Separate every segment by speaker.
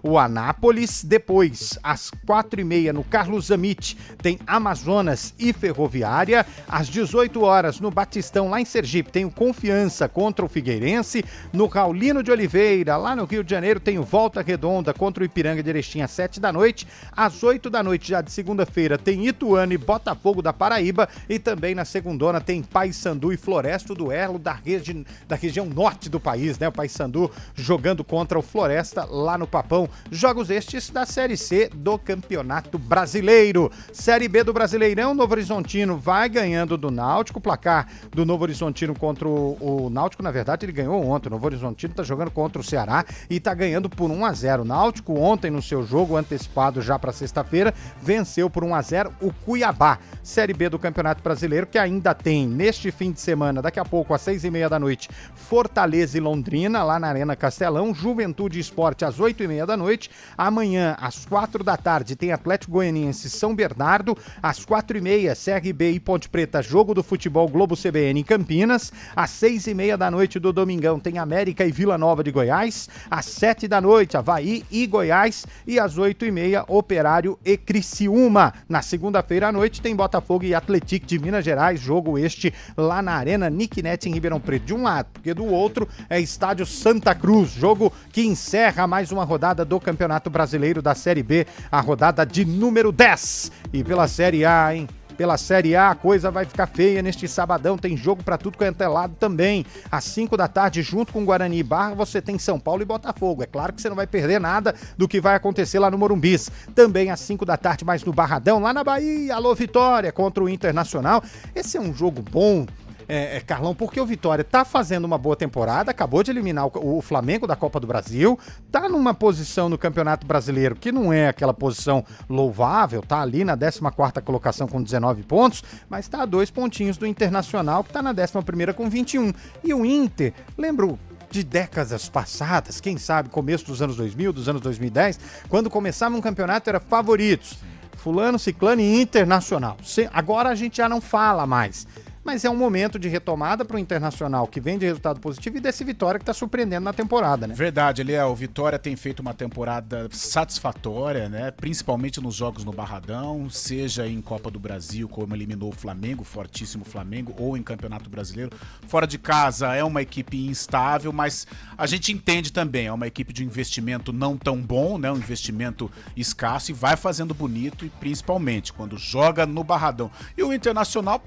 Speaker 1: o Anápolis. Depois, às 4h30, no Carlos Zamit, tem Amazonas e Ferroviária. Às 18 horas, no Batistão, lá em Sergipe, tem o Confiança contra o Figueirense. No Raulino de Oliveira, lá no Rio de Janeiro, tem o Volta Redonda contra o Ipiranga de Erechim às 7 da noite. Às 8 da noite, já de segunda-feira, tem Ituano e Botafogo da Paraíba. E também na segundona tem Paysandu e Floresta, o duelo da região norte do país, né? O Paysandu jogando contra o Floresta lá no Papão. Jogos estes da Série C do Campeonato Brasileiro. Série B do Brasileirão, Novo Horizontino vai ganhando do Náutico. O placar do Novo Horizontino contra o Náutico, na verdade, ele ganhou ontem. O Novo Horizontino tá jogando contra o Ceará e tá ganhando por 1-0. O Náutico ontem no seu jogo antecipado já para sexta-feira, venceu por 1-0 o Cuiabá. Série B do Campeonato Brasileiro, que ainda tem neste fim de semana, daqui a pouco às 6h30 da noite, Fortaleza e Londrina, lá na Arena Castelão. Juventude e Sport às 8h30 da noite. Amanhã, às 4 da tarde, tem Atlético Goianiense e São Bernardo. Às 4h30, CRB e Ponte Preta, jogo do futebol Globo CBN em Campinas. Às 6h30 da noite do domingão, tem América e Vila Nova de Goiás. Às 7 da noite, Avaí e Goiás. E às 8h30, Operário e Criciúma. Na segunda-feira à noite, tem Botafogo e Atlético de Minas Gerais, jogo este lá na Arena Nicknet em Ribeirão Preto, de um lado, porque do outro é Estádio Santa Cruz, jogo que encerra mais uma rodada do Campeonato Brasileiro da Série B, a rodada de número 10. E pela Série A, hein? Pela Série A, a coisa vai ficar feia neste sabadão, tem jogo pra tudo quanto é lado também. Às 5 da tarde, junto com Guarani e Barra, você tem São Paulo e Botafogo. É claro que você não vai perder nada do que vai acontecer lá no Morumbis. Também às 5 da tarde, mais no Barradão, lá na Bahia, alô Vitória contra o Internacional. Esse é um jogo bom, Carlão, porque o Vitória tá fazendo uma boa temporada, acabou de eliminar o Flamengo da Copa do Brasil, tá numa posição no Campeonato Brasileiro que não é aquela posição louvável, tá ali na 14ª colocação com 19 pontos, mas tá a 2 pontinhos do Internacional, que tá na 11ª com 21. E o Inter, lembro de décadas passadas, quem sabe começo dos anos 2000, dos anos 2010, quando começava um campeonato era favoritos, fulano, ciclano e Internacional. Agora a gente já não fala mais. Mas é um momento de retomada para o Internacional, que vem de resultado positivo, e desse Vitória que está surpreendendo na temporada, né?
Speaker 2: Verdade, Eliel. O Vitória tem feito uma temporada satisfatória, né? Principalmente nos jogos no Barradão, seja em Copa do Brasil, como eliminou o Flamengo, fortíssimo Flamengo, ou em Campeonato Brasileiro. Fora de casa é uma equipe instável, mas a gente entende também, é uma equipe de investimento não tão bom, né? Um investimento escasso, e vai fazendo bonito, e principalmente quando joga no Barradão. E o Internacional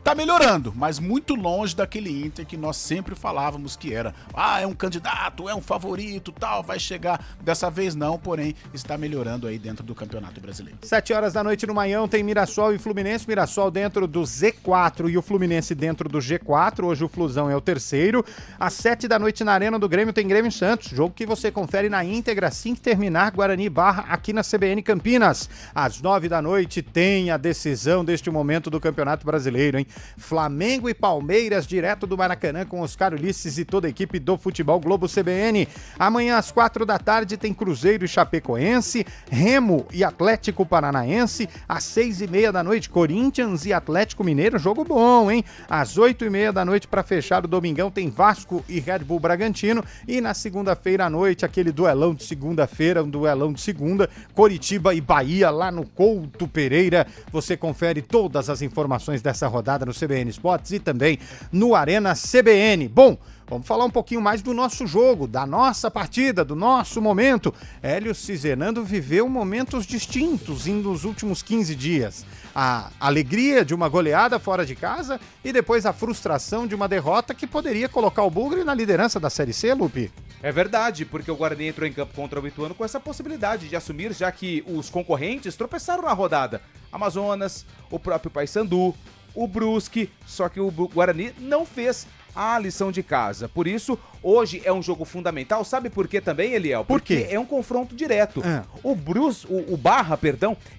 Speaker 2: tá melhorando, mas muito longe daquele Inter que nós sempre falávamos que era. É um candidato, é um favorito, tal, vai chegar. Dessa vez não, porém, está melhorando aí dentro do Campeonato Brasileiro.
Speaker 1: 7 horas da noite no Maião tem Mirassol e Fluminense. Mirassol dentro do Z4 e o Fluminense dentro do G4. Hoje o Flusão é o terceiro. Às 7 da noite na Arena do Grêmio tem Grêmio Santos, jogo que você confere na íntegra assim que terminar Guarani Barra aqui na CBN Campinas. Às 9 da noite tem a decisão deste momento do Campeonato Brasileiro, hein? Flamengo e Palmeiras, direto do Maracanã, com Oscar Ulisses e toda a equipe do Futebol Globo CBN. Amanhã às 4 da tarde tem Cruzeiro e Chapecoense, Remo e Atlético Paranaense. Às 6h30 da noite, Corinthians e Atlético Mineiro, jogo bom, hein? Às 8h30 da noite, para fechar o domingão, tem Vasco e Red Bull Bragantino. E na segunda-feira à noite, aquele duelão de segunda-feira, um duelão de segunda, Coritiba e Bahia, lá no Couto Pereira. Você confere todas as informações dessa rodada no CBN Esportes e também no Arena CBN. Bom, vamos falar um pouquinho mais do nosso jogo, da nossa partida, do nosso momento. Hélio Cizenando viveu momentos distintos nos últimos 15 dias. A alegria de uma goleada fora de casa e depois a frustração de uma derrota que poderia colocar o Bugre na liderança da Série C, Lupe.
Speaker 3: É verdade, porque o Guarani entrou em campo contra o Ituano com essa possibilidade de assumir, já que os concorrentes tropeçaram na rodada. Amazonas, o próprio Paysandu, o Brusque, só que o Guarani não fez a lição de casa. Por isso, hoje é um jogo fundamental. Sabe por quê também, Eliel? Porque é um confronto direto. O Barra,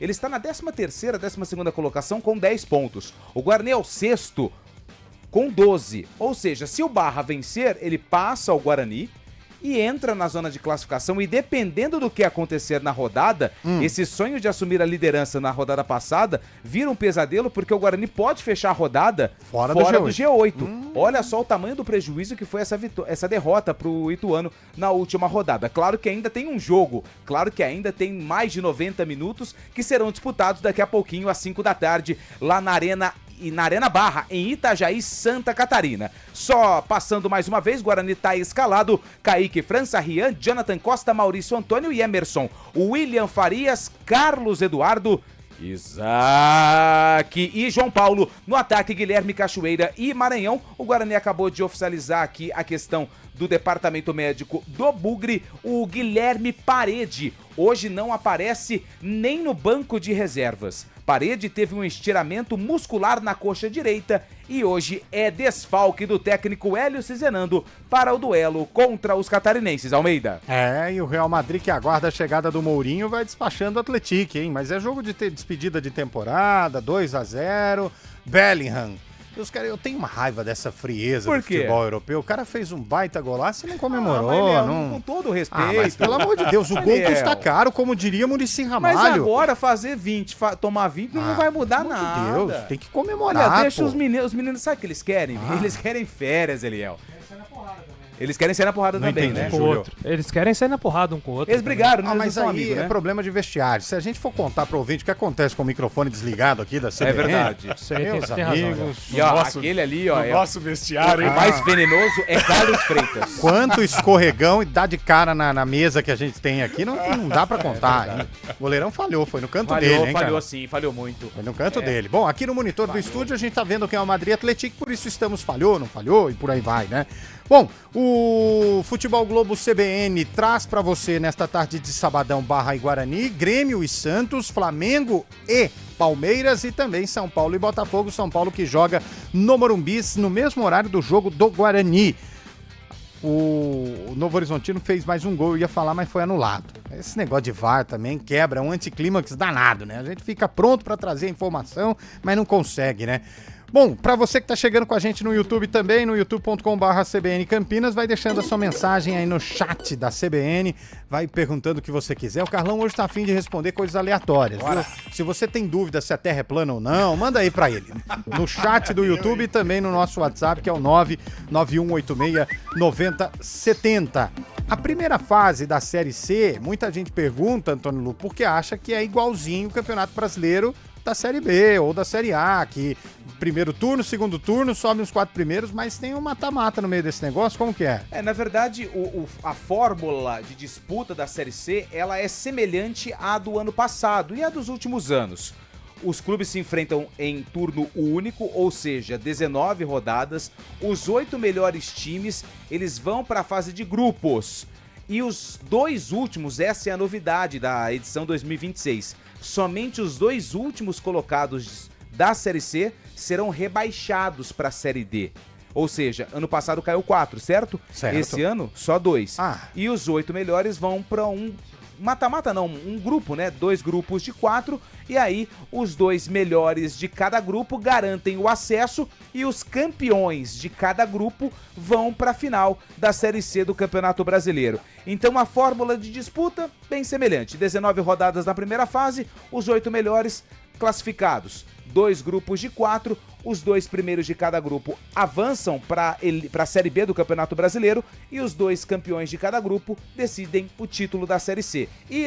Speaker 3: ele está na 13ª, 12ª colocação com 10 pontos. O Guarani é o 6º com 12. Ou seja, se o Barra vencer, ele passa ao Guarani e entra na zona de classificação. E dependendo do que acontecer na rodada, esse sonho de assumir a liderança na rodada passada vira um pesadelo, porque o Guarani pode fechar a rodada fora do G8. Olha só o tamanho do prejuízo que foi essa derrota pro Ituano na última rodada. Claro que ainda tem um jogo, claro que ainda tem mais de 90 minutos que serão disputados daqui a pouquinho às 5 da tarde lá na Arena Barra, em Itajaí, Santa Catarina. Só passando mais uma vez, Guarani tá escalado: Kaique França, Rian, Jonathan Costa, Maurício Antônio e Emerson, William Farias, Carlos Eduardo, Isaac e João Paulo. No ataque, Guilherme Cachoeira e Maranhão. O Guarani acabou de oficializar aqui a questão do departamento médico do Bugre. O Guilherme Parede hoje não aparece nem no banco de reservas. Parede teve um estiramento muscular na coxa direita e hoje é desfalque do técnico Hélio Cizenando para o duelo contra os catarinenses. Almeida.
Speaker 1: E o Real Madrid, que aguarda a chegada do Mourinho, vai despachando o Atlético, hein? Mas é jogo de despedida de temporada, 2-0, Bellingham. Eu tenho uma raiva dessa frieza do futebol europeu. O cara fez um baita golaço e não comemorou.
Speaker 3: Com todo o respeito.
Speaker 1: Mas pelo amor de Deus, o gol custa caro, como diria Muricy Ramalho.
Speaker 3: Mas agora fazer 20, tomar 20 não vai mudar nada.
Speaker 1: Meu Deus, tem que comemorar.
Speaker 3: Olha, deixa os meninos, sabe o que eles querem? Eles querem férias, Eliel. Eles querem sair na porrada também, né?
Speaker 4: Eles querem sair na porrada um com o outro.
Speaker 3: Eles brigaram, né?
Speaker 1: Mas aí
Speaker 3: amigos, né?
Speaker 1: é problema de vestiário. Se a gente for contar pro ouvinte o que acontece com o microfone desligado aqui da CBN...
Speaker 3: É verdade.
Speaker 1: Meus amigos...
Speaker 3: E ó, aquele ali, ó...
Speaker 2: nosso vestiário,
Speaker 3: o mais venenoso é Carlos Freitas.
Speaker 1: Quanto escorregão e dá de cara na mesa que a gente tem aqui, não dá pra contar. Hein? O goleirão falhou, foi no canto dele, hein,
Speaker 3: Falhou
Speaker 1: cara?
Speaker 3: sim, falhou muito.
Speaker 1: Foi no canto dele. Bom, aqui no monitor do estúdio a gente tá vendo quem é o Madrid Atlético, por isso estamos falhou, não falhou e por aí vai, né? Bom, o Futebol Globo CBN traz pra você nesta tarde de sabadão Barra e Guarani, Grêmio e Santos, Flamengo e Palmeiras e também São Paulo e Botafogo. São Paulo que joga no Morumbi no mesmo horário do jogo do Guarani. O Novo Horizontino fez mais um gol, eu ia falar, mas foi anulado. Esse negócio de VAR também quebra, um anticlímax danado, né? A gente fica pronto pra trazer a informação, mas não consegue, né? Bom, para você que tá chegando com a gente no YouTube também, no youtube.com/CBN Campinas, vai deixando a sua mensagem aí no chat da CBN, vai perguntando o que você quiser. O Carlão hoje tá a fim de responder coisas aleatórias, viu? Se você tem dúvida se a Terra é plana ou não, manda aí para ele. No chat do YouTube e também no nosso WhatsApp, que é o 991869070. A primeira fase da Série C, muita gente pergunta, Antônio Lu, porque acha que é igualzinho o Campeonato Brasileiro da Série B ou da Série A, que primeiro turno, segundo turno, sobe os 4 primeiros, mas tem um mata-mata no meio desse negócio, como que é?
Speaker 3: Na verdade, a fórmula de disputa da Série C, ela é semelhante à do ano passado e à dos últimos anos. Os clubes se enfrentam em turno único, ou seja, 19 rodadas. Os 8 melhores times, eles vão para a fase de grupos. E os 2 últimos, essa é a novidade da edição 2026. Somente os 2 últimos colocados da Série C serão rebaixados para a Série D. Ou seja, ano passado caiu 4, certo? Esse ano, só 2. E os 8 melhores vão para um mata-mata não, um grupo, né? 2 grupos de 4, e aí os 2 melhores de cada grupo garantem o acesso e os campeões de cada grupo vão para a final da Série C do Campeonato Brasileiro. Então a fórmula de disputa bem semelhante, 19 rodadas na primeira fase, os 8 melhores classificados. 2 grupos de 4, os 2 primeiros de cada grupo avançam para a Série B do Campeonato Brasileiro e os 2 campeões de cada grupo decidem o título da Série C. E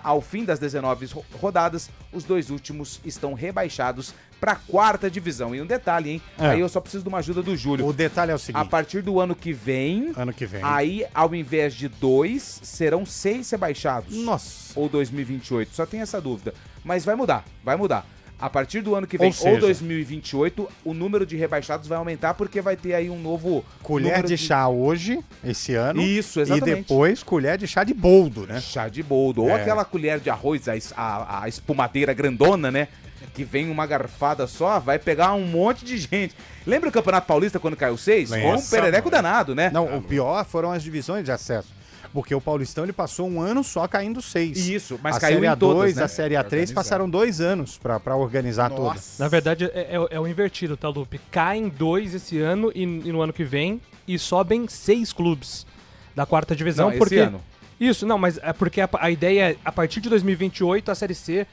Speaker 3: ao fim das 19 rodadas, os 2 últimos estão rebaixados para a 4ª divisão. E um detalhe, hein? Aí eu só preciso de uma ajuda do Júlio.
Speaker 1: O detalhe é o seguinte.
Speaker 3: A partir do ano que vem, aí ao invés de 2, serão 6 rebaixados.
Speaker 1: Nossa.
Speaker 3: Ou 2028, só tem essa dúvida. Mas vai mudar, vai mudar. A partir do ano que vem, ou 2028, o número de rebaixados vai aumentar porque vai ter aí um novo...
Speaker 1: Colher de chá hoje, esse ano.
Speaker 3: Isso, exatamente.
Speaker 1: E depois colher de chá de boldo, né?
Speaker 3: Chá de boldo. Ou aquela colher de arroz, a espumadeira grandona, né? Que vem uma garfada só, vai pegar um monte de gente. Lembra o Campeonato Paulista quando caiu 6? Foi um perereco danado, né?
Speaker 1: Não, o pior foram as divisões de acesso. Porque o Paulistão ele passou um ano só caindo 6.
Speaker 3: Isso, mas
Speaker 1: a
Speaker 3: caiu
Speaker 1: Série
Speaker 3: em todas,
Speaker 1: A2,
Speaker 3: né?
Speaker 1: A Série A3 passaram 2 anos pra organizar todas.
Speaker 4: Na verdade, é o invertido, tá, Lupe? Caem 2 esse ano e no ano que vem e sobem 6 clubes. da quarta divisão.
Speaker 3: Não,
Speaker 4: porque
Speaker 3: esse ano.
Speaker 4: Isso, não, mas é porque a ideia é, a partir de 2028, a Série C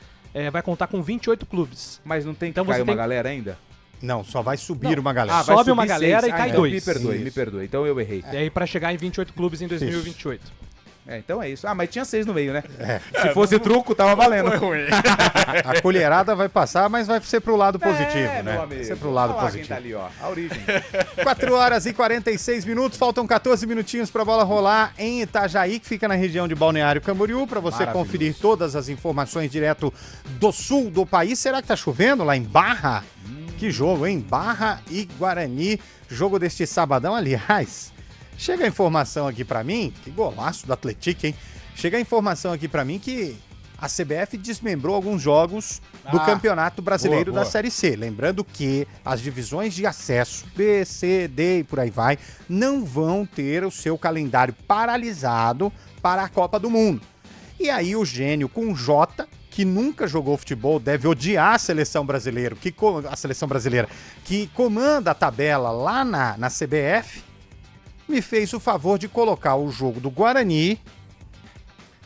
Speaker 4: vai contar com 28 clubes.
Speaker 3: Mas não tem que
Speaker 4: Então
Speaker 3: cair
Speaker 4: você
Speaker 3: uma
Speaker 4: tem-
Speaker 3: galera ainda?
Speaker 1: Não, só vai subir
Speaker 4: Não.
Speaker 1: uma galera.
Speaker 3: vai
Speaker 4: sobe uma
Speaker 3: subir
Speaker 4: galera
Speaker 3: seis.
Speaker 4: e cai
Speaker 3: então
Speaker 4: dois.
Speaker 3: Me perdoe,
Speaker 1: Isso.
Speaker 3: me perdoe. Então eu errei.
Speaker 4: E aí pra chegar em 28 clubes em 2028.
Speaker 3: Então é isso. Ah, mas tinha 6 no meio, né? Se fosse truco, tava valendo.
Speaker 1: A colherada vai passar, mas vai ser pro lado positivo, né?
Speaker 3: meu
Speaker 1: Vai
Speaker 3: amigo.
Speaker 1: ser pro lado
Speaker 3: Olha lá
Speaker 1: positivo.
Speaker 3: quem tá ali, ó. A origem.
Speaker 1: 4 horas e 46 minutos, faltam 14 minutinhos pra bola rolar em Itajaí, que fica na região de Balneário Camboriú, pra você
Speaker 2: Maravilhoso.
Speaker 1: conferir todas as informações direto do sul do país. Será que tá chovendo lá em Barra? Que jogo, hein? Barra e Guarani, jogo deste sabadão, aliás. Chega a informação aqui pra mim, que golaço do Atlético, hein? Chega a informação aqui pra mim que a CBF desmembrou alguns jogos do Campeonato Brasileiro
Speaker 2: boa.
Speaker 1: da Série C. Lembrando que as divisões de acesso B, C, D e por aí vai, não vão ter o seu calendário paralisado para a Copa do Mundo. E aí o gênio com J, que nunca jogou futebol, deve odiar a seleção brasileira, que comanda a tabela lá na CBF, me fez o favor de colocar o jogo do Guarani.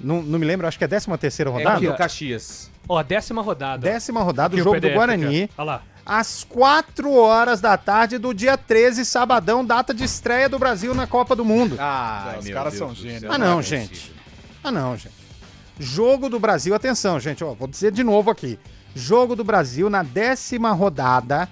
Speaker 1: Não me lembro, acho que é a 13ª rodada.
Speaker 3: É do Caxias.
Speaker 4: Ó, 10ª rodada.
Speaker 1: 10ª rodada, o
Speaker 4: Aqui o
Speaker 1: jogo do
Speaker 4: PDF
Speaker 1: Guarani.
Speaker 4: aqui, ó. Olha lá.
Speaker 1: Às 4 horas da tarde do dia 13, sabadão, data de estreia do Brasil na Copa do Mundo.
Speaker 3: Ah,
Speaker 2: Os caras são gênios.
Speaker 1: Ah, não, gente. Jogo do Brasil, atenção, gente, ó, vou dizer de novo aqui. Jogo do Brasil na 10ª rodada.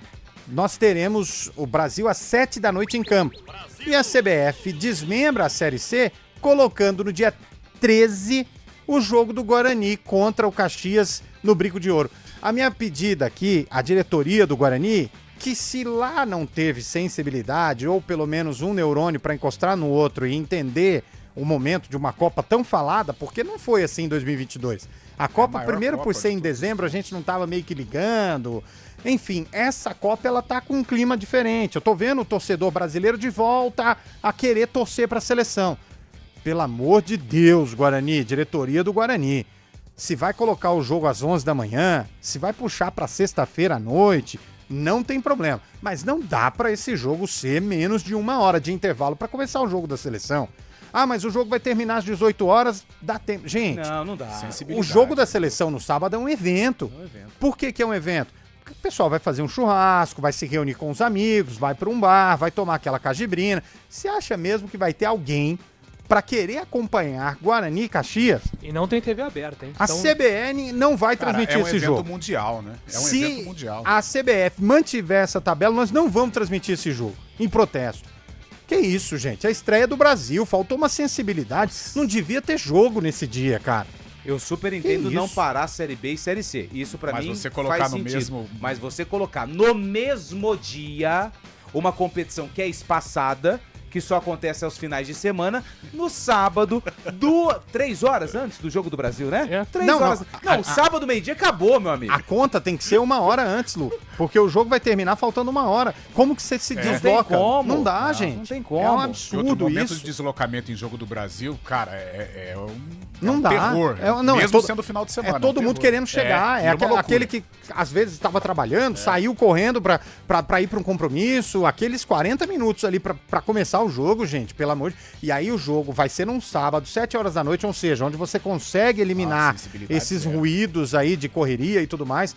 Speaker 1: Nós teremos o Brasil às 7 da noite em campo. E a CBF desmembra a Série C, colocando no dia 13 o jogo do Guarani contra o Caxias no Brinco de Ouro. A minha pedida aqui, à diretoria do Guarani, que se lá não teve sensibilidade, ou pelo menos um neurônio para encostar no outro e entender o momento de uma Copa tão falada, porque não foi assim em 2022. A Copa,
Speaker 2: maior
Speaker 1: primeiro
Speaker 2: Copa
Speaker 1: por ser
Speaker 2: de
Speaker 1: em
Speaker 2: todos.
Speaker 1: dezembro, a gente não tava meio que ligando. Enfim, essa Copa, ela tá com um clima diferente. Eu tô vendo o torcedor brasileiro de volta a querer torcer pra seleção. Pelo amor de Deus, Guarani, diretoria do Guarani. Se vai colocar o jogo às 11 da manhã, se vai puxar pra sexta-feira à noite, não tem problema. Mas não dá pra esse jogo ser menos de 1 hora de intervalo pra começar o jogo da seleção. Ah, mas o jogo vai terminar às 18 horas, dá tempo. Gente,
Speaker 3: Não dá.
Speaker 1: o jogo da seleção no sábado é um evento. Por que que é um evento? Porque o pessoal vai fazer um churrasco, vai se reunir com os amigos, vai para um bar, vai tomar aquela cajibrina. Você acha mesmo que vai ter alguém para querer acompanhar Guarani e Caxias?
Speaker 4: E não tem TV aberta, hein?
Speaker 1: A CBN não vai
Speaker 2: Cara,
Speaker 1: transmitir
Speaker 2: é um
Speaker 1: esse
Speaker 2: evento
Speaker 1: jogo.
Speaker 2: mundial, né? É um
Speaker 1: Se
Speaker 2: evento mundial.
Speaker 1: a CBF mantiver essa tabela, nós não vamos transmitir esse jogo, em protesto. Que isso, gente? A estreia do Brasil, faltou uma sensibilidade. Não devia ter jogo nesse dia, cara.
Speaker 3: Eu super entendo
Speaker 1: Que
Speaker 3: não
Speaker 1: isso?
Speaker 3: parar Série B e Série C. Isso pra
Speaker 2: Mas
Speaker 3: mim
Speaker 2: você colocar
Speaker 3: faz
Speaker 2: no
Speaker 3: sentido.
Speaker 2: mesmo-
Speaker 3: Mas você colocar no mesmo dia uma competição que é espaçada, que só acontece aos finais de semana, no sábado, 3 horas antes do Jogo do Brasil, né?
Speaker 4: É.
Speaker 3: 3
Speaker 1: Não,
Speaker 3: horas.
Speaker 1: não.
Speaker 3: Não, sábado, meio-dia, acabou, meu amigo.
Speaker 1: A conta tem que ser 1 hora antes, Lu. Porque o jogo vai terminar faltando 1 hora. Como que você se desloca?
Speaker 3: tem como.
Speaker 1: Não dá,
Speaker 3: Não,
Speaker 1: gente.
Speaker 3: não tem como.
Speaker 1: É um
Speaker 2: Outro
Speaker 1: absurdo
Speaker 2: momento de
Speaker 1: isso.
Speaker 2: deslocamento em jogo do Brasil, cara, é
Speaker 1: Não
Speaker 2: um
Speaker 1: dá.
Speaker 2: terror.
Speaker 1: Não,
Speaker 2: mesmo
Speaker 1: todo-
Speaker 2: sendo final de semana.
Speaker 1: É todo
Speaker 2: um
Speaker 1: mundo
Speaker 2: terror.
Speaker 1: querendo chegar. É,
Speaker 2: vira uma loucura.
Speaker 1: aquele que às vezes estava trabalhando, saiu correndo pra ir pra um compromisso. Aqueles 40 minutos ali pra começar o jogo, gente, pelo amor de... E aí o jogo vai ser num sábado, 7 horas da noite, ou seja, onde você consegue eliminar
Speaker 2: sensibilidade
Speaker 1: esses
Speaker 2: zero.
Speaker 1: ruídos aí de correria e tudo mais.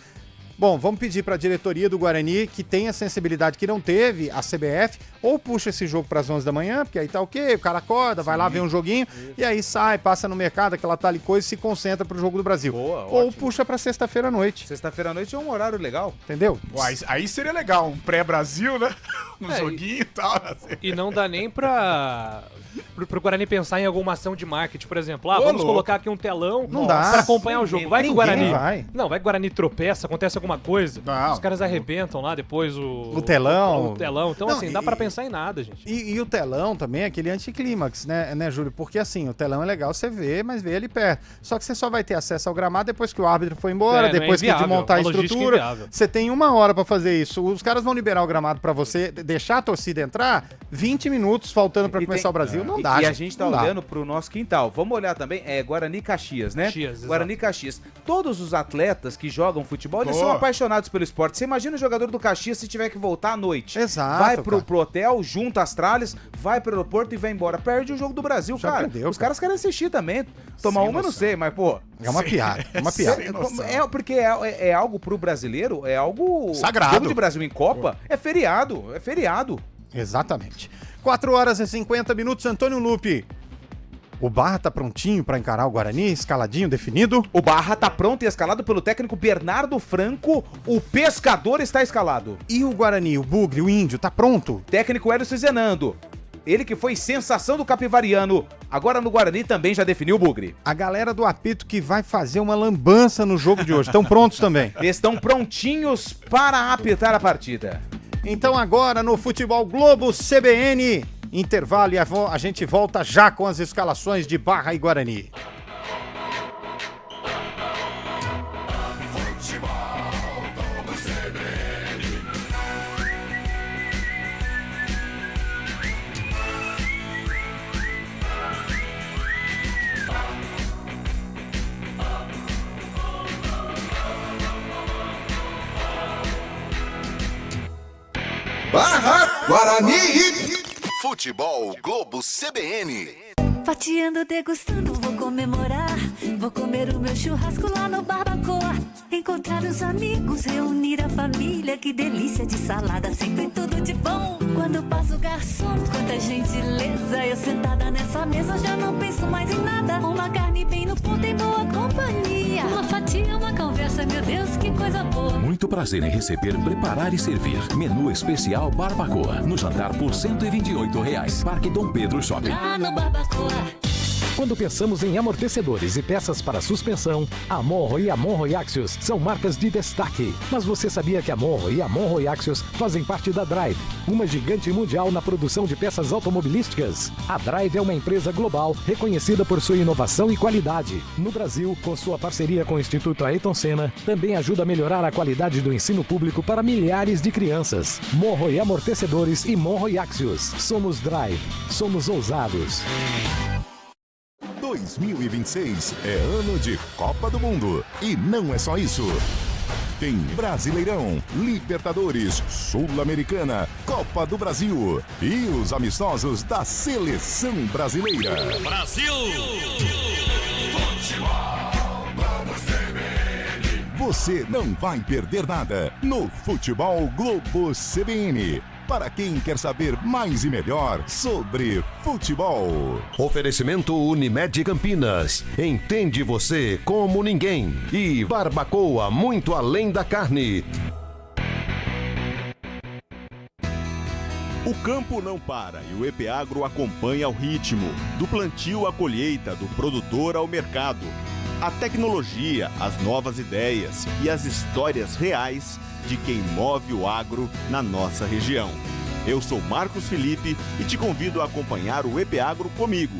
Speaker 1: Bom, vamos pedir para a diretoria do Guarani que tenha sensibilidade que não teve a CBF, ou puxa esse jogo para as 11 da manhã, porque aí tá ok, o cara acorda, vai lá ver um joguinho, e aí sai, passa no mercado, aquela tal e coisa, e se concentra pro jogo do Brasil.
Speaker 3: Boa,
Speaker 1: ou
Speaker 3: ótimo.
Speaker 1: puxa para sexta-feira à noite,
Speaker 3: Sexta-feira à noite é um horário legal.
Speaker 1: entendeu?
Speaker 2: Pô, aí seria legal, um pré-Brasil, né? Um
Speaker 4: É,
Speaker 2: joguinho e tal. Assim.
Speaker 4: E não dá nem pro Guarani pensar em alguma ação de marketing, por exemplo.
Speaker 2: Ô,
Speaker 4: Vamos
Speaker 2: louco.
Speaker 4: colocar aqui um telão
Speaker 1: Não dá.
Speaker 4: pra acompanhar o jogo. Vai que o
Speaker 1: Ninguém
Speaker 4: Guarani...
Speaker 1: vai.
Speaker 4: Não, vai que o Guarani tropeça, acontece alguma coisa.
Speaker 2: Não.
Speaker 4: Os caras arrebentam lá depois
Speaker 1: O telão.
Speaker 4: O telão. Então,
Speaker 1: Não,
Speaker 4: assim, dá pra pensar em nada, gente.
Speaker 1: E o telão também é aquele anticlímax, né, Júlio? Porque assim, o telão é legal você ver, mas ver ele perto. Só que você só vai ter acesso ao gramado depois que o árbitro foi embora,
Speaker 4: É, não é
Speaker 1: depois que
Speaker 4: inviável,
Speaker 1: desmontar a
Speaker 4: uma logística
Speaker 1: estrutura.
Speaker 4: inviável.
Speaker 1: Você tem 1 hora pra fazer isso. Os caras vão liberar o gramado pra você deixar a torcida entrar 20 minutos faltando pra
Speaker 3: E
Speaker 1: começar
Speaker 3: tem-
Speaker 1: o Brasil. não dá.
Speaker 3: E a gente tá
Speaker 1: não dá.
Speaker 3: olhando pro nosso quintal. Vamos olhar também, Guarani e Caxias, né?
Speaker 4: Caxias, exato.
Speaker 3: Guarani e Caxias. Todos os atletas que jogam futebol, eles são apaixonados pelo esporte. Você imagina o jogador do Caxias se tiver que voltar à noite.
Speaker 1: Exato,
Speaker 3: Vai pro
Speaker 1: cara.
Speaker 3: hotel, junta as tralhas, vai pro aeroporto e vai embora. Perde o jogo do Brasil,
Speaker 1: Já
Speaker 3: cara.
Speaker 1: perdeu,
Speaker 3: Os caras querem assistir também. Tomar
Speaker 2: Sem
Speaker 3: uma eu não
Speaker 2: noção.
Speaker 3: sei, mas, pô...
Speaker 1: É uma piada, é uma piada.
Speaker 2: Sem noção.
Speaker 3: Porque é algo pro brasileiro, é algo...
Speaker 2: Sagrado.
Speaker 3: Jogo de Brasil em Copa é feriado, é feriado.
Speaker 1: Exatamente. 4h50, Antônio Lupe. O Barra tá prontinho pra encarar o Guarani, escaladinho, definido?
Speaker 3: O Barra tá pronto e escalado pelo técnico Bernardo Franco. O pescador está escalado.
Speaker 1: E o Guarani, o Bugre, o Índio, tá pronto?
Speaker 3: Técnico Hélio Cizenando. Ele que foi sensação do Capivariano. Agora no Guarani também já definiu o Bugre.
Speaker 1: A galera do apito que vai fazer uma lambança no jogo de hoje. Estão prontos também.
Speaker 3: Estão prontinhos para apitar a partida.
Speaker 1: Então agora no Futebol Globo CBN, intervalo e a gente volta já com as escalações de Barra e Guarani.
Speaker 5: Barra Guarani. Futebol Globo CBN.
Speaker 6: Fatiando, degustando, vou comemorar. Vou comer o meu churrasco lá no Barbacoa. Encontrar os amigos, reunir a família. Que delícia de salada, sempre tudo de bom. Quando passa o garçom, quanta gentileza. Eu sentada nessa mesa já não penso mais em nada. Uma carne bem no ponto em boa companhia. Uma fatia, uma conversa, meu Deus, que coisa boa.
Speaker 7: Muito prazer em receber, preparar e servir. Menu especial Barbacoa. No jantar por R$ 128. Parque Dom Pedro Shopping.
Speaker 6: Lá no Barbacoa.
Speaker 8: Quando pensamos em amortecedores e peças para suspensão, a Monro e a Monro Axios são marcas de destaque. Mas você sabia que a Monro e a Monro Axios fazem parte da Drive, uma gigante mundial na produção de peças automobilísticas? A Drive é uma empresa global reconhecida por sua inovação e qualidade. No Brasil, com sua parceria com o Instituto Ayrton Senna, também ajuda a melhorar a qualidade do ensino público para milhares de crianças. Monro e amortecedores e Monro Axios. Somos Drive. Somos ousados.
Speaker 5: 2026 é ano de Copa do Mundo. E não é só isso. Tem Brasileirão, Libertadores, Sul-Americana, Copa do Brasil e os amistosos da Seleção Brasileira.
Speaker 7: Brasil!
Speaker 5: Você não vai perder nada no Futebol Globo CBN. Para quem quer saber mais e melhor sobre futebol.
Speaker 9: Oferecimento Unimed Campinas. Entende você como ninguém. E Barbacoa, muito além da carne.
Speaker 10: O campo não para e o EPAgro acompanha o ritmo. Do plantio à colheita, do produtor ao mercado. A tecnologia, as novas ideias e as histórias reais de quem move o agro na nossa região. Eu sou Marcos Felipe e te convido a acompanhar o EPAgro comigo.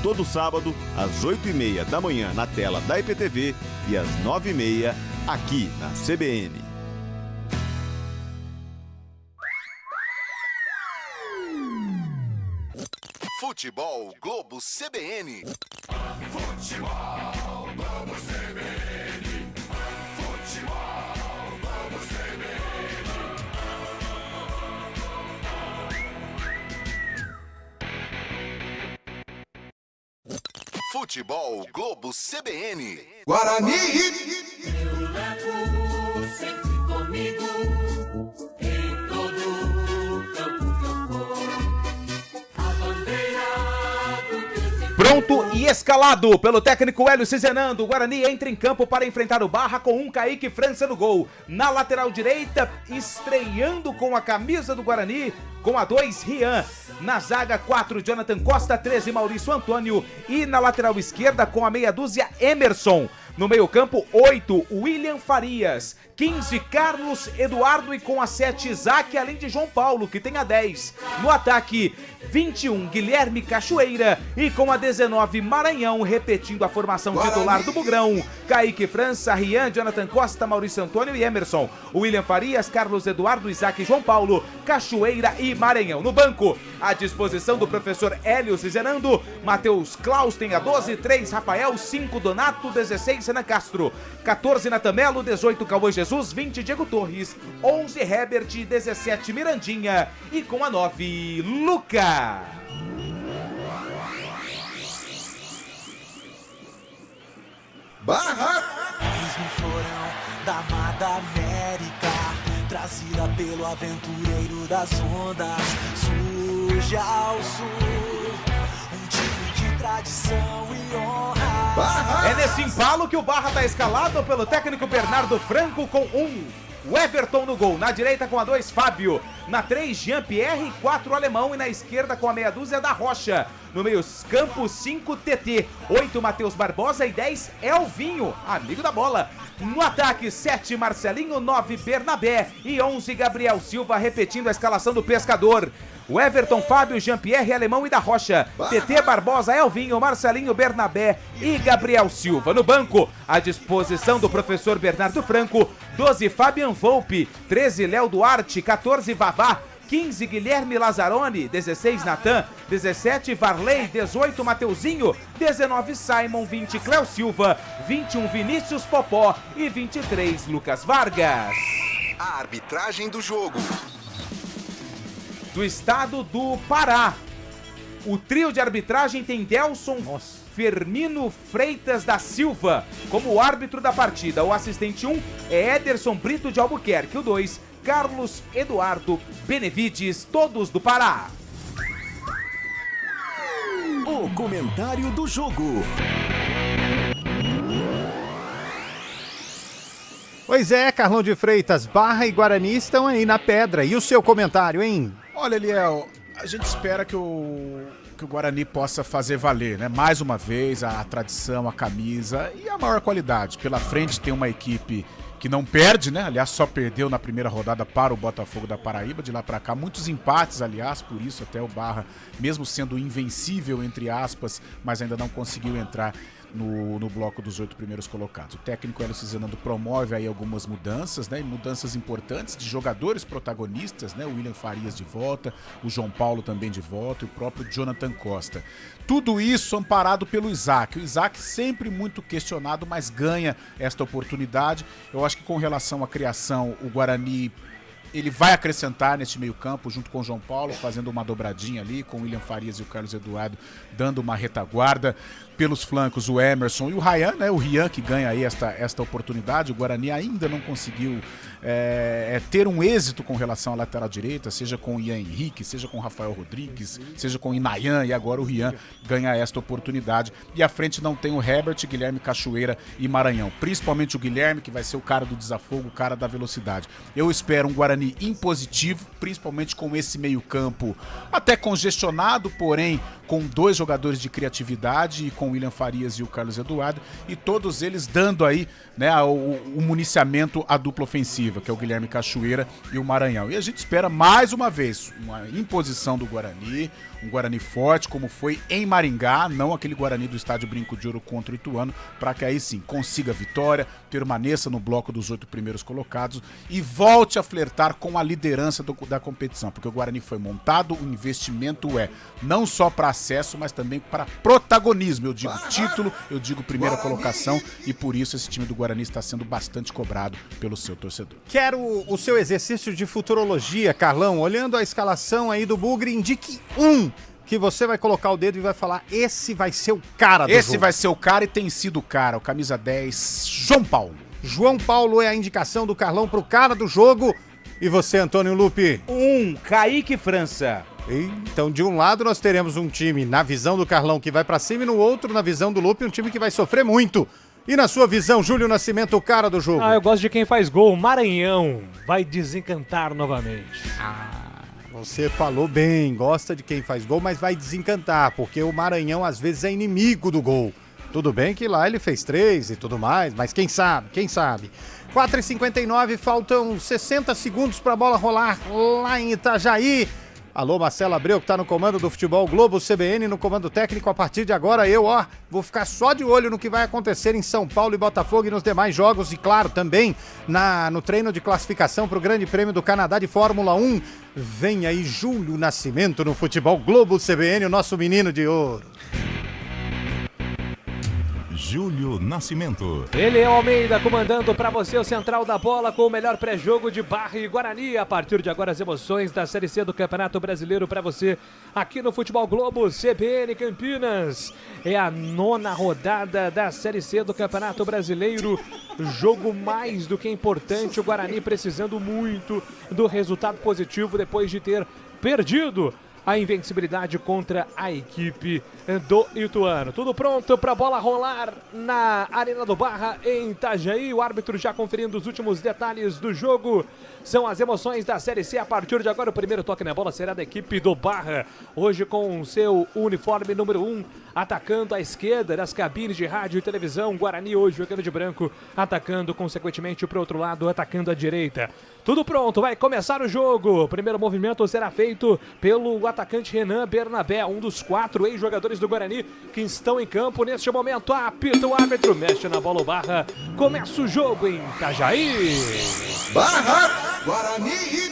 Speaker 10: Todo sábado, às 8h30 da manhã na tela da IPTV e às 9h30 aqui na CBN.
Speaker 5: Futebol Globo CBN. Futebol Globo CBN. Futebol Globo CBN. Futebol Globo CBN. Guarani.
Speaker 6: Eu levo sempre comigo em todo campo que eu for. A bandeira do
Speaker 3: Pronto e escalado pelo técnico Hélio Cizenando. O Guarani entra em campo para enfrentar o Barra com um Kaique França no gol. Na lateral direita, estreando com a camisa do Guarani, com a 2, Rian. Na zaga, 4, Jonathan Costa, 13, Maurício Antônio. E na lateral esquerda, com a meia dúzia, Emerson. No meio-campo, 8, William Farias. 15, Carlos Eduardo e com a 7, Isaac, além de João Paulo, que tem a 10. No ataque, 21, Guilherme Cachoeira e com a 19, Maranhão, repetindo a formação titular do Bugrão. Kaique França, Rian, Jonathan Costa, Maurício Antônio e Emerson. William Farias, Carlos Eduardo, Isaac e João Paulo, Cachoeira e Maranhão. No banco, à disposição do professor Hélio Cizenando, Matheus Klaus tem a 12, 3, Rafael, 5, Donato, 16, Renan Castro, 14, Natamelo, 18, Cauã Jesus, 20, Diego Torres, 11, Herbert, 17, Mirandinha e com a 9, Luca.
Speaker 11: Mesmo florão da amada América, trazida pelo aventureiro das ondas, surge ao sul, um time de tradição e honra.
Speaker 3: É nesse embalo que o Barra tá escalado pelo técnico Bernardo Franco com 1, o Everton no gol. Na direita com a 2, Fábio. Na 3, Jean-Pierre, 4, Alemão. E na esquerda com a meia dúzia da Rocha. No meio campo, 5, TT. 8, Matheus Barbosa. E 10, Elvinho, amigo da bola. No ataque, 7, Marcelinho. 9, Bernabé. E 11, Gabriel Silva, repetindo a escalação do Pescador. O Everton, Fábio, Jean-Pierre, Alemão e da Rocha. TT, Barbosa, Elvinho, Marcelinho, Bernabé e Gabriel Silva. No banco, à disposição do professor Bernardo Franco, 12, Fabian Volpe, 13, Léo Duarte, 14, Vavá, 15, Guilherme Lazzaroni, 16, Natan, 17, Varley, 18, Mateuzinho, 19, Simon, 20, Cléo Silva, 21, Vinícius Popó e 23, Lucas Vargas.
Speaker 12: A arbitragem do jogo.
Speaker 3: Do estado do Pará, o trio de arbitragem tem Delson Firmino Freitas da Silva como árbitro da partida. O assistente 1 é Ederson Brito de Albuquerque. O 2, Carlos Eduardo Benevides, todos do Pará.
Speaker 12: O comentário do jogo.
Speaker 1: Pois é, Carlão de Freitas, Barra e Guarani estão aí na pedra. E o seu comentário, hein?
Speaker 2: Olha, Eliel, a gente espera que o Guarani possa fazer valer, né? Mais uma vez, a tradição, a camisa e a maior qualidade. Pela frente tem uma equipe que não perde, né? Aliás, só perdeu na primeira rodada para o Botafogo da Paraíba. De lá para cá, muitos empates, aliás, por isso até o Barra, mesmo sendo invencível, entre aspas, mas ainda não conseguiu entrar no bloco dos 8 primeiros colocados. O técnico Hélio Cizenando promove aí algumas mudanças, né? E mudanças importantes de jogadores protagonistas, né? O William Farias de volta, o João Paulo também de volta e o próprio Jonathan Costa. Tudo isso amparado pelo Isaac. O Isaac sempre muito questionado, mas ganha esta oportunidade. Eu acho que com relação à criação, o Guarani ele vai acrescentar neste meio campo, junto com o João Paulo, fazendo uma dobradinha ali, com o William Farias e o Carlos Eduardo dando uma retaguarda. Pelos flancos, o Emerson e o Ryan, né? O Rian que ganha aí esta oportunidade. O Guarani ainda não conseguiu ter um êxito com relação à lateral direita, seja com o Ian Henrique, seja com o Rafael Rodrigues, seja com o Inayan, e agora o Rian ganha esta oportunidade. E à frente não tem o Herbert, Guilherme Cachoeira e Maranhão. Principalmente o Guilherme, que vai ser o cara do desafogo, o cara da velocidade. Eu espero um Guarani impositivo, principalmente com esse meio campo até congestionado, porém com 2 jogadores de criatividade e com o William Farias e o Carlos Eduardo, e todos eles dando aí, né, o municiamento à dupla ofensiva, que é o Guilherme Cachoeira e o Maranhão. E a gente espera mais uma vez uma imposição do Guarani, um Guarani forte, como foi em Maringá, não aquele Guarani do Estádio Brinco de Ouro contra o Ituano, para que aí sim consiga vitória, permaneça no bloco dos 8 primeiros colocados e volte a flertar com a liderança da competição, porque o Guarani foi montado, o investimento não só para acesso, mas também para protagonismo. Eu digo título, eu digo primeira colocação, e por isso esse time do Guarani está sendo bastante cobrado pelo seu torcedor.
Speaker 1: Quero o seu exercício de futurologia, Carlão. Olhando a escalação aí do Bugre, indique que você vai colocar o dedo e vai falar: esse vai ser o cara do jogo.
Speaker 2: Esse vai ser o cara e tem sido o cara. O camisa 10, João Paulo.
Speaker 1: João Paulo é a indicação do Carlão pro cara do jogo. E você, Antônio Lupe?
Speaker 3: 1, Kaique França.
Speaker 1: Então, de um lado, nós teremos um time, na visão do Carlão, que vai pra cima, e no outro, na visão do Lupe, um time que vai sofrer muito. E na sua visão, Júlio Nascimento, o cara do jogo?
Speaker 4: Eu gosto de quem faz gol. Maranhão vai desencantar novamente.
Speaker 1: Você falou bem, gosta de quem faz gol, mas vai desencantar, porque o Maranhão às vezes é inimigo do gol. Tudo bem que lá ele fez 3 e tudo mais, mas quem sabe? 4h59, faltam 60 segundos para a bola rolar lá em Itajaí. Alô, Marcelo Abreu, que tá no comando do Futebol Globo, CBN, no comando técnico. A partir de agora, eu, vou ficar só de olho no que vai acontecer em São Paulo e Botafogo e nos demais jogos. E, claro, também no treino de classificação para o Grande Prêmio do Canadá de Fórmula 1. Vem aí Júlio Nascimento no Futebol Globo, CBN, o nosso menino de ouro.
Speaker 5: Júlio Nascimento.
Speaker 4: Ele é o Almeida, comandando para você o Central da Bola com o melhor pré-jogo de Barra e Guarani. A partir de agora, as emoções da Série C do Campeonato Brasileiro para você aqui no Futebol Globo, CBN Campinas. É a 9ª rodada da Série C do Campeonato Brasileiro. Jogo mais do que importante, o Guarani precisando muito do resultado positivo depois de ter perdido a invencibilidade contra a equipe do Ituano. Tudo pronto para a bola rolar na Arena do Barra em Itajaí. O árbitro já conferindo os últimos detalhes do jogo. São as emoções da Série C. A partir de agora, o primeiro toque na bola será da equipe do Barra. Hoje com o seu uniforme número 1, atacando à esquerda das cabines de rádio e televisão. Guarani hoje jogando de branco, atacando consequentemente para o outro lado, atacando à direita. Tudo pronto, vai começar o jogo. O primeiro movimento será feito pelo atacante Renan Bernabé, um dos 4 ex-jogadores do Guarani que estão em campo neste momento. Apita o árbitro, mexe na bola o Barra. Começa o jogo em Itajaí.
Speaker 12: Barra Guarani.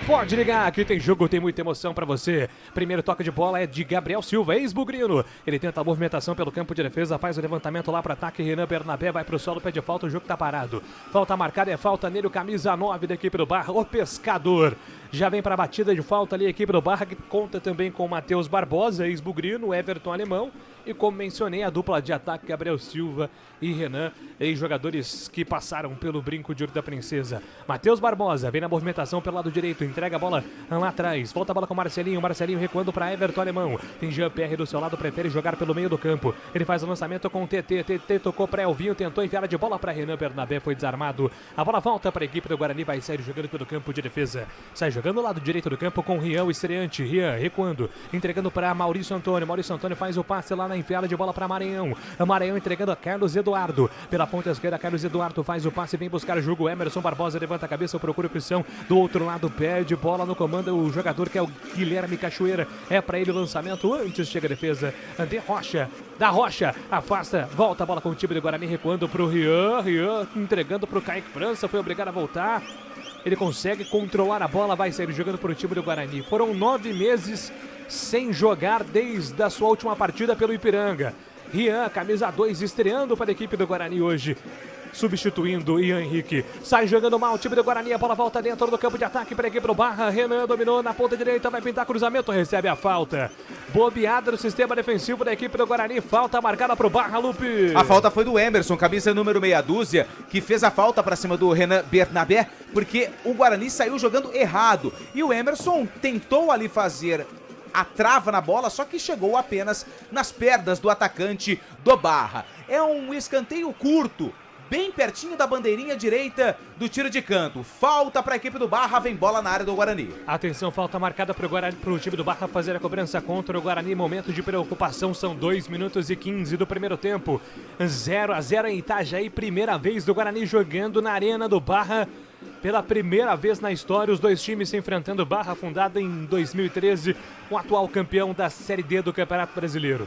Speaker 4: Pode ligar, aqui tem jogo, tem muita emoção pra você. Primeiro toque de bola é de Gabriel Silva, ex-bugrino. Ele tenta a movimentação pelo campo de defesa, faz o levantamento lá para ataque. Renan Bernabé vai pro solo, pede falta, o jogo tá parado. Falta marcada, é falta nele, o camisa 9 da equipe do Barra, o Pescador. Já vem para a batida de falta ali a equipe do Barra, que conta também com o Matheus Barbosa, ex-bugrino, Everton Alemão. E como mencionei, a dupla de ataque Gabriel Silva e Renan, ex-jogadores que passaram pelo brinco de ouro da princesa. Matheus Barbosa vem na movimentação pelo lado direito, entrega a bola lá atrás, volta a bola com o Marcelinho recuando para Everton Alemão. Tem Jean-Pierre do seu lado, prefere jogar pelo meio do campo. Ele faz o lançamento com o TT tocou para Elvinho, tentou enviar de bola para Renan Bernabé, foi desarmado. A bola volta para a equipe do Guarani, vai sair jogando pelo campo de defesa. Sai jogando do lado direito do campo com o Rian, o estreante. Rian recuando, entregando para Maurício Antônio. Maurício Antônio faz o passe lá na enfiada de bola para Maranhão. Maranhão entregando a Carlos Eduardo. Pela ponta esquerda, Carlos Eduardo faz o passe, vem buscar o jogo. Emerson Barbosa levanta a cabeça, procura opção. Do outro lado, perde bola no comando. O jogador que é o Guilherme Cachoeira. É para ele o lançamento. Antes chega a defesa. André Rocha. Da Rocha. Afasta. Volta a bola com o time do Guarani recuando para o Rian. Rian entregando para o Kaique França. Foi obrigado a voltar. Ele consegue controlar a bola, vai sair jogando para o time do Guarani. Foram 9 meses sem jogar desde a sua última partida pelo Ipiranga. Rian, camisa 2, estreando para a equipe do Guarani hoje, substituindo Ian Henrique. Sai jogando mal o time do Guarani, a bola volta dentro do campo de ataque para a equipe do Barra. Renan dominou na ponta direita, vai pintar cruzamento, recebe a falta. Bobeada no sistema defensivo da equipe do Guarani, falta marcada para o Barra, Lupe.
Speaker 3: A falta foi do Emerson, camisa número meia dúzia, que fez a falta para cima do Renan Bernabé, porque o Guarani saiu jogando errado. E o Emerson tentou ali fazer a trava na bola, só que chegou apenas nas pernas do atacante do Barra. É um escanteio curto, bem pertinho da bandeirinha direita do tiro de canto. Falta para a equipe do Barra, vem bola na área do Guarani.
Speaker 4: Atenção, falta marcada para o time do Barra fazer a cobrança contra o Guarani. Momento de preocupação, são 2 minutos e 15 do primeiro tempo. 0-0 em Itajaí, primeira vez do Guarani jogando na arena do Barra. Pela primeira vez na história, os dois times se enfrentando. Barra, fundada em 2013, o atual campeão da Série D do Campeonato Brasileiro.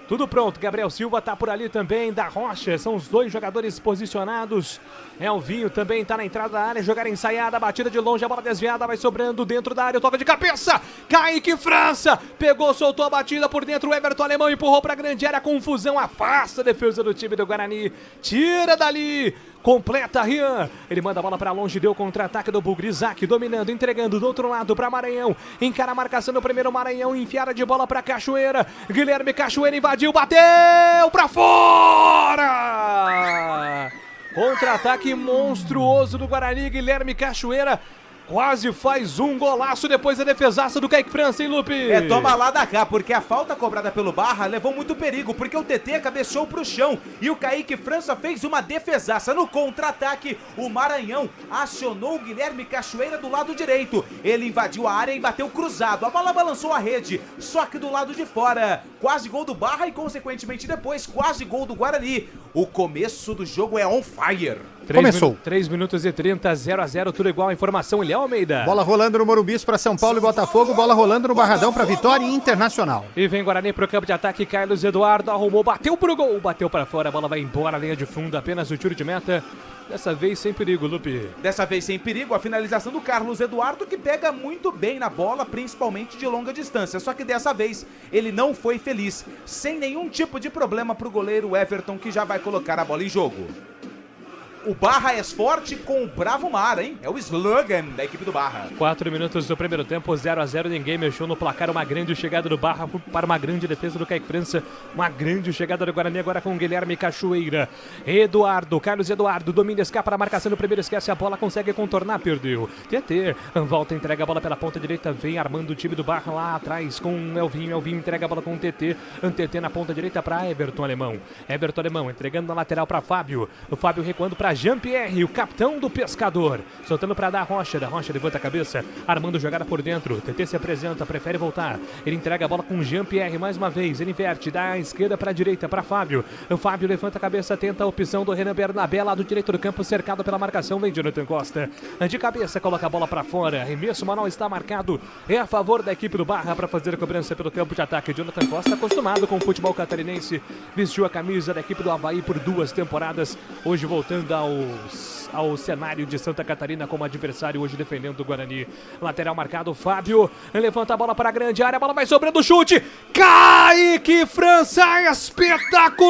Speaker 4: Tudo pronto, Gabriel Silva tá por ali também, da Rocha, são os dois jogadores posicionados. Elvinho também tá na entrada da área, jogada ensaiada, batida de longe, a bola desviada, vai sobrando dentro da área, toca de cabeça, Kaique França, pegou, soltou a batida por dentro, o Everton Alemão empurrou pra grande área, confusão, afasta a defesa do time do Guarani, tira dali, completa Rian, ele manda a bola pra longe, deu contra-ataque do Bugrizac, dominando, entregando do outro lado pra Maranhão, encara a marcação do primeiro Maranhão, enfiada de bola pra Cachoeira, Guilherme Cachoeira invadiu, bateu pra fora! Contra-ataque monstruoso do Guarani, Guilherme Cachoeira quase faz um golaço depois da defesaça do Kaique França, hein, Lupe?
Speaker 3: Toma lá da cá, porque a falta cobrada pelo Barra levou muito perigo, porque o TT cabeceou pro chão e o Kaique França fez uma defesaça. No contra-ataque, o Maranhão acionou o Guilherme Cachoeira do lado direito. Ele invadiu a área e bateu cruzado. A bola balançou a rede, só que do lado de fora. Quase gol do Barra e, consequentemente, depois quase gol do Guarani. O começo do jogo é on fire.
Speaker 1: Começou.
Speaker 4: 3 minutos e 30, 0-0, tudo igual. A informação, Eliel Almeida.
Speaker 1: Bola rolando no Morumbi para São Paulo e Botafogo. Bola rolando no Barradão para Vitória e Internacional.
Speaker 4: E vem Guarani pro campo de ataque. Carlos Eduardo arrumou, bateu pro gol, bateu para fora. A bola vai embora, linha de fundo, apenas o tiro de meta. Dessa vez sem perigo, Lupe.
Speaker 3: Dessa vez sem perigo, a finalização do Carlos Eduardo, que pega muito bem na bola, principalmente de longa distância. Só que dessa vez ele não foi feliz, sem nenhum tipo de problema pro goleiro Everton, que já vai colocar a bola em jogo. O Barra é forte com o Bravo Mar, hein? É o slogan da equipe do Barra.
Speaker 4: 4 minutos do primeiro tempo, 0-0, ninguém mexeu no placar. Uma grande chegada do Barra para uma grande defesa do Kaique França. Uma grande chegada do Guarani agora com o Guilherme Cachoeira. Carlos Eduardo, domina, escapa na marcação do primeiro, esquece a bola, consegue contornar, perdeu. TT, volta, entrega a bola pela ponta direita, vem armando o time do Barra lá atrás com o Elvinho. Elvinho entrega a bola com o TT. TT na ponta direita para Everton Alemão. Entregando na lateral para Fábio. O Fábio recuando para Jean-Pierre, o capitão do Pescador, soltando para dar Rocha. Da Rocha levanta a cabeça, armando jogada por dentro. TT se apresenta, prefere voltar. Ele entrega a bola com Jean-Pierre mais uma vez. Ele inverte da esquerda para a direita para Fábio. O Fábio levanta a cabeça, tenta a opção do Renan Bernabé lá do direito do campo, cercado pela marcação. Vem Jonathan Costa de cabeça, coloca a bola para fora. Arremesso manual está marcado. É a favor da equipe do Barra para fazer a cobrança pelo campo de ataque. Jonathan Costa, acostumado com o futebol catarinense, vestiu a camisa da equipe do Avaí por 2 temporadas. Hoje voltando ao cenário de Santa Catarina como adversário, hoje defendendo o Guarani. Lateral marcado, Fábio levanta a bola para a grande área, a bola vai sobrando o chute. Kaique França, espetacular!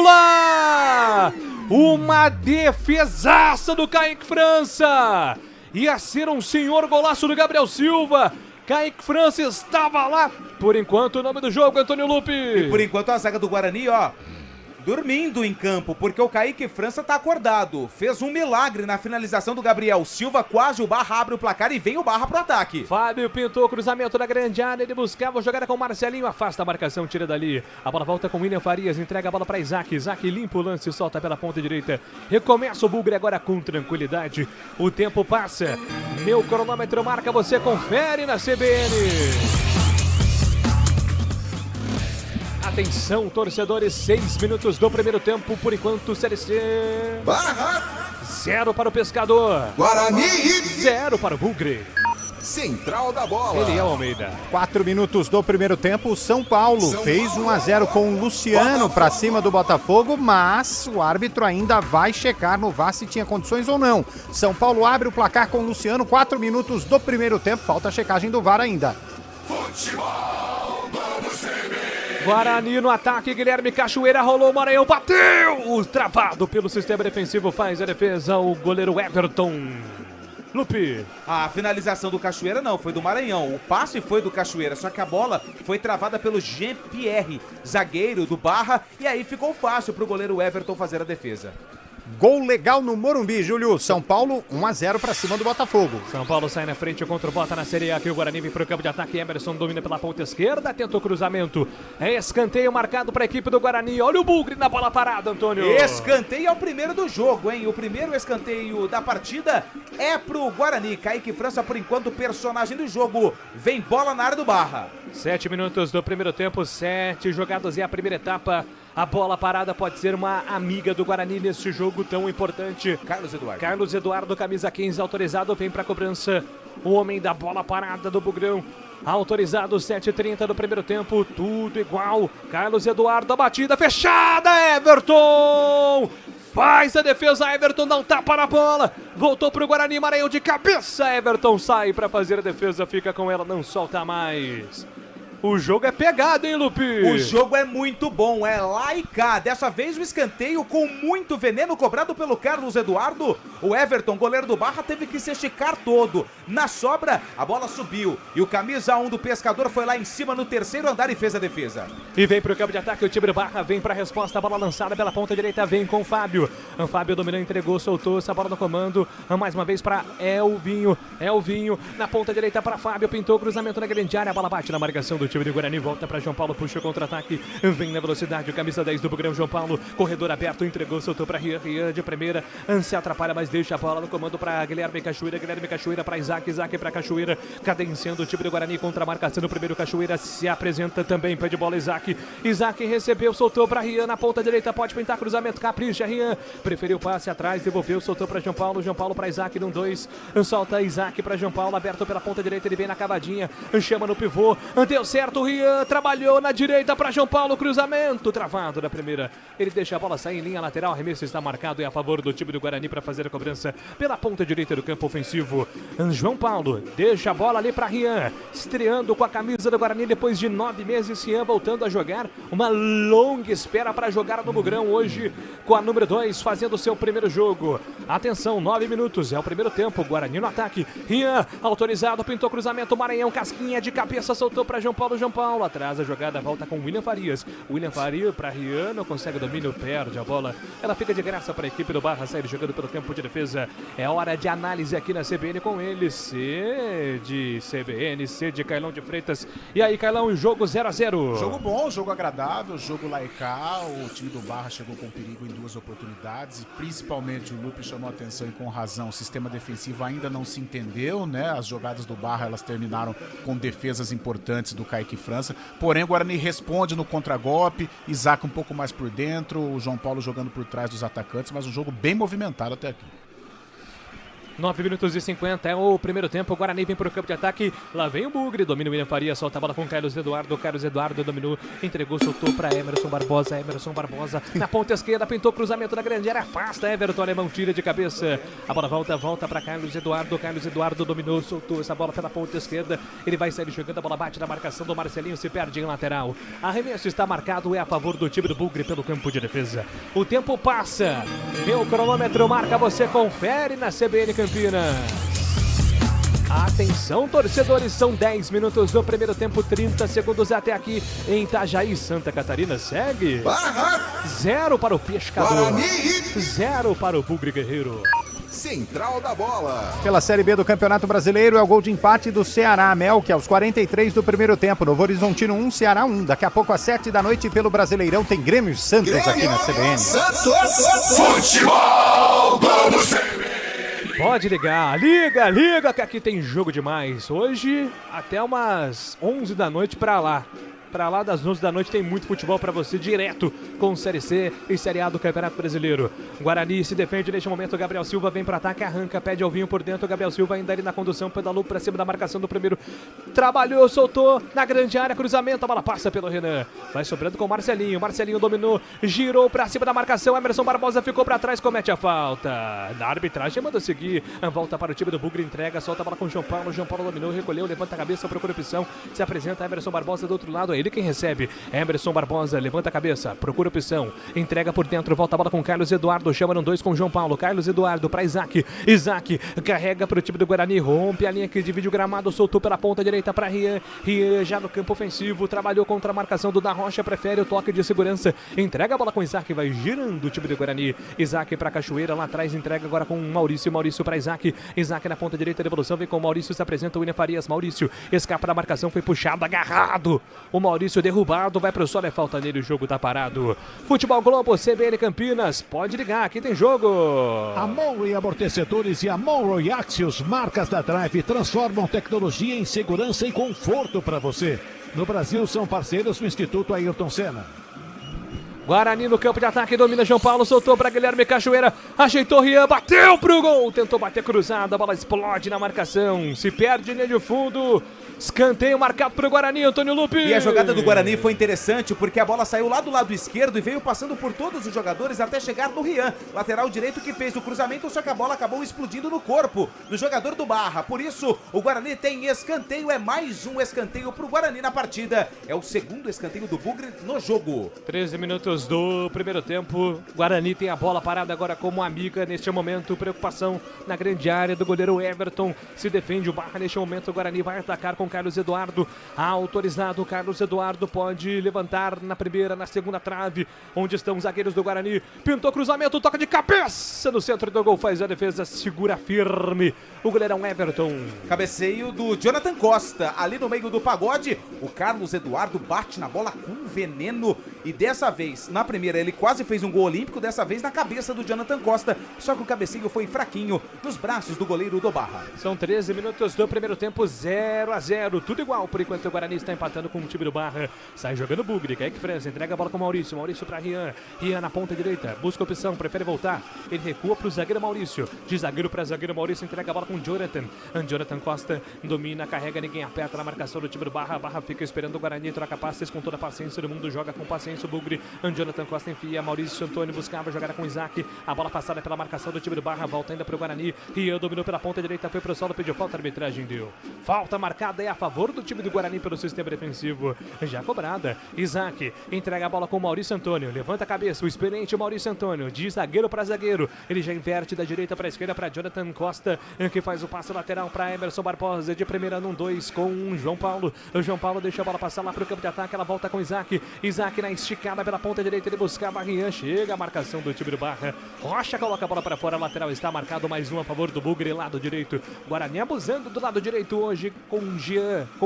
Speaker 4: Uma defesaça do Kaique França. Ia ser um senhor golaço do Gabriel Silva. Kaique França estava lá. Por enquanto, o nome do jogo, Antônio Lupe.
Speaker 3: E por enquanto a zaga do Guarani, dormindo em campo, porque o Kaique França tá acordado. Fez um milagre na finalização do Gabriel Silva, quase o Barra abre o placar e vem o Barra pro ataque.
Speaker 4: Fábio pintou, cruzamento da grande área, ele buscava a jogada com o Marcelinho, afasta a marcação, tira dali. A bola volta com o William Farias, entrega a bola para Isaac. Isaac limpa o lance, solta pela ponta direita. Recomeça o Bugre agora com tranquilidade. O tempo passa, meu cronômetro marca, você confere na CBN. Atenção, torcedores, 6 minutos do primeiro tempo, por enquanto, CLC.
Speaker 12: Barra.
Speaker 4: 0 para o Pescador.
Speaker 12: Guarani.
Speaker 4: 0 para o Bugre.
Speaker 12: Central da bola.
Speaker 4: Eliel Almeida.
Speaker 1: 4 minutos do primeiro tempo, o São Paulo fez 1-0 com o Luciano para cima do Botafogo, mas o árbitro ainda vai checar no VAR se tinha condições ou não. São Paulo abre o placar com o Luciano, 4 minutos do primeiro tempo, falta a checagem do VAR ainda.
Speaker 12: Futebol, vamos ver.
Speaker 4: Guarani no ataque, Guilherme Cachoeira rolou, o Maranhão bateu! Travado pelo sistema defensivo, faz a defesa o goleiro Everton. Lupe.
Speaker 3: A finalização do Cachoeira não, foi do Maranhão. O passe foi do Cachoeira, só que a bola foi travada pelo Jean-Pierre, zagueiro do Barra, e aí ficou fácil pro goleiro Everton fazer a defesa.
Speaker 1: Gol legal no Morumbi, Júlio. São Paulo 1-0 para cima do Botafogo.
Speaker 4: São Paulo sai na frente contra o Bota na Série A. Aqui o Guarani vem para o campo de ataque. Emerson domina pela ponta esquerda. Tenta o cruzamento. É escanteio marcado para a equipe do Guarani. Olha o Bugre na bola parada, Antônio.
Speaker 3: Escanteio é o primeiro do jogo, hein? O primeiro escanteio da partida é pro Guarani. Kaique França, por enquanto, personagem do jogo. Vem bola na área do Barra.
Speaker 4: 7 minutos do primeiro tempo. 7 jogados e a primeira etapa. A bola parada pode ser uma amiga do Guarani neste jogo tão importante. Carlos Eduardo, camisa 15, autorizado, vem para cobrança. O homem da bola parada do Bugrão. Autorizado, 7h30 do primeiro tempo, tudo igual. Carlos Eduardo, a batida fechada, Everton! Faz a defesa, Everton dá um tapa na bola. Voltou pro Guarani, Maranhão de cabeça. Everton sai para fazer a defesa, fica com ela, não solta mais. O jogo é pegado, hein, Lupe?
Speaker 3: O jogo é muito bom, é lá e cá. Dessa vez o escanteio com muito veneno cobrado pelo Carlos Eduardo. O Everton, goleiro do Barra, teve que se esticar todo. Na sobra, a bola subiu e o camisa 1 do Pescador foi lá em cima no terceiro andar e fez a defesa.
Speaker 4: E vem pro campo de ataque o time do Barra, vem pra resposta, a bola lançada pela ponta direita, vem com o Fábio. O Fábio dominou, entregou, soltou essa bola no comando. Mais uma vez pra Elvinho. Elvinho na ponta direita pra Fábio, pintou cruzamento na grande área, a bola bate na marcação do time do Guarani, volta pra João Paulo, puxa o contra-ataque, vem na velocidade, o camisa 10 do programa João Paulo, corredor aberto, entregou, soltou pra Rian de primeira, se atrapalha, mas deixa a bola no comando pra Guilherme Cachoeira pra Isaac pra Cachoeira, cadenciando o time do Guarani contra a marcação do primeiro. Cachoeira se apresenta também, pede bola Isaac recebeu, soltou pra Rian na ponta direita, pode pintar cruzamento, capricha Rian, preferiu passe atrás, devolveu, soltou pra João Paulo pra Isaac num 2, solta Isaac pra João Paulo, aberto pela ponta direita, ele vem na cavadinha, chama no pivô, deu certo, Rian trabalhou na direita pra João Paulo, cruzamento travado da primeira, ele deixa a bola sair em linha lateral, arremesso está marcado e a favor do time do Guarani para fazer a cobrança pela ponta direita do campo ofensivo. João Paulo deixa a bola ali pra Rian, estreando com a camisa do Guarani depois de 9 meses, Rian voltando a jogar, uma longa espera para jogar no Bugrão hoje com a número 2 fazendo o seu primeiro jogo. Atenção, 9 minutos, é o primeiro tempo, Guarani no ataque, Rian autorizado, pintou cruzamento, Maranhão, casquinha de cabeça, soltou para João Paulo atrás a jogada, volta com William Farias para Rian, não consegue domínio, perde a bola, ela fica de graça para a equipe do Barra sair jogando pelo tempo de defesa. É hora de análise aqui na CBN com ele, C de CBN, C de Cailão de Freitas. E aí, Cailão, jogo 0-0.
Speaker 2: Jogo bom, jogo agradável, jogo lá e cá, o time do Barra chegou com perigo em 2 oportunidades, e principalmente o Lupe chamou a atenção e com razão, o sistema defensivo ainda não se entendeu, né? As jogadas do Barra, elas terminaram com defesas importantes do Kaique França, porém o Guarani responde no contragolpe, Isaac um pouco mais por dentro, o João Paulo jogando por trás dos atacantes, mas um jogo bem movimentado até aqui.
Speaker 4: 9 minutos e 50 é o primeiro tempo, o Guarani vem para o campo de ataque, lá vem o Bugre, domina o William Faria, solta a bola com Carlos Eduardo dominou, entregou, soltou para Emerson Barbosa, na ponta esquerda, pintou cruzamento na grande área, afasta, Everton Alemão tira de cabeça, a bola volta para Carlos Eduardo dominou, soltou essa bola pela ponta esquerda, ele vai sair jogando, a bola bate na marcação do Marcelinho, se perde em lateral, arremesso está marcado, é a favor do time do Bugre pelo campo de defesa, o tempo passa, o cronômetro marca, você confere na CBN Campinas. Atenção, torcedores, são 10 minutos do primeiro tempo, 30 segundos até aqui em Itajaí, Santa Catarina. Segue 0 para o Pescador, 0 para o Bugre Guerreiro.
Speaker 12: Central da Bola.
Speaker 1: Pela Série B do Campeonato Brasileiro é o gol de empate do Ceará, Melk, aos 43 do primeiro tempo. Novo Horizontino 1, Ceará 1. Daqui a pouco às 7 da noite pelo Brasileirão tem Grêmio e Santos aqui na CBN.
Speaker 12: Futebol do CBN.
Speaker 4: Pode ligar, liga que aqui tem jogo demais. Hoje até umas 11 da noite pra lá. Pra lá das 11 da noite tem muito futebol pra você direto com Série C e Série A do Campeonato Brasileiro. Guarani se defende neste momento, Gabriel Silva vem pra ataque, arranca, pede Alvinho por dentro, Gabriel Silva ainda ali na condução, pedalou pra cima da marcação do primeiro, trabalhou, soltou na grande área, cruzamento, a bola passa pelo Renan, vai sobrando com o Marcelinho dominou, girou pra cima da marcação, Emerson Barbosa ficou pra trás, comete a falta, na arbitragem manda seguir, volta para o time do Bugre, entrega, solta a bola com o João Paulo dominou, recolheu, levanta a cabeça, procura opção, se apresenta Emerson Barbosa do outro lado, ele quem recebe, Emerson Barbosa, levanta a cabeça, procura opção, entrega por dentro, volta a bola com Carlos Eduardo, chama no 2 com João Paulo, Carlos Eduardo para Isaac carrega para o time do Guarani, rompe a linha que divide o gramado, soltou pela ponta direita para Rian já no campo ofensivo, trabalhou contra a marcação do Da Rocha, prefere o toque de segurança, entrega a bola com Isaac, vai girando o time do Guarani, Isaac para Cachoeira, lá atrás entrega agora com Maurício para Isaac na ponta direita, devolução, vem com Maurício, se apresenta o William Farias, Maurício escapa da marcação, foi puxado, agarrado, o Maurício derrubado, vai pro solo, é falta nele, o jogo tá parado. Futebol Globo, CBN Campinas, pode ligar, aqui tem jogo.
Speaker 8: A Monroe Amortecedores e a Monroe Axios, marcas da Drive, transformam tecnologia em segurança e conforto para você. No Brasil são parceiros do Instituto Ayrton Senna.
Speaker 4: Guarani no campo de ataque, domina João Paulo, soltou para Guilherme Cachoeira, ajeitou Rian, bateu pro gol, tentou bater cruzada, a bola explode na marcação, se perde linha de fundo, Escanteio marcado pro Guarani, Antônio Lupe.
Speaker 3: E a jogada do Guarani foi interessante porque a bola saiu lá do lado esquerdo e veio passando por todos os jogadores até chegar no Rian, lateral direito, que fez o cruzamento, só que a bola acabou explodindo no corpo do jogador do Barra. Por isso, o Guarani tem escanteio, é mais um escanteio pro Guarani na partida. É o segundo escanteio do Bugre no jogo.
Speaker 4: 13 minutos do primeiro tempo. Guarani tem a bola parada agora como amiga neste momento. Preocupação na grande área do goleiro Everton. Se defende o Barra neste momento. O Guarani vai atacar com Carlos Eduardo. Autorizado. Carlos Eduardo pode levantar na primeira, na segunda trave. Onde estão os zagueiros do Guarani. Pintou cruzamento, toca de cabeça no centro do gol. Faz a defesa, segura firme o goleirão Everton.
Speaker 3: Cabeceio do Jonathan Costa. Ali no meio do pagode, o Carlos Eduardo bate na bola com veneno. E dessa vez, na primeira, ele quase fez um gol olímpico. Dessa vez na cabeça do Jonathan Costa. Só que o cabeceio foi fraquinho nos braços do goleiro do Barra.
Speaker 4: São 13 minutos do primeiro tempo, 0-0. Tudo igual, por enquanto o Guarani está empatando com o time do Barra. Sai jogando Bugre, Kaique França, entrega a bola com o Maurício. Maurício para Rian. Rian na ponta direita, busca opção, prefere voltar. Ele recua para o zagueiro Maurício. De zagueiro para zagueiro, Maurício entrega a bola com o Jonathan. Jonathan Costa domina, carrega, ninguém aperta na marcação do time do Barra. Barra fica esperando o Guarani, troca passes com toda a paciência do mundo, joga com paciência o Bugre. Jonathan Costa enfia, Maurício Antônio buscava jogar com Isaac. A bola passada pela marcação do time do Barra, volta ainda para o Guarani. Rian dominou pela ponta direita, foi para o solo, pediu falta, a arbitragem deu. Falta marcada é a favor do time do Guarani pelo sistema defensivo. Já cobrada. Isaac entrega a bola com o Maurício Antônio. Levanta a cabeça, o experiente Maurício Antônio. De zagueiro para zagueiro. Ele já inverte da direita para a esquerda para Jonathan Costa, que faz o passe lateral para Emerson Barbosa. De primeira num 2 com o João Paulo. O João Paulo deixa a bola passar lá para o campo de ataque. Ela volta com Isaac. Isaac na esticada pela ponta direita. Ele buscava a Rian. Chega a marcação do time do Barra. Rocha coloca a bola para fora. Lateral está marcado, mais um a favor do Bugre, lado direito. Guarani abusando do lado direito hoje com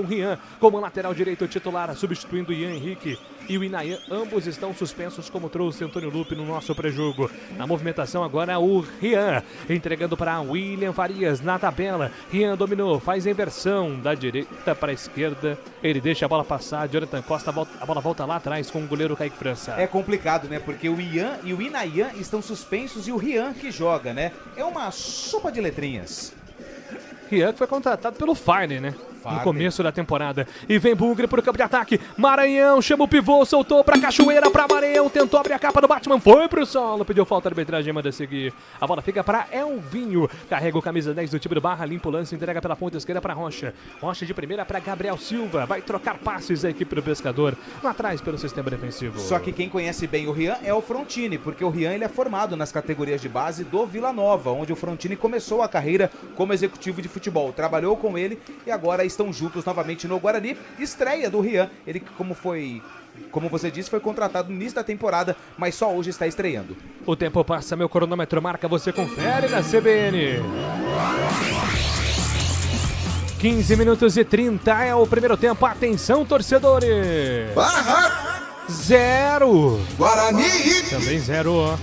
Speaker 4: Rian como lateral direito titular, substituindo Ian Henrique e o Inayan. Ambos estão suspensos, como trouxe Antônio Lupe no nosso pré-jogo. Na movimentação agora o Rian, entregando para William Farias na tabela. Rian dominou, faz a inversão da direita para a esquerda. Ele deixa a bola passar, Jonathan Costa, a bola volta lá atrás com o goleiro Kaique França.
Speaker 3: É complicado, né? Porque o Ian e o Inayan estão suspensos e o Rian que joga, né? É uma sopa de letrinhas.
Speaker 4: Rian que foi contratado pelo Fagner, né? No começo da temporada. E vem Bugre pro campo de ataque. Maranhão chama o pivô, soltou pra Cachoeira, pra Maranhão. Tentou abrir a capa do Batman, foi pro solo. Pediu falta, a arbitragem manda seguir. A bola fica pra Elvinho. Carrega o camisa 10 do time do Barra, limpa o lance, entrega pela ponta esquerda pra Rocha. Rocha de primeira pra Gabriel Silva. Vai trocar passes a equipe do Pescador. Lá atrás pelo sistema defensivo.
Speaker 3: Só que quem conhece bem o Rian é o Frontini, porque o Rian ele é formado nas categorias de base do Vila Nova, onde o Frontini começou a carreira como executivo de futebol. Trabalhou com ele e agora estão juntos novamente no Guarani. Estreia do Rian, ele como você disse, foi contratado no início da temporada, mas só hoje está estreando.
Speaker 4: O tempo passa, meu cronômetro marca, você confere na CBN. 15 minutos e 30 é o primeiro tempo. Atenção, torcedores.
Speaker 12: Barra
Speaker 4: 0.
Speaker 12: Guarani.
Speaker 4: Também 0.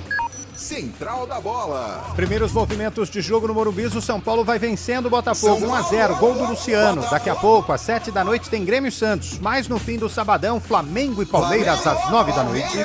Speaker 12: Central da bola.
Speaker 1: Primeiros movimentos de jogo no Morumbi, o São Paulo vai vencendo o Botafogo 1-0, gol do Luciano. Daqui a pouco, às 7 da noite, tem Grêmio e Santos. Mas no fim do sabadão, Flamengo e Palmeiras às 9 da noite.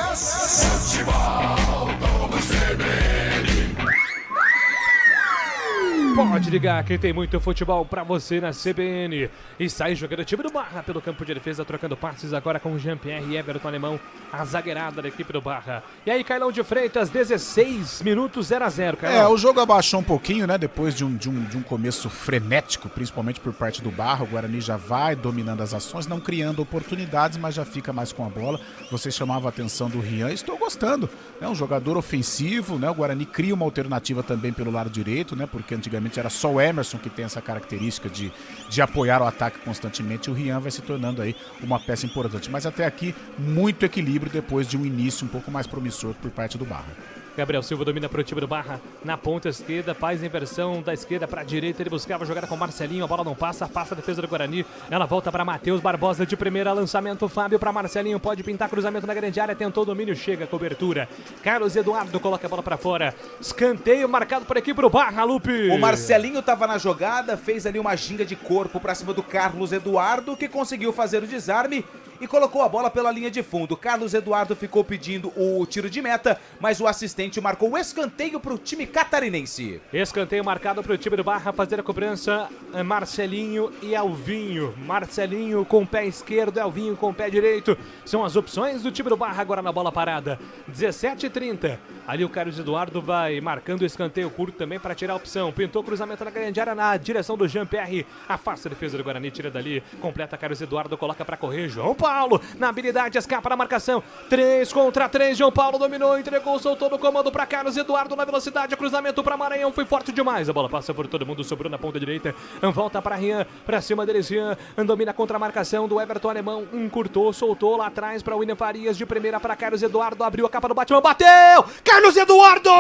Speaker 4: Pode ligar que tem muito futebol pra você na CBN. E sai jogando o time do Barra pelo campo de defesa, trocando passes agora com o Jean-Pierre e Everton Alemão, a zagueirada da equipe do Barra. E aí, Cailão de Freitas, 16 minutos, 0-0, Cailão.
Speaker 2: O jogo abaixou um pouquinho, né? Depois de um começo frenético, principalmente por parte do Barra. O Guarani já vai dominando as ações, não criando oportunidades, mas já fica mais com a bola. Você chamava a atenção do Rian, estou gostando. É um jogador ofensivo, né? O Guarani cria uma alternativa também pelo lado direito, né? Porque antigamente era só o Emerson que tem essa característica de apoiar o ataque constantemente. O Rian vai se tornando aí uma peça importante. Mas até aqui, muito equilíbrio depois de um início um pouco mais promissor por parte do Barra.
Speaker 4: Gabriel Silva domina para o time do Barra na ponta esquerda, faz a inversão da esquerda para a direita, ele buscava jogar com o Marcelinho, a bola não passa, afasta a defesa do Guarani, ela volta para Matheus Barbosa de primeira, lançamento Fábio para Marcelinho, pode pintar cruzamento na grande área, tentou o domínio, chega a cobertura, Carlos Eduardo coloca a bola para fora, escanteio marcado por equipe do Barra, Lupe.
Speaker 3: O Marcelinho estava na jogada, fez ali uma ginga de corpo para cima do Carlos Eduardo, que conseguiu fazer o desarme e colocou a bola pela linha de fundo. Carlos Eduardo ficou pedindo o tiro de meta, mas o assistente marcou o escanteio para o time catarinense.
Speaker 4: Escanteio marcado para o time do Barra fazer a cobrança. Marcelinho e Alvinho. Marcelinho com o pé esquerdo, Alvinho com o pé direito. São as opções do time do Barra agora na bola parada. 17h30. Ali o Carlos Eduardo vai marcando o escanteio curto também para tirar a opção. Pintou cruzamento na grande área na direção do Jean-Pierre. Afasta a defesa do Guarani, tira dali. Completa Carlos Eduardo, coloca para correr. João Paulo na habilidade, escapa na marcação. 3 contra 3. João Paulo dominou, entregou, soltou no comando para Carlos Eduardo na velocidade. Cruzamento para Maranhão, foi forte demais. A bola passa por todo mundo, sobrou na ponta direita. Volta para Rian, para cima deles. Rian domina contra a marcação do Everton Alemão. Encurtou, soltou lá atrás para William Farias. De primeira para Carlos Eduardo. Abriu a capa do Batman, bateu! Carlos Eduardo!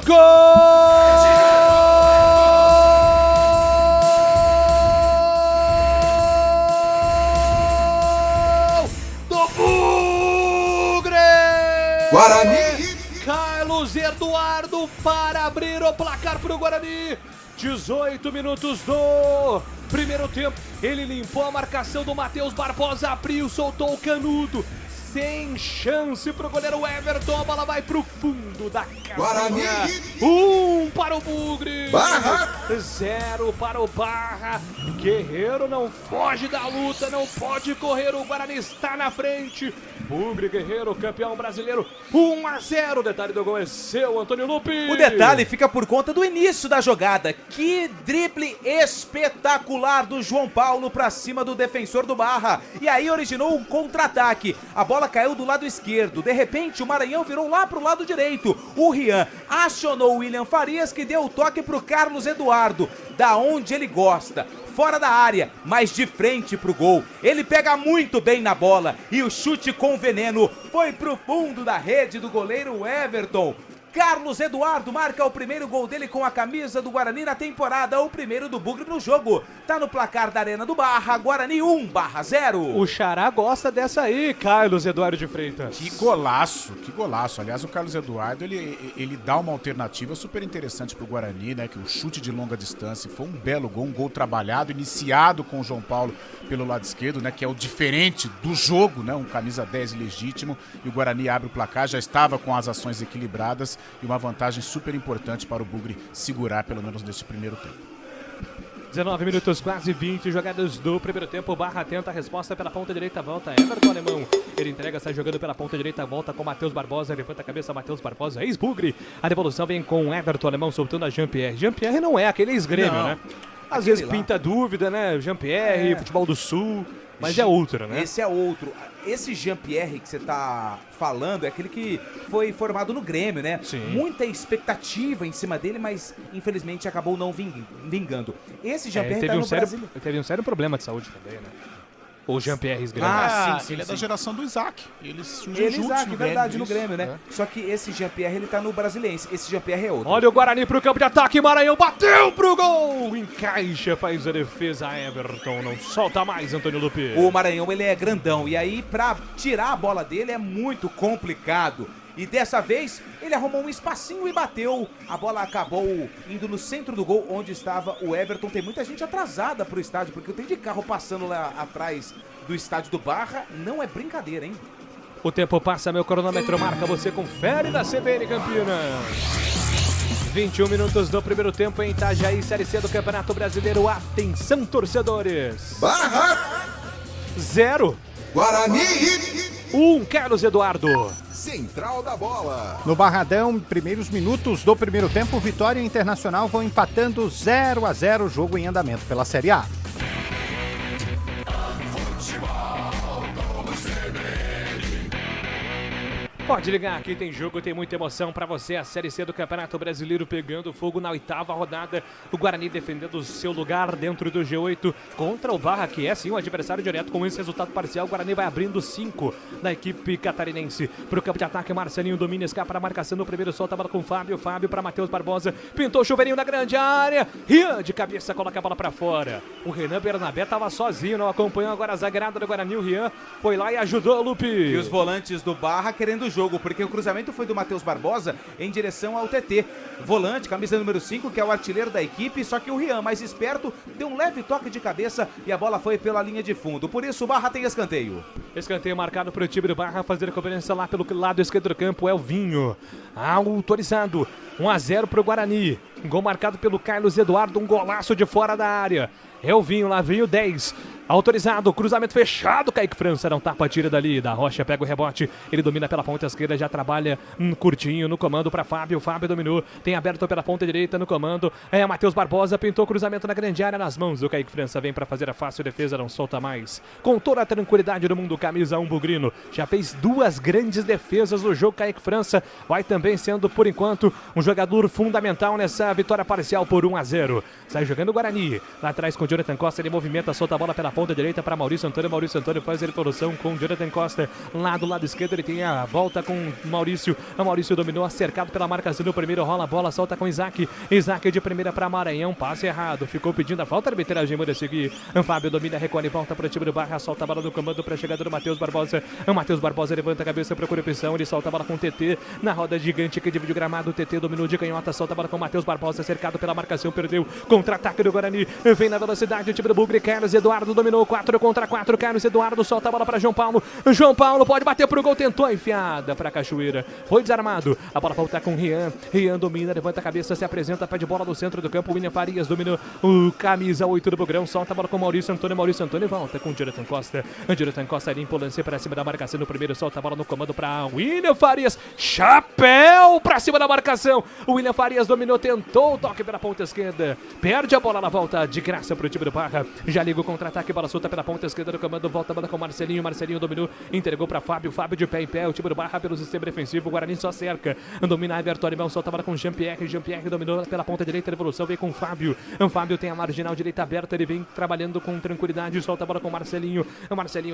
Speaker 4: Gol! Do Bugre!
Speaker 12: Guarani!
Speaker 4: Carlos Eduardo para abrir o placar para o Guarani. 18 minutos do primeiro tempo. Ele limpou a marcação do Matheus Barbosa, abriu, soltou o canudo. Sem chance pro goleiro Everton. A bola vai pro fundo da casinha.
Speaker 12: Guarani!
Speaker 4: 1 para o Bugre.
Speaker 12: Barra!
Speaker 4: 0 para o Barra. Guerreiro não foge da luta, não pode correr. O Guarani está na frente. Bugre Guerreiro, campeão brasileiro, 1-0. O detalhe do gol é seu, Antônio Lupi.
Speaker 3: O detalhe fica por conta do início da jogada. Que drible espetacular do João Paulo pra cima do defensor do Barra. E aí originou um contra-ataque. A bola caiu do lado esquerdo. De repente o Maranhão virou lá pro lado direito. O Rian acionou o William Farias, que deu o toque pro Carlos Eduardo, da onde ele gosta. Fora da área, mas de frente pro gol. Ele pega muito bem na bola e o chute com veneno foi pro fundo da rede do goleiro Everton. Carlos Eduardo marca o primeiro gol dele com a camisa do Guarani na temporada, o primeiro do Bugre no jogo. Tá no placar da Arena do Barra, Guarani 1-0.
Speaker 4: O Xará gosta dessa aí, Carlos Eduardo de Freitas.
Speaker 2: Que golaço, que golaço. Aliás, o Carlos Eduardo, ele dá uma alternativa super interessante pro Guarani, né? Que o chute de longa distância foi um belo gol, um gol trabalhado, iniciado com o João Paulo pelo lado esquerdo, né? Que é o diferente do jogo, né? Um camisa 10 legítimo. E o Guarani abre o placar, já estava com as ações equilibradas e uma vantagem super importante para o Bugre segurar, pelo menos nesse primeiro tempo.
Speaker 4: 19 minutos, quase 20 jogadas do primeiro tempo. Barra tenta a resposta pela ponta direita, volta Everton Alemão. Ele entrega, sai jogando pela ponta direita, volta com Matheus Barbosa, levanta a cabeça, Matheus Barbosa, ex-Bugre. A devolução vem com Everton Alemão, soltando a Jean-Pierre. Jean-Pierre não é aquele ex-grêmio, né? Às vezes pinta dúvida, né? Jean-Pierre, futebol do Sul, mas é outro, né?
Speaker 3: Esse é outro. Esse Jean-Pierre que você tá falando é aquele que foi formado no Grêmio, né?
Speaker 4: Sim.
Speaker 3: Muita expectativa em cima dele, mas infelizmente acabou não vingando. Esse Jean-Pierre tá no Brasil.
Speaker 4: Teve um sério problema de saúde também, né? O Jean-Pierre Grêmio.
Speaker 2: Sim, ele é da geração do Isaac. Eles surgiram
Speaker 3: Ele
Speaker 2: juntos
Speaker 3: Isaac,
Speaker 2: no
Speaker 3: verdade,
Speaker 2: Grêmio,
Speaker 3: no Grêmio, né? Só que esse Jean-Pierre, ele tá no Brasiliense. Esse Jean-Pierre é outro.
Speaker 4: Olha o Guarani pro campo de ataque, Maranhão bateu pro gol! Encaixa, faz a defesa, Everton, não solta mais, Antônio Lupi.
Speaker 3: O Maranhão, ele é grandão, e aí pra tirar a bola dele é muito complicado. E dessa vez, ele arrumou um espacinho e bateu. A bola acabou indo no centro do gol, onde estava o Everton. Tem muita gente atrasada pro estádio, porque eu tenho de carro passando lá atrás do estádio do Barra. Não é brincadeira, hein?
Speaker 4: O tempo passa, meu cronômetro marca, você confere na CBN Campinas. 21 minutos do primeiro tempo em Itajaí, Série C do Campeonato Brasileiro. Atenção, torcedores.
Speaker 12: Barra!
Speaker 4: 0.
Speaker 12: Guarani!
Speaker 4: 1, Carlos Eduardo.
Speaker 12: Central da Bola.
Speaker 1: No Barradão, primeiros minutos do primeiro tempo, Vitória e Internacional vão empatando 0-0, jogo em andamento pela Série A.
Speaker 4: Pode ligar, aqui tem jogo, tem muita emoção pra você. A Série C do Campeonato Brasileiro pegando fogo na 8ª rodada. O Guarani defendendo o seu lugar dentro do G8 contra o Barra, que é sim um adversário direto. Com esse resultado parcial, o Guarani vai abrindo 5 na equipe catarinense. Pro campo de ataque, Marcelinho domina, escapa para a marcação do primeiro, solta a bola com o Fábio. Fábio para Matheus Barbosa, pintou o chuveirinho na grande área. Rian de cabeça coloca a bola pra fora. O Renan Bernabé tava sozinho, não acompanhou agora a zagueirada do Guarani. O Rian foi lá e ajudou o Lupi.
Speaker 3: E os volantes do Barra querendo jogo, porque o cruzamento foi do Matheus Barbosa em direção ao TT. Volante, camisa número 5, que é o artilheiro da equipe, só que o Rian, mais esperto, deu um leve toque de cabeça e a bola foi pela linha de fundo. Por isso o Barra tem escanteio.
Speaker 4: Escanteio marcado para o time do Barra, fazer a cobrança lá pelo lado esquerdo do campo, é o Vinho. Autorizado, 1-0 para o Guarani. Gol marcado pelo Carlos Eduardo, um golaço de fora da área. É o Vinho, lá vem o 10. Autorizado, cruzamento fechado, Kaique França não tapa, tira dali, da Rocha pega o rebote, ele domina pela ponta esquerda, já trabalha curtinho no comando para Fábio, Fábio dominou, tem aberto pela ponta direita no comando, Matheus Barbosa pintou cruzamento na grande área nas mãos do Kaique França, vem para fazer a fácil defesa, não solta mais, com toda a tranquilidade do mundo, camisa 1 Bugrino, já fez 2 grandes defesas no jogo, Kaique França vai também sendo por enquanto um jogador fundamental nessa vitória parcial por 1-0, sai jogando o Guarani, lá atrás com o Jonathan Costa, ele movimenta, solta a bola pela ponta direita para Maurício Antônio faz a revolução com Jonathan Costa, lá do lado esquerdo ele tem a volta com Maurício, o Maurício dominou, cercado pela marcação do primeiro, rola a bola, solta com Isaac de primeira para Maranhão, passe errado, ficou pedindo a falta, a arbitragem manda seguir, Fábio domina, recolhe, volta para o time do Barra, solta a bola no comando para a chegada do Matheus Barbosa, o Matheus Barbosa levanta a cabeça, procura opção, ele solta a bola com o TT, na roda gigante que divide o gramado, o TT dominou de canhota, solta a bola com o Matheus Barbosa, cercado pela marcação, perdeu, contra-ataque do Guarani, vem na velocidade, o time do Bugre, Carlos Eduardo dominou, 4 contra 4, Carlos Eduardo solta a bola para João Paulo pode bater pro gol, tentou a enfiada para Cachoeira, foi desarmado, a bola volta com Rian domina, levanta a cabeça, se apresenta, pede bola no centro do campo, William Farias dominou, o camisa 8 do Bugrão, solta a bola com Maurício Antônio volta com Jonathan Costa limpa o lance para cima da marcação no primeiro, solta a bola no comando para William Farias, chapéu para cima da marcação, o William Farias dominou, tentou o toque pela ponta esquerda, perde a bola na volta de graça pro time do Barra, já liga o contra-ataque, bola solta pela ponta esquerda do comando, volta a bola com Marcelinho dominou, entregou para Fábio de pé em pé, o time do Barra pelo sistema defensivo, o Guarani só cerca, domina Everton Alemão, solta a bola com Jean-Pierre dominou pela ponta direita, revolução, vem com Fábio tem a marginal direita aberta, ele vem trabalhando com tranquilidade, solta a bola com Marcelinho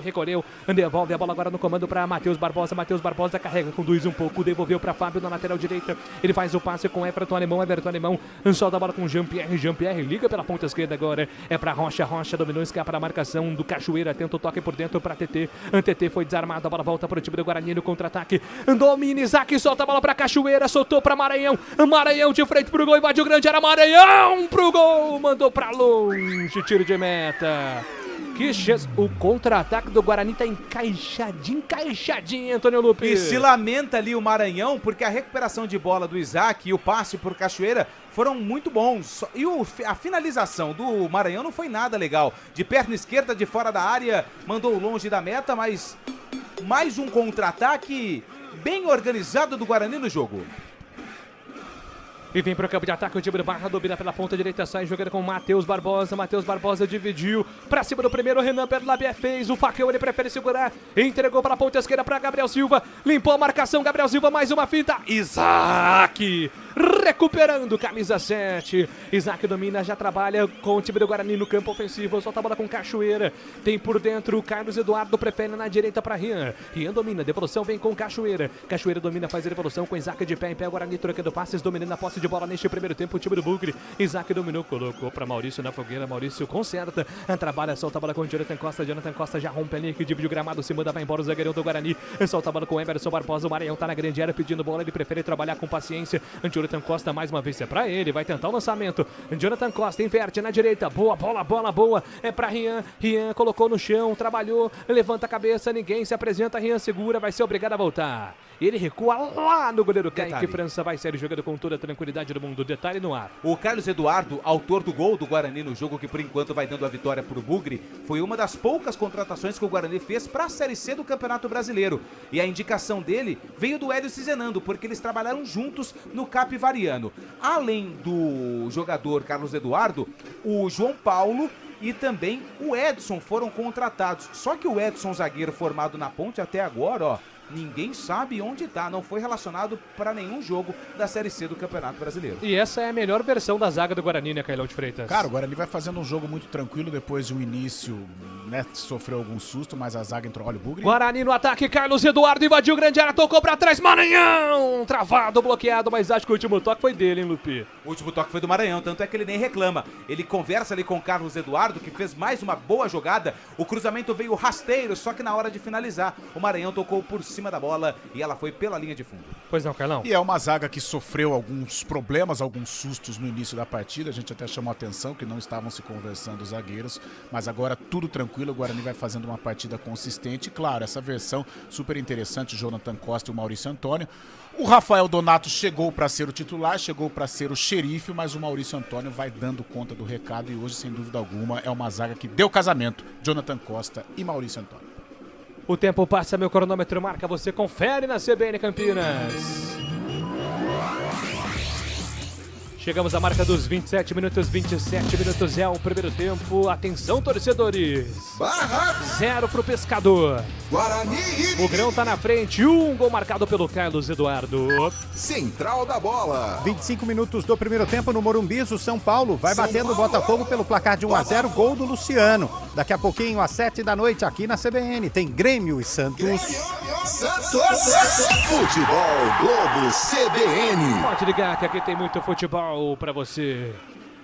Speaker 4: recolheu, devolve a bola agora no comando para Matheus Barbosa carrega, conduz um pouco, devolveu para Fábio na lateral direita, ele faz o passe com Everton Alemão, solta a bola com Jean-Pierre liga pela ponta esquerda agora, é para Rocha dominou, escapa da marcação do Cachoeira, tenta o toque por dentro para TT, foi desarmado, a bola volta para o time do Guarani no contra-ataque, domina Isaac, solta a bola para Cachoeira, soltou para Maranhão de frente pro gol, invadiu grande área, Maranhão pro gol, mandou para longe, tiro de meta. Que chance, o contra-ataque do Guarani tá encaixadinho, Antônio Lupe.
Speaker 3: E se lamenta ali o Maranhão, porque a recuperação de bola do Isaac e o passe por Cachoeira foram muito bons. E a finalização do Maranhão não foi nada legal. De perna esquerda, de fora da área, mandou longe da meta, mas mais um contra-ataque bem organizado do Guarani no jogo.
Speaker 4: E vem para o campo de ataque, o time do Barra domina pela ponta direita, sai jogando com Matheus Barbosa dividiu para cima do primeiro, Renan Perlabé fez o facão, ele prefere segurar, entregou para a ponta esquerda para Gabriel Silva, limpou a marcação, Gabriel Silva, mais uma fita, Isaac recuperando, camisa 7, Isaac domina, já trabalha com o time do Guarani no campo ofensivo, solta a bola com Cachoeira, tem por dentro o Carlos Eduardo, prefere na direita para Rian domina, devolução vem com Cachoeira domina, faz a devolução com Isaac de pé em pé, Guarani trocando passes, dominando a posse de bola neste primeiro tempo, o time do Bugre, Isaac dominou, colocou para Maurício na fogueira, Maurício conserta, trabalha, solta a bola com Jonathan Costa já rompe ali, que divide o gramado, se muda, vai embora o zagueirão do Guarani, solta a bola com Emerson Barbosa, o Maranhão tá na grande área pedindo bola, ele prefere trabalhar com paciência, Jonathan Costa mais uma vez é pra ele, vai tentar o lançamento, Jonathan Costa inverte na direita, boa bola, é pra Rian colocou no chão, trabalhou, levanta a cabeça, ninguém se apresenta, Rian segura, vai ser obrigado a voltar, ele recua lá no goleiro Kaique França, vai ser jogando com toda a tranquilidade do mundo, detalhe no ar.
Speaker 3: O Carlos Eduardo, autor do gol do Guarani no jogo, que por enquanto vai dando a vitória pro Bugre, foi uma das poucas contratações que o Guarani fez pra Série C do Campeonato Brasileiro, e a indicação dele veio do Hélio Cizenando, porque eles trabalharam juntos no Capivariano. Além do jogador Carlos Eduardo, o João Paulo e também o Edson foram contratados. Só que o Edson, zagueiro formado na Ponte até agora, ninguém sabe onde tá, não foi relacionado para nenhum jogo da Série C do Campeonato Brasileiro.
Speaker 4: E essa é a melhor versão da zaga do Guarani, né, Cailão de Freitas?
Speaker 2: Cara, o Guarani vai fazendo um jogo muito tranquilo depois de um início, né, sofreu algum susto, mas a zaga entrou, olha o Bugre.
Speaker 4: Guarani no ataque, Carlos Eduardo invadiu grande área, tocou pra trás, Maranhão! Travado, bloqueado, mas acho que o último toque foi dele, hein, Lupi?
Speaker 3: O último toque foi do Maranhão, tanto é que ele nem reclama. Ele conversa ali com o Carlos Eduardo, que fez mais uma boa jogada. O cruzamento veio rasteiro, só que na hora de finalizar, o Maranhão tocou por cima da bola e ela foi pela linha de fundo.
Speaker 4: Pois não, Carlão?
Speaker 2: E é uma zaga que sofreu alguns problemas, alguns sustos no início da partida. A gente até chamou a atenção que não estavam se conversando os zagueiros, mas agora tudo tranquilo. O Guarani vai fazendo uma partida consistente. Claro, essa versão super interessante, Jonathan Costa e o Maurício Antônio. O Rafael Donato chegou para ser o titular, chegou para ser o xerife, mas o Maurício Antônio vai dando conta do recado e hoje, sem dúvida alguma, é uma zaga que deu casamento. Jonathan Costa e Maurício Antônio.
Speaker 4: O tempo passa, meu cronômetro marca, você confere na CBN Campinas. Chegamos à marca dos 27 minutos, 27 minutos é o primeiro tempo. Atenção, torcedores. 0 pro Pescador.
Speaker 12: Guarani.
Speaker 4: O Grão tá na frente, um gol marcado pelo Carlos Eduardo.
Speaker 12: Central da bola.
Speaker 1: 25 minutos do primeiro tempo no Morumbi, o São Paulo vai batendo o Botafogo pelo placar de 1-0, gol do Luciano. Daqui a pouquinho, às 7 da noite, aqui na CBN, tem Grêmio e Santos.
Speaker 12: Futebol Globo CBN.
Speaker 4: Pode ligar que aqui tem muito futebol pra você.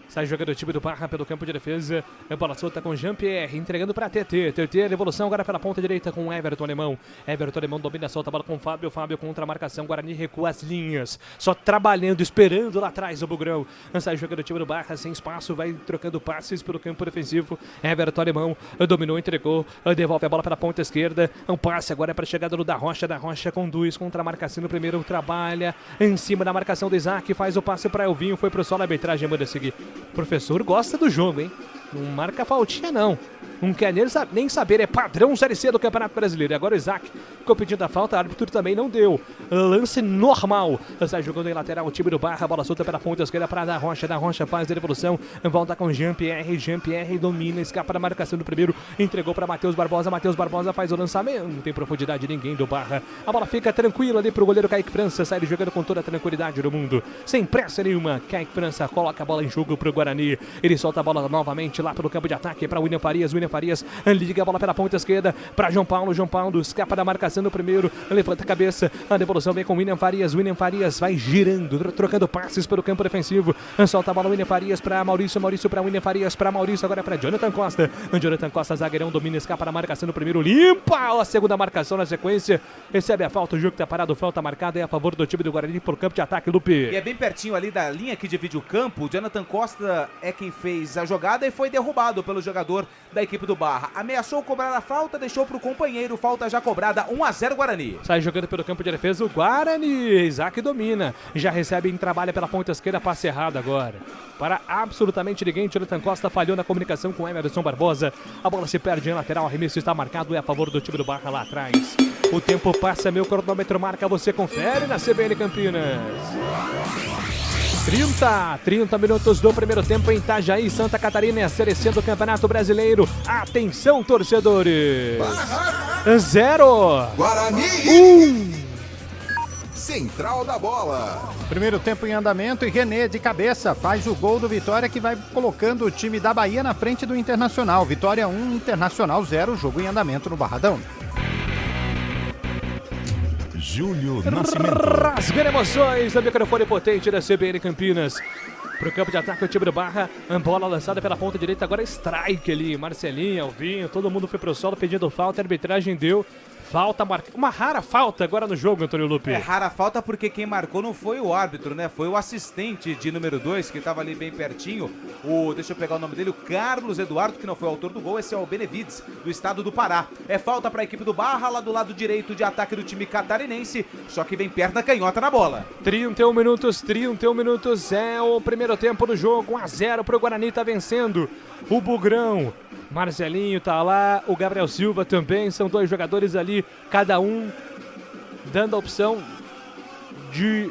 Speaker 4: Sai jogando o time do Barra pelo campo de defesa. A bola solta com Jean-Pierre, entregando para TT. TT, devolução agora pela ponta direita com Everton Alemão. Everton Alemão domina, solta a bola com Fábio. Fábio contra a marcação. Guarani recua as linhas. Só trabalhando, esperando lá atrás o Bugrão. Sai jogando o time do Barra, sem espaço. Vai trocando passes pelo campo defensivo. Everton Alemão dominou, entregou. Devolve a bola pela ponta esquerda. Um passe agora é para a chegada do Da Rocha. Da Rocha conduz contra a marcação no primeiro. Trabalha em cima da marcação do Isaac. Faz o passe para Elvinho. Foi pro solo, a arbitragem manda seguir. O professor gosta do jogo, hein? Não marca faltinha, não. Não quer nem saber, é padrão Série C do Campeonato Brasileiro. E agora o Isaac ficou pedindo a falta, o árbitro também não deu. Lance normal. Sai jogando em lateral o time do Barra, bola solta pela ponta esquerda para Da Rocha. Da Rocha faz a devolução, volta com Jean-Pierre. Jean-Pierre domina, escapa da marcação do primeiro, entregou para Matheus Barbosa. Matheus Barbosa faz o lançamento, não tem profundidade ninguém do Barra. A bola fica tranquila ali pro goleiro Kaique França, sai jogando com toda a tranquilidade do mundo, sem pressa nenhuma. Kaique França coloca a bola em jogo pro Guarani. Ele solta a bola novamente lá pelo campo de ataque para William Farias. William Farias liga a bola pela ponta esquerda para João Paulo. João Paulo escapa da marcação do primeiro, levanta a cabeça, a devolução vem com William Farias. William Farias vai girando, trocando passes pelo campo defensivo, solta a bola William Farias para Maurício. Maurício para William Farias, para Maurício, agora para Jonathan Costa. Jonathan Costa, zagueirão, domina, escapa da marcação do primeiro, limpa a segunda marcação na sequência, recebe a falta, o jogo está parado, falta marcada é a favor do time do Guarani por campo de ataque, Lupe.
Speaker 3: E é bem pertinho ali da linha que divide o campo. O Jonathan Costa é quem fez a jogada e foi derrubado pelo jogador da equipe do Barra. Ameaçou cobrar a falta, deixou para o companheiro, falta já cobrada, 1-0 Guarani.
Speaker 4: Sai jogando pelo campo de defesa o Guarani, Isaac domina, já recebe em trabalho pela ponta esquerda, passe errado agora. Para absolutamente ninguém, Jonathan Costa falhou na comunicação com Emerson Barbosa. A bola se perde em lateral, o arremesso está marcado, é a favor do time do Barra lá atrás. O tempo passa, meu cronômetro marca, você confere na CBN Campinas. 30 minutos do primeiro tempo em Itajaí, Santa Catarina, é a Série C do Campeonato Brasileiro. Atenção, torcedores. 0.
Speaker 12: Guarani.
Speaker 1: 1.
Speaker 12: Central da bola.
Speaker 1: Primeiro tempo em andamento e René de cabeça faz o gol do Vitória, que vai colocando o time da Bahia na frente do Internacional. Vitória 1, Internacional 0, jogo em andamento no Barradão.
Speaker 5: Júlio Nascimento.
Speaker 4: Rasgando emoções no microfone potente da CBN Campinas. Pro campo de ataque o time do Barra, bola lançada pela ponta direita, agora strike ali, Marcelinho, Alvinho, todo mundo foi pro solo pedindo falta, a arbitragem deu falta, uma rara falta agora no jogo, Antônio Lupe.
Speaker 3: É rara falta porque quem marcou não foi o árbitro, né? Foi o assistente de número 2, que estava ali bem pertinho. Deixa eu pegar o nome dele, o Carlos Eduardo, que não foi o autor do gol. Esse é o Benevides, do estado do Pará. É falta para a equipe do Barra, lá do lado direito de ataque do time catarinense, só que vem perna canhota na bola.
Speaker 4: 31 minutos, é o primeiro tempo do jogo, 1-0 pro Guarani, tá vencendo o Bugrão. Marcelinho tá lá, o Gabriel Silva também, são dois jogadores ali, cada um dando a opção de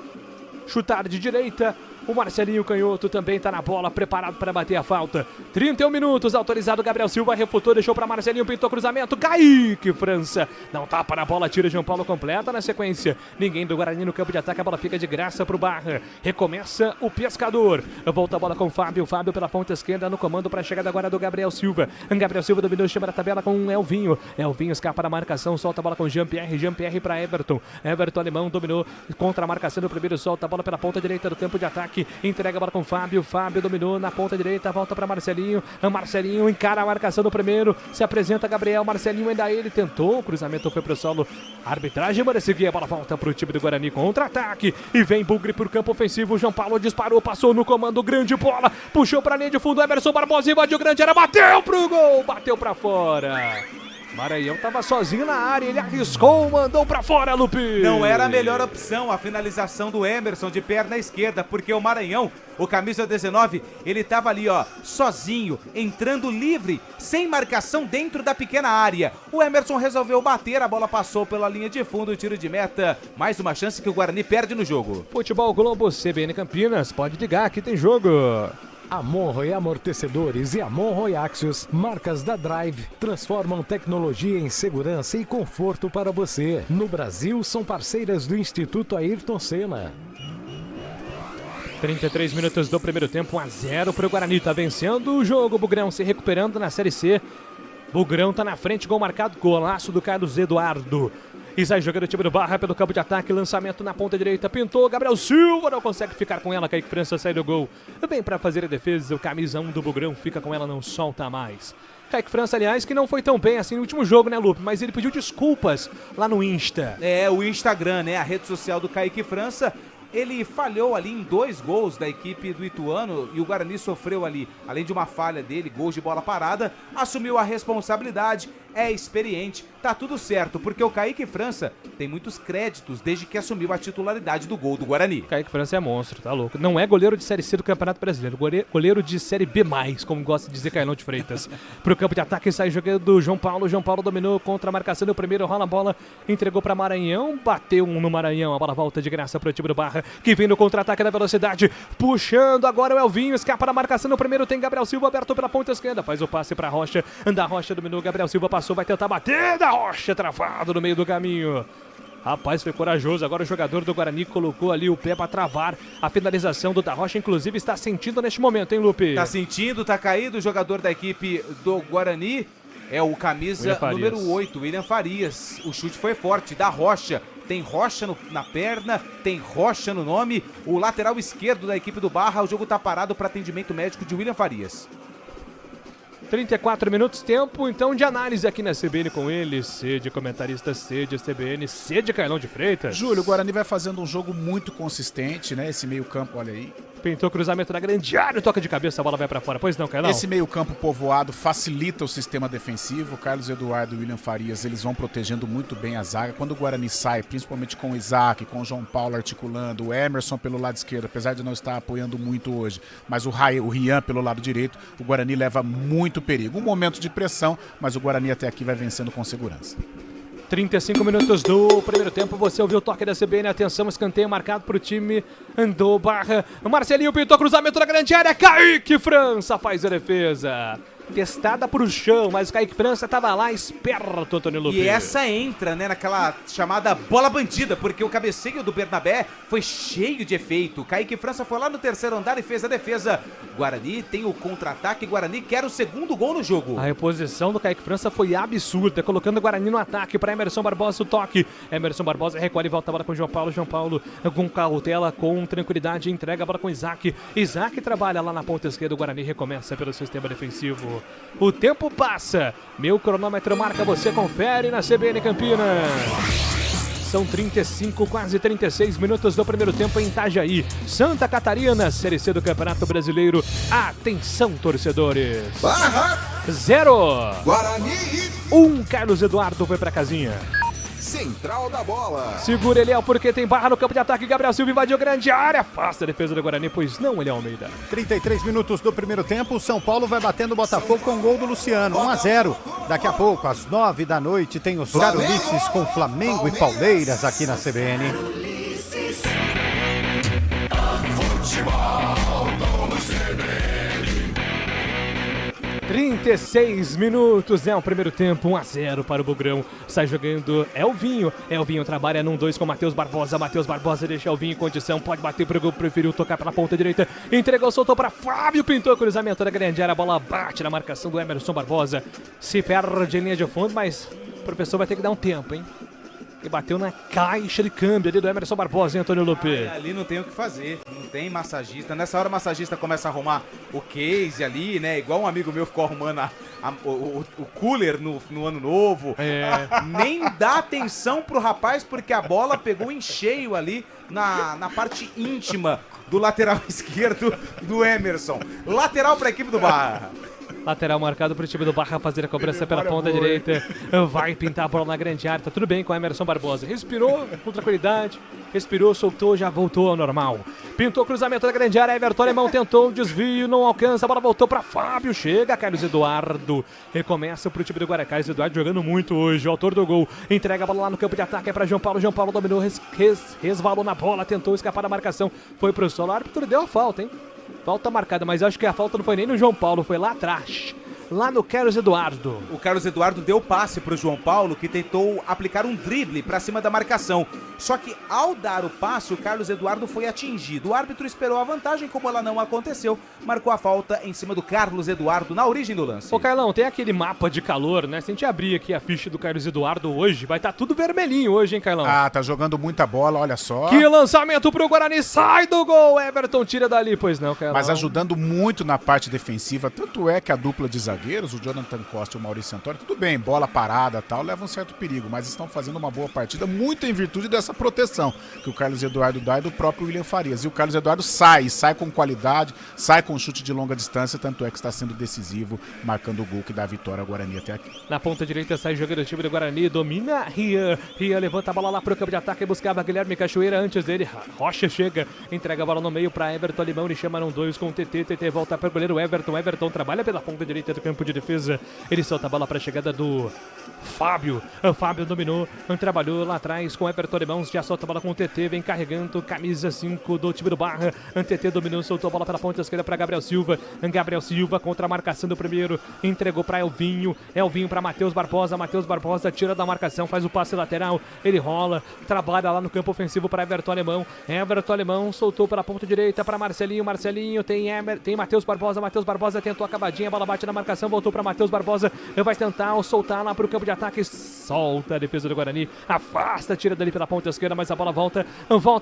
Speaker 4: chutar de direita. O Marcelinho Canhoto também tá na bola, preparado para bater a falta. 31 minutos, autorizado, Gabriel Silva refutou, deixou para Marcelinho, pintou cruzamento, Kaique França, não tapa na bola, tira João Paulo, completa na sequência. Ninguém do Guarani no campo de ataque, a bola fica de graça pro Barra. Recomeça o Pescador, volta a bola com Fábio pela ponta esquerda no comando para a chegada agora do Gabriel Silva. Gabriel Silva dominou, chama da tabela com Elvinho. Elvinho escapa da marcação, solta a bola com Jean-Pierre para Everton. Everton Alemão dominou contra a marcação do primeiro, solta a bola pela ponta direita do campo de ataque. toque, entrega a bola com o Fábio. Fábio dominou na ponta direita, volta para Marcelinho. Marcelinho encara a marcação do primeiro, se apresenta Gabriel. Marcelinho ainda ele tentou, o cruzamento foi pro solo. Arbitragem manda seguir, a bola volta pro time do Guarani, contra-ataque. E vem Bugre pro campo ofensivo. O João Paulo disparou, passou no comando, grande bola, puxou pra linha de fundo. Emerson Barbosa invadiu grande área, bateu pro gol, bateu pra fora. Maranhão tava sozinho na área, ele arriscou, mandou pra fora, Lupe.
Speaker 3: Não era a melhor opção a finalização do Emerson de perna esquerda, porque o Maranhão, o camisa 19, ele tava ali, ó, sozinho, entrando livre, sem marcação dentro da pequena área. O Emerson resolveu bater, a bola passou pela linha de fundo, tiro de meta. Mais uma chance que o Guarani perde no jogo.
Speaker 4: Futebol Globo, CBN Campinas, pode ligar, aqui tem jogo.
Speaker 8: Amorro Amortecedores e Amorro Axios, marcas da Drive, transformam tecnologia em segurança e conforto para você. No Brasil, são parceiras do Instituto Ayrton Senna.
Speaker 4: 33 minutos do primeiro tempo, 1-0 para o Guarani, tá vencendo o jogo. Bugrão se recuperando na Série C. Bugrão tá na frente, gol marcado, golaço do Carlos Eduardo. E sai jogando o time do Barra pelo campo de ataque, lançamento na ponta direita, pintou, Gabriel Silva não consegue ficar com ela, Kaique França sai do gol. Vem para fazer a defesa, o camisa 1 do Bugrão fica com ela, não solta mais. Kaique França, aliás, que não foi tão bem assim no último jogo, né, Lupe? Mas ele pediu desculpas lá no Insta.
Speaker 3: É, o Instagram, né, a rede social do Kaique França. Ele falhou ali em 2 gols da equipe do Ituano e o Guarani sofreu ali, além de uma falha dele, gols de bola parada, assumiu a responsabilidade, é experiente, tá tudo certo, porque o Kaique França tem muitos créditos desde que assumiu a titularidade do gol do Guarani.
Speaker 4: Kaique França é monstro, tá louco. Não é goleiro de Série C do Campeonato Brasileiro, goleiro de Série B+, como gosta de dizer Cailão de Freitas. Pro campo de ataque sai jogando do João Paulo dominou contra a marcação do primeiro, rola a bola, entregou pra Maranhão, bateu no Maranhão, a bola volta de graça pro time do Barra, que vem no contra-ataque na velocidade, puxando agora o Elvinho, escapa da marcação no primeiro, tem Gabriel Silva aberto pela ponta esquerda, faz o passe pra Rocha, da Rocha dominou, Gabriel Silva passou, vai tentar bater, da Rocha travado no meio do caminho. Rapaz, foi corajoso, agora o jogador do Guarani colocou ali o pé pra travar a finalização do da Rocha, inclusive está sentindo neste momento, hein, Lupe?
Speaker 3: Tá sentindo, tá caído o jogador da equipe do Guarani, é o camisa número 8, William Farias. O chute foi forte, da Rocha. Tem Rocha na perna, tem Rocha no nome. O lateral esquerdo da equipe do Barra, o jogo tá parado para atendimento médico de William Farias.
Speaker 4: 34 minutos, tempo então de análise aqui na CBN com ele, C de comentarista, C de CBN, C de Cailão de Freitas.
Speaker 2: Júlio, o Guarani vai fazendo um jogo muito consistente, né? Esse meio campo, olha aí.
Speaker 4: Pintou cruzamento na grande área, toca de cabeça, a bola vai pra fora. Pois não, Cailão?
Speaker 2: Esse meio campo povoado facilita o sistema defensivo. O Carlos Eduardo e o William Farias, eles vão protegendo muito bem a zaga. Quando o Guarani sai, principalmente com o Isaac, com o João Paulo articulando, o Emerson pelo lado esquerdo, apesar de não estar apoiando muito hoje, mas o Rian pelo lado direito, o Guarani leva muito perigo. Um momento de pressão, mas o Guarani até aqui vai vencendo com segurança.
Speaker 4: 35 minutos do primeiro tempo, você ouviu o toque da CBN, atenção, escanteio marcado pro time do Barra. Marcelinho pintou cruzamento na grande área, Kaique França faz a defesa. Testada pro chão, mas o Kaique França tava lá esperto, Antônio Lupe.
Speaker 3: E essa entra, né, naquela chamada bola bandida, porque o cabeceio do Bernabé foi cheio de efeito. O Kaique França foi lá no terceiro andar e fez a defesa. Guarani tem o contra-ataque, Guarani quer o segundo gol no jogo.
Speaker 4: A reposição do Kaique França foi absurda, colocando o Guarani no ataque para Emerson Barbosa, o toque. Emerson Barbosa recolhe e volta a bola com o João Paulo. João Paulo com cautela, com tranquilidade, entrega a bola com o Isaac. Isaac trabalha lá na ponta esquerda, o Guarani recomeça pelo sistema defensivo. O tempo passa, meu cronômetro marca, você confere na CBN Campinas. São 35, quase 36 minutos do primeiro tempo em Itajaí, Santa Catarina, Série C do Campeonato Brasileiro. Atenção, torcedores.
Speaker 12: Barra
Speaker 4: 0
Speaker 12: Guarani
Speaker 4: 1, Carlos Eduardo foi pra casinha.
Speaker 12: Central da bola.
Speaker 4: Segura Eliel porque tem Barra no campo de ataque. Gabriel Silva invadiu grande área. Afasta a defesa do Guarani, pois não, Eliel Almeida.
Speaker 1: 33 minutos do primeiro tempo. O São Paulo vai batendo o Botafogo com o gol do Luciano. 1-0. Daqui a pouco, às 9 da noite, tem os Ulisses com Flamengo e Palmeiras aqui na CBN.
Speaker 4: 36 minutos, é o primeiro tempo, 1-0 para o Bugrão. Sai jogando Elvinho. Elvinho trabalha num 2 com Matheus Barbosa. Matheus Barbosa deixa Elvinho em condição. Pode bater pro gol, preferiu tocar pela ponta direita. Entregou, soltou para Fábio. Pintou cruzamento da grande área. A bola bate na marcação do Emerson Barbosa. Se perde em linha de fundo, mas o professor vai ter que dar um tempo, hein? e bateu na caixa de câmbio ali do Emerson Barbosa, hein, Antônio Lupe?
Speaker 3: Ali não tem o que fazer, não tem massagista. Nessa hora o massagista começa a arrumar o case ali, né? Igual um amigo meu ficou arrumando o cooler no ano novo. Nem dá atenção pro rapaz porque a bola pegou em cheio ali na parte íntima do lateral esquerdo do Emerson. Lateral para a equipe do Barra.
Speaker 4: Lateral marcado para o time do Barra fazer a cobrança pela ponta direita. Vai pintar a bola na grande área. Tá tudo bem com o Emerson Barbosa. Respirou com tranquilidade. Respirou, soltou, já voltou ao normal. Pintou o cruzamento da grande área. Everton Alemão tentou um desvio, não alcança. A bola voltou para Fábio. Chega Carlos Eduardo. Recomeça para o time do Guarani. Carlos Eduardo jogando muito hoje. O autor do gol. Entrega a bola lá no campo de ataque. É para João Paulo. João Paulo dominou, resvalou na bola. Tentou escapar da marcação. Foi pro solo. O árbitro deu a falta, hein? Falta marcada, mas eu acho que a falta não foi nem no João Paulo, foi lá atrás. Lá no Carlos Eduardo.
Speaker 3: O Carlos Eduardo deu passe pro João Paulo, que tentou aplicar um drible pra cima da marcação. Só que ao dar o passe, o Carlos Eduardo foi atingido. O árbitro esperou a vantagem, como ela não aconteceu, marcou a falta em cima do Carlos Eduardo na origem do lance.
Speaker 4: Ô Carlão, tem aquele mapa de calor, né? Se a gente abrir aqui a ficha do Carlos Eduardo hoje, vai estar tudo vermelhinho hoje, hein, Carlão?
Speaker 2: Ah, tá jogando muita bola, olha só.
Speaker 4: Que lançamento pro Guarani, sai do gol! Everton tira dali, pois não, Carlão.
Speaker 2: Mas ajudando muito na parte defensiva, tanto é que a dupla de zagueiros, o Jonathan Costa e o Maurício Antônio, tudo bem, bola parada e tal, leva um certo perigo, mas estão fazendo uma boa partida, muito em virtude dessa proteção que o Carlos Eduardo dá e do próprio William Farias. E o Carlos Eduardo sai com qualidade, sai com chute de longa distância, tanto é que está sendo decisivo, marcando o gol que dá a vitória ao Guarani até aqui.
Speaker 4: Na ponta direita sai jogando o time do Guarani, domina Rian. Rian levanta a bola lá pro campo de ataque e buscava Guilherme Cachoeira antes dele. Rocha chega, entrega a bola no meio para Everton Alemão, ele chama um 2 com o TT. TT volta para o goleiro Everton. Everton trabalha pela ponta direita do campo de defesa. Ele solta a bola para a chegada do Fábio. O Fábio dominou, trabalhou lá atrás com Everton Alemão, já solta a bola com o TT, vem carregando, camisa 5 do time do Barra. TT dominou, soltou a bola pela ponta esquerda para Gabriel Silva. Gabriel Silva contra a marcação do primeiro, entregou para Elvinho. Elvinho para Matheus Barbosa. Matheus Barbosa tira da marcação, faz o passe lateral. Ele rola, trabalha lá no campo ofensivo para Everton Alemão. Everton Alemão soltou pela ponta direita para Marcelinho. Marcelinho tem Matheus Barbosa. Matheus Barbosa tentou a cavadinha, a bola bate na marcação, voltou para Matheus Barbosa. Vai tentar soltar lá para o campo de ataque. Solta a defesa do Guarani, afasta, tira dali pela ponta esquerda, mas a bola volta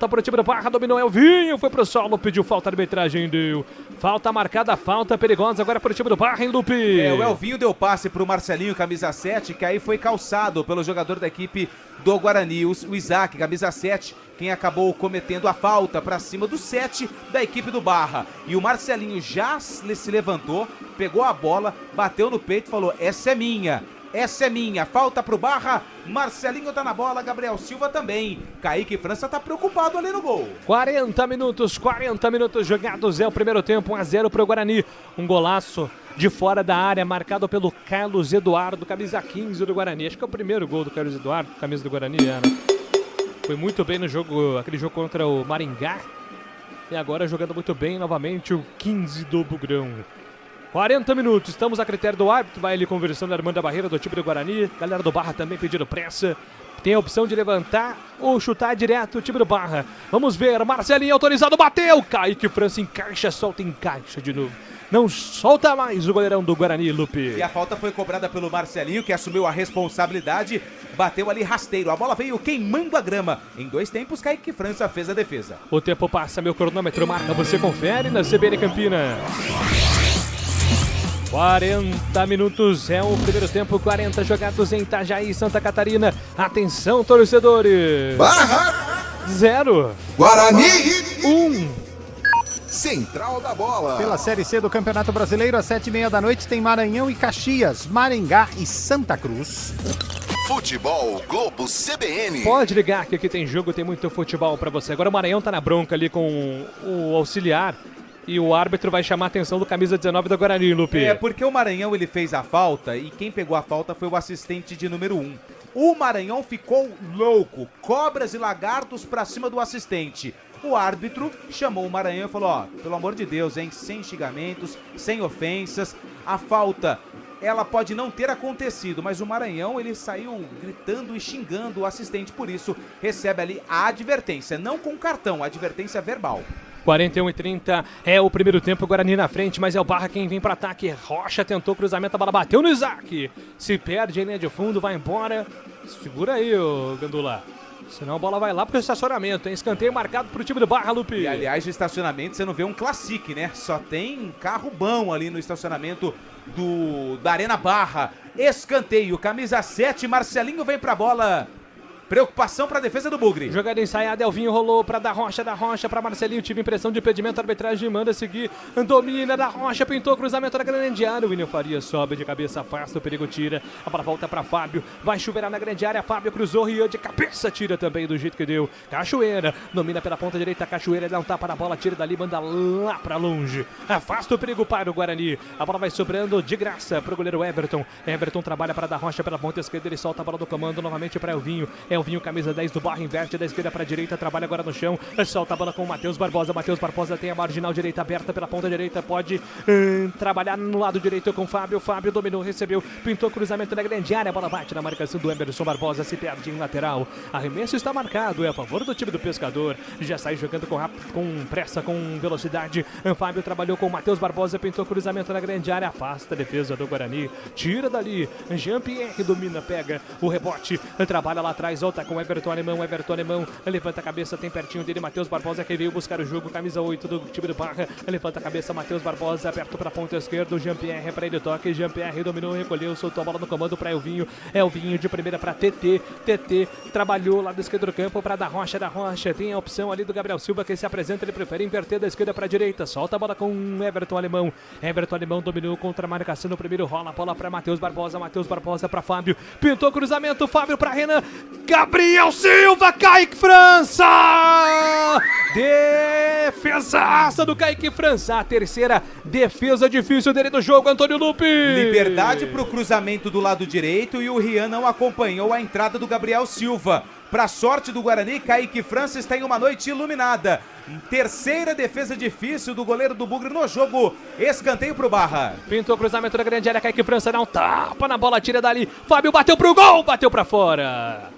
Speaker 4: para o time do Barra, dominou Elvinho, foi pro solo, pediu falta, a arbitragem deu falta marcada, falta perigosa agora para o time do Barra, hein, Lupe?
Speaker 3: O Elvinho deu passe pro Marcelinho, camisa 7, que aí foi calçado pelo jogador da equipe do Guarani, o Isaac, camisa 7, quem acabou cometendo a falta para cima do 7 da equipe do Barra. E o Marcelinho já se levantou, pegou a bola, bateu no peito e falou: essa é minha. Essa é minha, falta pro Barra, Marcelinho tá na bola, Gabriel Silva também. Kaique França tá preocupado ali no gol.
Speaker 4: 40 minutos jogados, é o primeiro tempo, 1-0 pro Guarani. Um golaço de fora da área, marcado pelo Carlos Eduardo, camisa 15 do Guarani. Acho que é o primeiro gol do Carlos Eduardo, camisa do Guarani, né? Foi muito bem no jogo, aquele jogo contra o Maringá. E agora jogando muito bem novamente o 15 do Bugrão. 40 minutos, estamos a critério do árbitro, vai ele conversando, armando a barreira do time do Guarani. Galera do Barra também pedindo pressa. Tem a opção de levantar ou chutar direto o time do Barra. Vamos ver, Marcelinho autorizado, bateu. Kaique França encaixa, solta, encaixa de novo. Não solta mais o goleirão do Guarani, Lupe.
Speaker 3: E a falta foi cobrada pelo Marcelinho, que assumiu a responsabilidade. Bateu ali rasteiro, a bola veio queimando a grama. Em 2 tempos, Kaique França fez a defesa.
Speaker 4: O tempo passa, meu cronômetro marca, você confere na CBN Campinas. 40 minutos, é o primeiro tempo, 40 jogados em Itajaí, Santa Catarina. Atenção, torcedores.
Speaker 12: Barra
Speaker 4: 0.
Speaker 12: Guarani
Speaker 4: 1.
Speaker 12: Central da Bola.
Speaker 1: Pela Série C do Campeonato Brasileiro, às 7h30 da noite, tem Maranhão e Caxias, Maringá e Santa Cruz.
Speaker 12: Futebol Globo CBN.
Speaker 4: Pode ligar que aqui tem jogo, tem muito futebol pra você. Agora o Maranhão tá na bronca ali com o auxiliar. E o árbitro vai chamar a atenção do camisa 19 da Guarani, Lupe.
Speaker 3: É, porque o Maranhão ele fez a falta e quem pegou a falta foi o assistente de número 1. O Maranhão ficou louco, cobras e lagartos pra cima do assistente. O árbitro chamou o Maranhão e falou: ó, pelo amor de Deus, hein, sem xingamentos, sem ofensas. A falta, ela pode não ter acontecido, mas o Maranhão ele saiu gritando e xingando o assistente, por isso recebe ali a advertência, não com cartão, a advertência verbal.
Speaker 4: 41-30 é o primeiro tempo, Guarani na frente, mas é o Barra quem vem para ataque. Rocha tentou cruzamento, a bola bateu no Isaac. Se perde em linha de fundo, vai embora. Segura aí, ô Gandula. Senão a bola vai lá pro estacionamento, hein? Escanteio marcado pro time do Barra, Lupe.
Speaker 3: E aliás, de estacionamento você não vê um classique, né? Só tem carro bom ali no estacionamento da Arena Barra. Escanteio, camisa 7, Marcelinho vem pra bola. Preocupação para a defesa do Bugre.
Speaker 4: Jogada ensaiada, Elvinho rolou para da Rocha para Marcelinho. Tive impressão de impedimento, a arbitragem manda seguir. Domina da Rocha, pintou cruzamento da grande área. O William Faria sobe de cabeça, afasta o perigo, tira. A bola volta para Fábio, vai chuveirar na grande área. Fábio cruzou, Rian de cabeça, tira também do jeito que deu. Cachoeira, domina pela ponta direita. Cachoeira dá um tapa na bola, tira dali, manda lá para longe. Afasta o perigo para o Guarani. A bola vai sobrando de graça para o goleiro Everton. Everton trabalha para da Rocha pela ponta esquerda, ele solta a bola do comando novamente para Elvinho. Elvinho, camisa 10 do Barra, inverte da esquerda para a direita, trabalha agora no chão, solta a bola com o Matheus Barbosa. Matheus Barbosa tem a marginal direita aberta pela ponta direita, pode trabalhar no lado direito com o Fábio. Fábio dominou, recebeu, pintou cruzamento na grande área, a bola bate na marcação do Emerson Barbosa, se perde em lateral. Arremesso está marcado, é a favor do time do Pescador. Já sai jogando com pressa, com velocidade. Fábio trabalhou com o Matheus Barbosa, pintou cruzamento na grande área, afasta a defesa do Guarani, tira dali. Jean-Pierre domina, pega o rebote, trabalha lá atrás, volta com Everton Alemão, levanta a cabeça, tem pertinho dele Matheus Barbosa, que veio buscar o jogo, camisa 8 do time do Barra, levanta a cabeça, Matheus Barbosa, aberto para a ponta esquerda, o Jean-Pierre para ele toque, Jean-Pierre dominou, recolheu, soltou a bola no comando para Elvinho, Elvinho de primeira para TT, trabalhou lá do esquerdo do campo para da Rocha, tem a opção ali do Gabriel Silva, que se apresenta, ele prefere inverter da esquerda para a direita, solta a bola com Everton Alemão dominou contra a marcação no primeiro, rola a bola para Matheus Barbosa para Fábio, pintou cruzamento, Fábio para Renan, Gabriel Silva, Kaique França! Defesaça do Kaique França, a terceira defesa difícil dele do jogo, Antônio Lupe.
Speaker 3: Liberdade pro cruzamento do lado direito e o Rian não acompanhou a entrada do Gabriel Silva. Pra sorte do Guarani, Kaique França está em uma noite iluminada. Terceira defesa difícil do goleiro do Bugre no jogo. Escanteio pro Barra.
Speaker 4: Pintou cruzamento da grande área, Kaique França dá um tapa na bola, tira dali. Fábio bateu pro gol, bateu pra fora.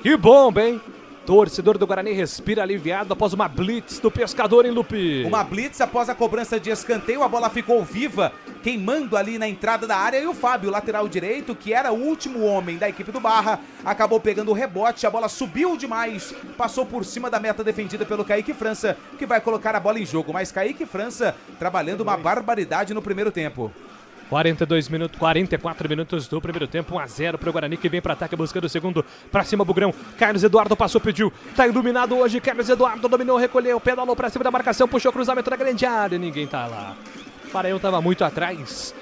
Speaker 4: Que bomba, hein? Torcedor do Guarani respira aliviado após uma blitz do Pescador em Lupe.
Speaker 3: Uma blitz após a cobrança de escanteio, a bola ficou viva, queimando ali na entrada da área, e o Fábio, lateral direito, que era o último homem da equipe do Barra, acabou pegando o rebote, a bola subiu demais, passou por cima da meta defendida pelo Kaique França, que vai colocar a bola em jogo, mas Kaique França trabalhando uma barbaridade no primeiro tempo.
Speaker 4: 44 minutos do primeiro tempo, 1-0 pro Guarani, que vem para ataque buscando o segundo, pra cima Bugrão, Carlos Eduardo passou, pediu, tá iluminado hoje, Carlos Eduardo dominou, recolheu, pedalou pra cima da marcação, puxou cruzamento da grande área, ninguém tá lá. Maranhão tava muito atrás.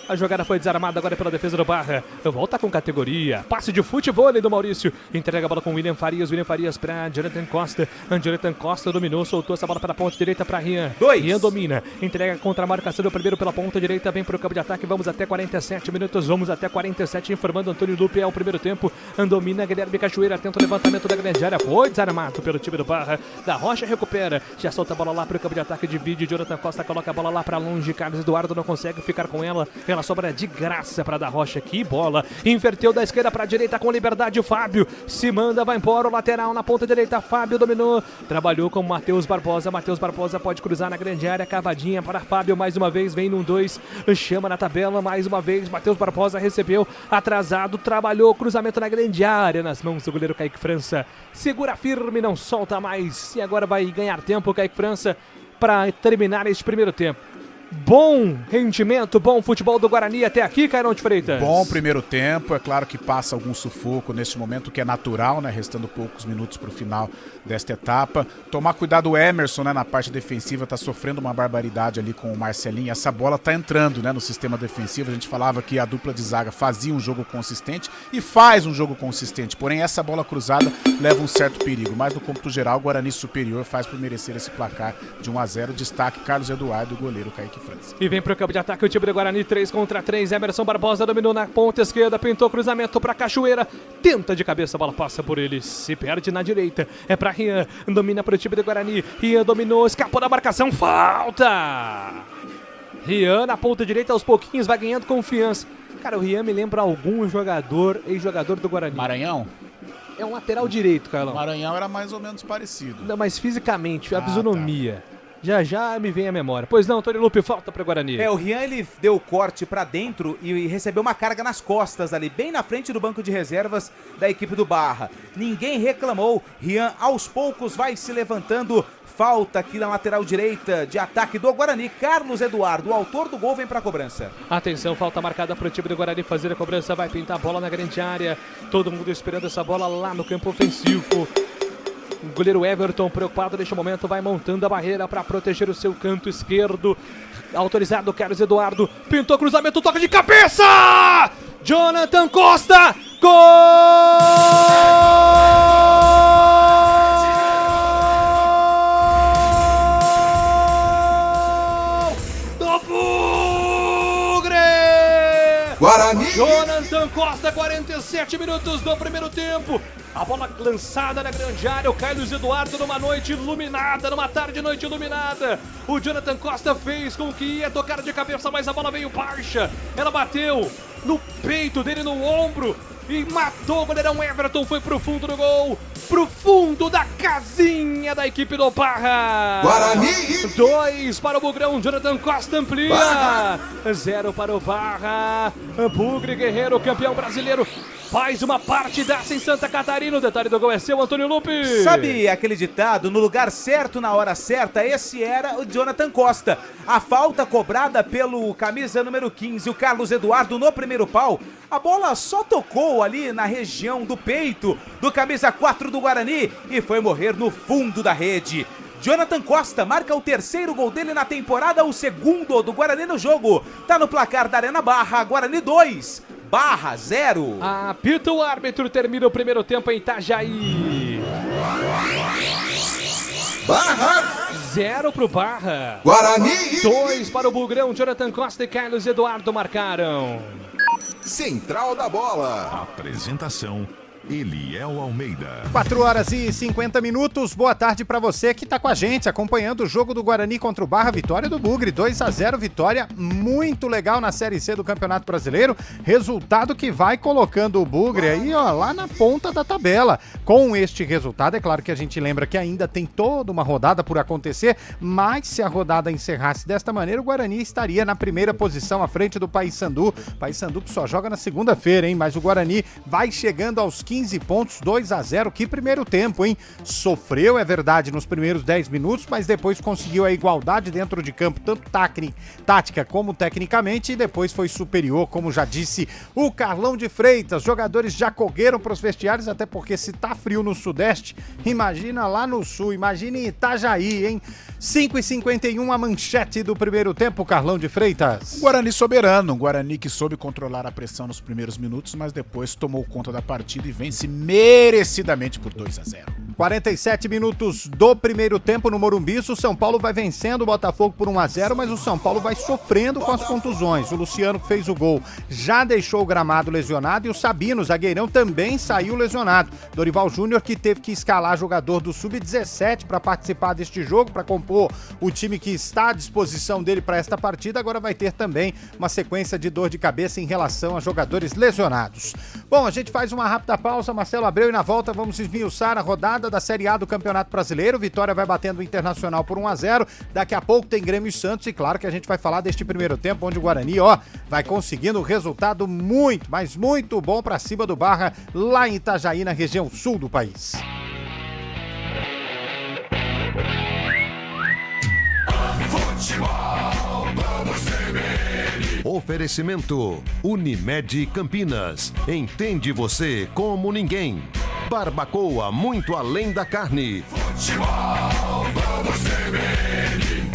Speaker 4: A jogada foi desarmada agora pela defesa do Barra. Volta com categoria. Passe de futebol do Maurício. Entrega a bola com William Farias para Jonathan Costa. Jonathan Costa dominou, soltou essa bola pela ponta direita para Rian. Rian domina. Entrega contra a marcação do primeiro pela ponta direita. Vem para o campo de ataque. Vamos até 47 minutos. Vamos até 47. Informando Antônio Lupe. É o primeiro tempo. Domina Guilherme Cachoeira. Tenta o levantamento da grande área. Foi desarmado pelo time do Barra. Da Rocha recupera. Já solta a bola lá para o campo de ataque. Divide. Jonathan Costa coloca a bola lá para longe. Carlos Eduardo não consegue ficar com ela. Ela sobra de graça para da Rocha, que bola, inverteu da esquerda para a direita com liberdade, o Fábio se manda, vai embora, o lateral na ponta direita, Fábio dominou, trabalhou com Matheus Barbosa pode cruzar na grande área, cavadinha para Fábio, mais uma vez, vem num 2, chama na tabela, mais uma vez, Matheus Barbosa recebeu, atrasado, trabalhou, cruzamento na grande área, nas mãos do goleiro Kaique França, segura firme, não solta mais, e agora vai ganhar tempo o Kaique França para terminar este primeiro tempo. Bom rendimento, bom futebol do Guarani até aqui, Cairão de Freitas.
Speaker 2: Bom primeiro tempo, é claro que passa algum sufoco neste momento, que é natural, né? Restando poucos minutos para o final desta etapa. Tomar cuidado o Emerson, né? Na parte defensiva, tá sofrendo uma barbaridade ali com o Marcelinho. Essa bola tá entrando, né? No sistema defensivo. A gente falava que a dupla de zaga fazia um jogo consistente e faz um jogo consistente. Porém, essa bola cruzada leva um certo perigo. Mas no cômputo geral, o Guarani superior faz por merecer esse placar de 1-0. Destaque Carlos Eduardo, o goleiro Kaique França.
Speaker 4: E vem pro campo de ataque o time do Guarani, 3 contra 3, Emerson Barbosa dominou na ponta esquerda, pintou cruzamento pra Cachoeira, tenta de cabeça, a bola passa por ele, se perde na direita, é pra Rian, domina pro time do Guarani, Rian dominou, escapou da marcação, falta! Rian na ponta direita, aos pouquinhos vai ganhando confiança. Cara, o Rian me lembra algum jogador, ex-jogador do Guarani.
Speaker 2: Maranhão?
Speaker 4: É um lateral direito, Carlão.
Speaker 2: Maranhão era mais ou menos parecido.
Speaker 4: Não, mas fisicamente, a fisionomia.
Speaker 2: Tá.
Speaker 4: Já me vem à memória. Pois não, Tony Lupe, falta para o Guarani.
Speaker 3: O Rian, ele deu o corte pra dentro e recebeu uma carga nas costas ali, bem na frente do banco de reservas da equipe do Barra. Ninguém reclamou. Rian, aos poucos, vai se levantando. Falta aqui na lateral direita de ataque do Guarani. Carlos Eduardo, o autor do gol, vem pra cobrança.
Speaker 4: Atenção, falta marcada para o time do Guarani fazer a cobrança. Vai pintar a bola na grande área. Todo mundo esperando essa bola lá no campo ofensivo. O goleiro Everton, preocupado neste momento, vai montando a barreira para proteger o seu canto esquerdo. Autorizado, Carlos Eduardo. Pintou cruzamento, toca de cabeça! Jonathan Costa! Gol!
Speaker 12: Guarani!
Speaker 4: Jonathan Costa, 47 minutos do primeiro tempo. A bola lançada na grande área. O Carlos Eduardo numa noite iluminada, numa tarde e noite iluminada. O Jonathan Costa fez com que ia tocar de cabeça, mas a bola veio baixa. Ela bateu no peito dele, no ombro, e matou o goleirão Everton. Foi pro fundo do gol, pro fundo da casinha da equipe do Barra.
Speaker 12: Guarani!
Speaker 4: 2 para o Bugrão, Jonathan Costa amplia. Barra. 0 para o Barra. Bugre Guerreiro, campeão brasileiro, faz uma partidaça em Santa Catarina. O detalhe do gol é seu, Antônio Lupe.
Speaker 3: Sabe aquele ditado, no lugar certo, na hora certa? Esse era o Jonathan Costa. A falta cobrada pelo camisa número 15, o Carlos Eduardo, no primeiro pau. A bola só tocou ali na região do peito do camisa 4 do Guarani e foi morrer no fundo da rede. Jonathan Costa marca o terceiro gol dele na temporada, o segundo do Guarani no jogo. Tá no placar da Arena Barra, Guarani 2, Barra 0.
Speaker 4: Apita o árbitro, termina o primeiro tempo em Itajaí.
Speaker 12: Barra
Speaker 4: 0 pro Barra.
Speaker 12: Guarani
Speaker 4: 2 para o Bugrão, Jonathan Costa e Carlos Eduardo marcaram.
Speaker 12: Central da Bola.
Speaker 5: Apresentação: Eliel Almeida.
Speaker 1: 4 horas e 50 minutos. Boa tarde para você que tá com a gente, acompanhando o jogo do Guarani contra o Barra. Vitória do Bugre, 2-0, vitória muito legal na Série C do Campeonato Brasileiro. Resultado que vai colocando o Bugre aí, ó, lá na ponta da tabela. Com este resultado, é claro que a gente lembra que ainda tem toda uma rodada por acontecer, mas se a rodada encerrasse desta maneira, o Guarani estaria na primeira posição à frente do Paysandu. Paysandu que só joga na segunda-feira, hein? Mas o Guarani vai chegando aos 15 pontos, 2-0, que primeiro tempo, hein? Sofreu, é verdade, nos primeiros 10 minutos, mas depois conseguiu a igualdade dentro de campo, tanto tática como tecnicamente, e depois foi superior, como já disse o Carlão de Freitas. Jogadores já correram para os vestiários, até porque se tá frio no Sudeste, imagina lá no Sul, imagina em Itajaí, hein? 5h51, a manchete do primeiro tempo, Carlão de Freitas.
Speaker 2: Guarani soberano, um Guarani que soube controlar a pressão nos primeiros minutos, mas depois tomou conta da partida e vence merecidamente por 2-0.
Speaker 1: 47 minutos do primeiro tempo no Morumbi. O São Paulo vai vencendo o Botafogo por 1-0, mas o São Paulo vai sofrendo com as contusões. O Luciano, que fez o gol, já deixou o gramado lesionado, e o Sabino, zagueirão, também saiu lesionado. Dorival Júnior, que teve que escalar jogador do Sub-17 para participar deste jogo, para compor o time que está à disposição dele para esta partida, agora vai ter também uma sequência de dor de cabeça em relação a jogadores lesionados. Bom, a gente faz uma rápida pausa, Marcelo Abreu, e na volta vamos esmiuçar a rodada da Série A do Campeonato Brasileiro. Vitória vai batendo o Internacional por 1-0. Daqui a pouco tem Grêmio e Santos, e claro que a gente vai falar deste primeiro tempo, onde o Guarani, ó, vai conseguindo um resultado muito, mas muito bom para cima do Barra, lá em Itajaí, na região sul do país.
Speaker 9: Oferecimento Unimed Campinas. Entende você como ninguém. Barbacoa, muito além da carne.
Speaker 12: Futebol, vamos CBN.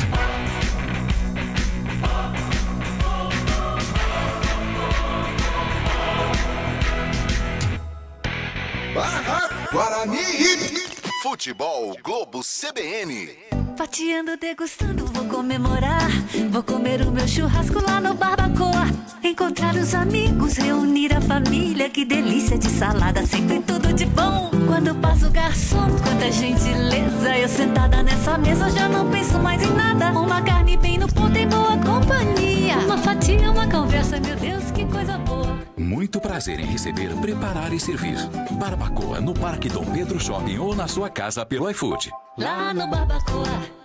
Speaker 12: Barra Guarani. Futebol Globo CBN.
Speaker 6: Fatiando, degustando, vou comemorar. Vou comer o meu churrasco lá no Barbacoa. Encontrar os amigos, reunir a família. Que delícia de salada, sempre tudo de bom. Quando passa o garçom, quanta gentileza. Eu sentada nessa mesa já não penso mais em nada. Uma carne bem no ponto em boa companhia. Uma fatia, uma conversa, meu Deus, que coisa boa.
Speaker 7: Muito prazer em receber, preparar e servir. Barbacoa no Parque Dom Pedro Shopping ou na sua casa pelo iFood.
Speaker 6: Lá no Barbacoa.